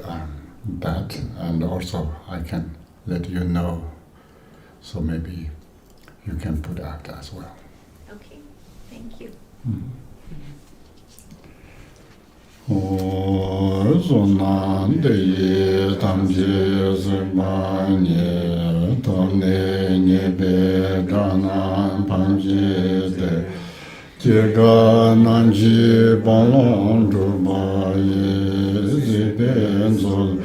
that, and also I can let you know, so maybe you can put out as well. Okay, thank you. Jega nanji balong drupa ye ziben zol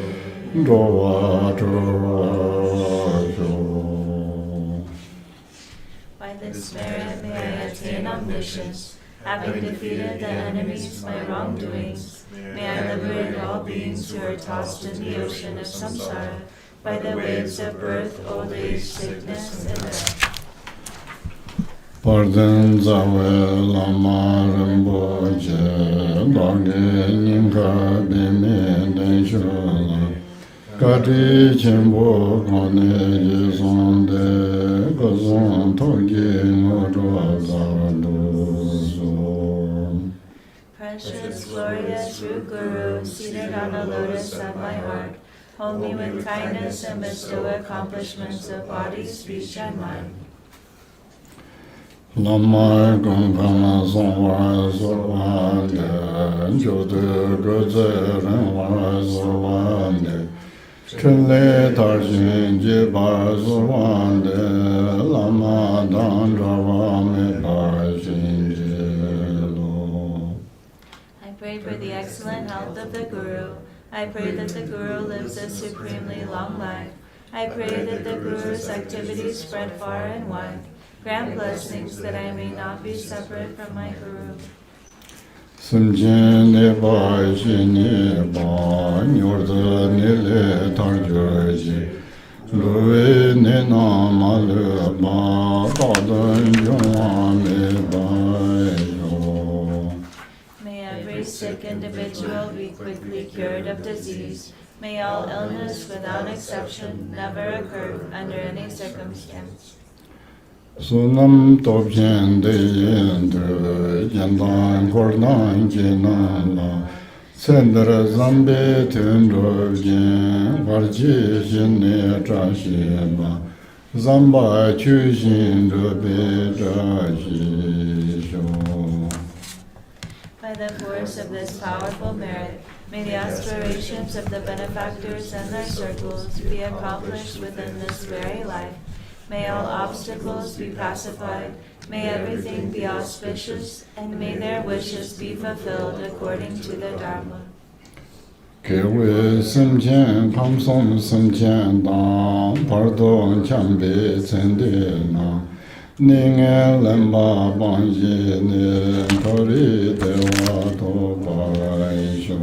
drowa jo. By this merit may I attain omniscience, having defeated the enemies my wrongdoings. May I liberate all beings who are tossed in the ocean of samsara by the waves of birth, old age, sickness, and death. Pardon zawe lama rinpoche, dage nyingka bime denshola, kati chenpo kone yisonde, gozon togi ngoto zadozo. Precious, glorious, root Guru, seated on the lotus of my heart, hold me with kindness and bestow accomplishments of body, speech, and mind. Lama gongkana songwa sorwande, jode goze renwa sorwande, chenle tarshin jibar sorwande, lama dandrawa me parshin jelo. I pray for the excellent health of the Guru. I pray that the Guru lives a supremely long life. I pray that the Guru's activities spread far and wide. Grant blessings that I may not be separate from my Guru. Simchen ne ba shi ne ba, nyorda ne le tarjoji, luwe ne na ma le ba, dadan yongwa me ba yo. sick individual be quickly cured of disease. May all illness, without exception, never occur under any circumstance. Sunam topchen de yendu, yendan kordan jinan la, sendra zambe tundru jen, varji shinne trashi ba, zamba chu shin rube trashi sho. By the force of this powerful merit, may the aspirations of the benefactors and their circles be accomplished within this very life. May all obstacles be pacified, may everything be auspicious, and may their wishes be fulfilled according to the Dharma. Kewe simchen kamsom simchen dang, pardon chambe tsende na, ninge lemba bangye ne, tori dewa to paisho.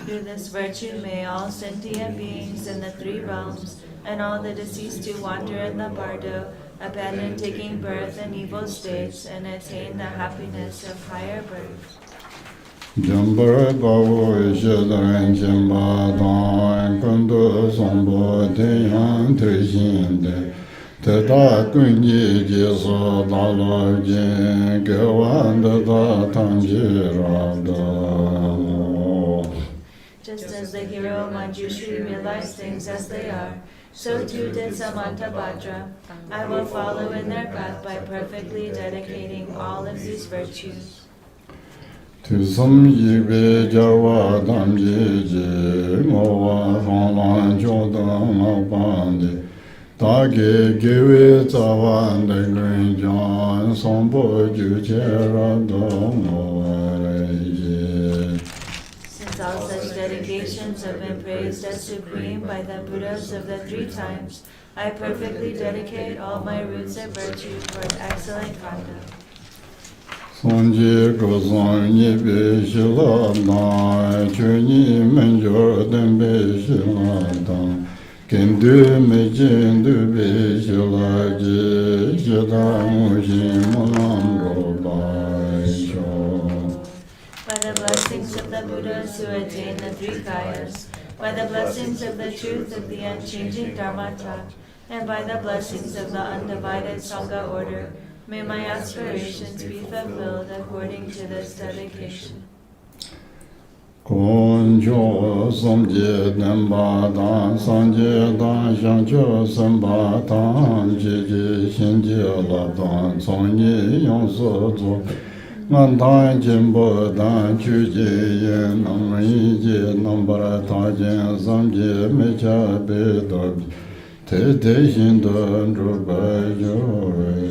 Through this virtue may all sentient beings in the three realms and all the deceased who wander in the bardo abandon taking birth in evil states and attain the happiness of higher birth. Jambar bawo shedran jamba dan, kundu sombo tenyan trishinde, teta kunji jiso dalo jen, gewan da tanji rabda. Just as the hero Manjushri realized things as they are, so too did Samantabhadra. I will follow in their path by perfectly dedicating all of these virtues. Tusam yibe jawa dam yeje, mowa honglan jodan mabandi, dage gewe zawan de grenjan, sombo juche radom moreje. Since all such dedications have been praised as supreme by the Buddhas of the three times, I perfectly dedicate all my roots of virtue for excellent conduct. Sonje gozon yebe shiladang, chuni menjor dembe shiladang, kendu me jindu be shilaji, shidang ushin malam robai sho. By the blessings of the Buddhas who attain the three kayas, by the blessings of the truth of the unchanging Dharmata, and by the blessings of the undivided Sangha order, may my aspirations be fulfilled according to this dedication. Konjo samje denpa dan, sanje dan, shangcho samba dan, jeje shenje labdan, sonye yonso zo, ngan dan jimbo dan, chuje yen, namri je, nambara tajen, samje mecha bedobi, te te shindan drupa yoje.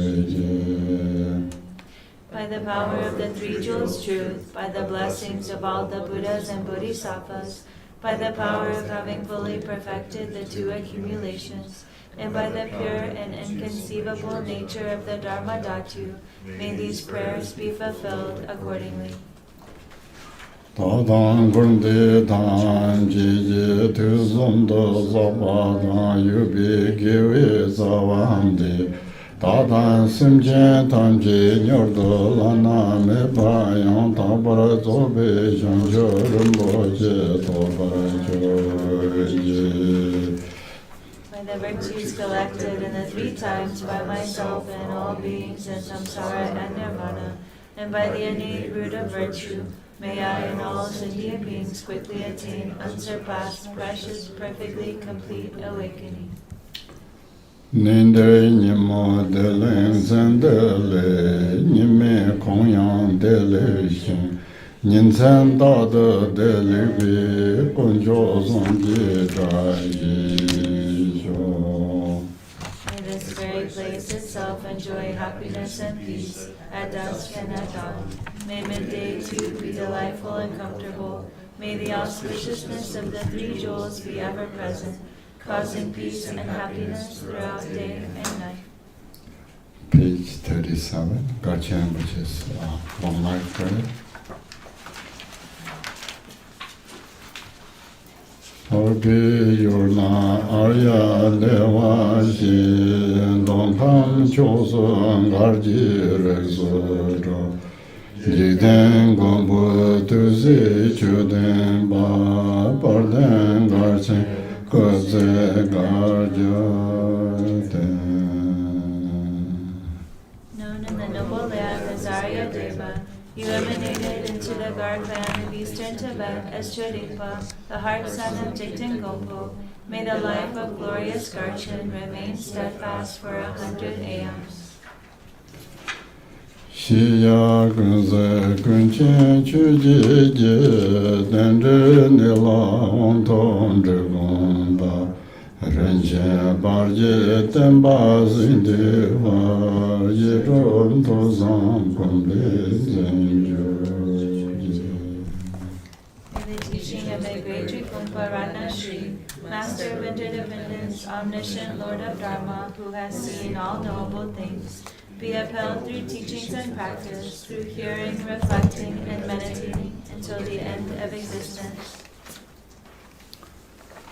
By the power of the Three Jewels truth, by the blessings of all the Buddhas and Bodhisattvas, by the power of having fully perfected the two accumulations, and by the pure and inconceivable nature of the Dharma Dhatu, may these prayers be fulfilled accordingly. Tādāṃ gurṇḍe tāṃ jīyé tu sumdho sāpa tāṃ yubhi gīvī sāvāṃ Tādāṃ simchen tāṃ jī nyordho lānā me pāyāṃ tāpara tsobe shāngshō rinpoche tōpara chōyé. By the virtues collected in the three times by myself and all beings in samsara and nirvana, and by the innate root of virtue, may I and all sentient beings quickly attain unsurpassed, precious, perfectly complete awakening. Ninde nimo delen sendele, nime kongyang dele shin, ninsen dada dele bi, konjo zonji daji sho. May this very place itself enjoy happiness and peace at dusk and at dawn. May midday too be delightful and comfortable. May the auspiciousness of the three jewels be ever present, causing peace and happiness throughout day and night. Page 37, Gachan, which is Long Life Prayer. Oge yorna arya lewa shi, dongkam choso garji rekso jo, Jiden gombo tuzi chuden ba parden garchen koze garjoten. Known in the noble land as Arya Deva, you emanated into the Gar clan of eastern Tibet as Chodipa, the heart son of Jigten Gompo. May the life of glorious Garchen remain steadfast for 100 aeons. Shiya gunze gunchen chuji je dendre nila onton dragomba renje barje temba zinde var yeron tozam komble zenjoji. May the teaching of the great Trikumpa Ratna Shri, Master of Interdependence, Omniscient Lord of Dharma, who has seen all knowable things, be upheld through teachings and practice, through hearing, reflecting, and meditating until the end of existence.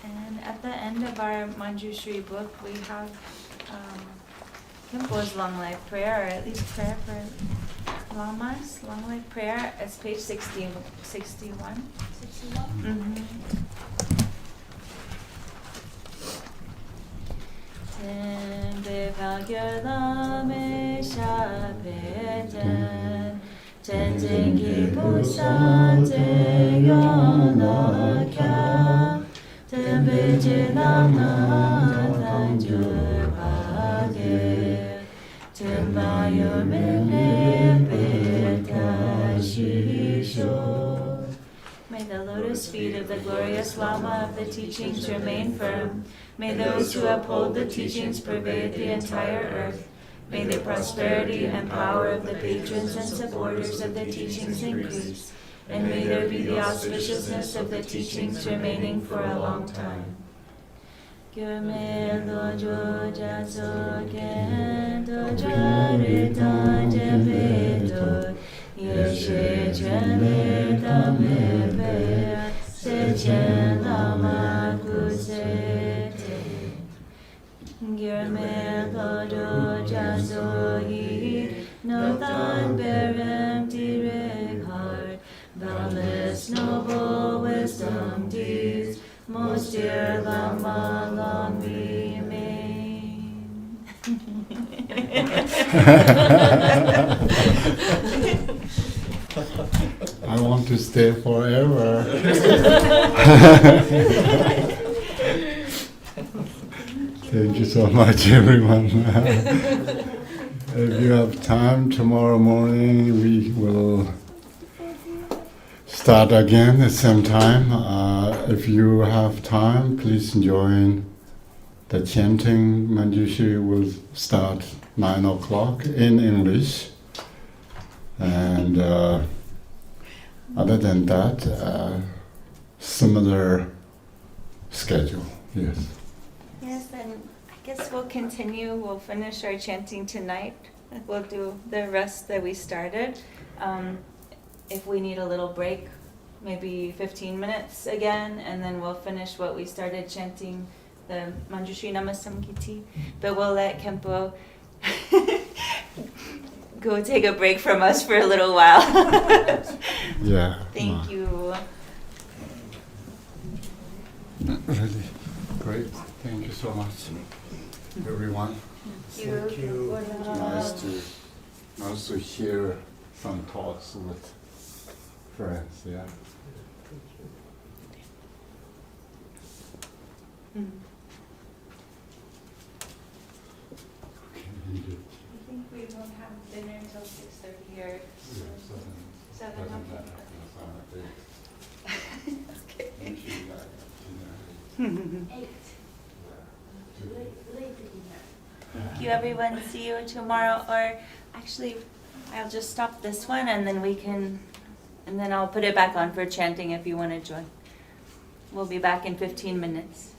And at the end of our Manjushri book, we have Khenpo's long life prayer, or at least prayer for Lamas, long life prayer. It's page 61. 61? Mm-hmm. Tembe Vagyalame Shapeten Tenzengi Pusate Yonaka Tembe Jilana Tanjur Bhage Tembayo Mene Petashisho. May the lotus feet of the glorious Lama of the teachings remain firm. May those who uphold the teachings pervade the entire earth. May the prosperity and power of the patrons and supporters of the teachings increase. And may there be the auspiciousness of the teachings remaining for a long time. Yeshe chene dame pe se chen lama kusete Girme lodo jaso yi no than berem direct heart boundless noble wisdom deeds most dear lama long remain. I want to stay forever. Thank you so much, everyone. If you have time, tomorrow morning we will start again at the same time. If you have time, please join the chanting. Manjushri will start 9 o'clock in English. And other than that, similar schedule, yes. Yes, then I guess we'll continue. We'll finish our chanting tonight. We'll do the rest that we started. If we need a little break, maybe 15 minutes again, and then we'll finish what we started chanting, the Manjushri Namasamgiti. But we'll let Khenpo go take a break from us for a little while. Yeah. Thank you. Really great. Thank you so much, everyone. Thank you. Nice to hear some talks with friends. Yeah. Mm. Okay. I think we won't have dinner until 6:30 or 7. Okay. Thank you, everyone. See you tomorrow. Or actually, I'll just stop this one, and then I'll put it back on for chanting if you want to join. We'll be back in 15 minutes.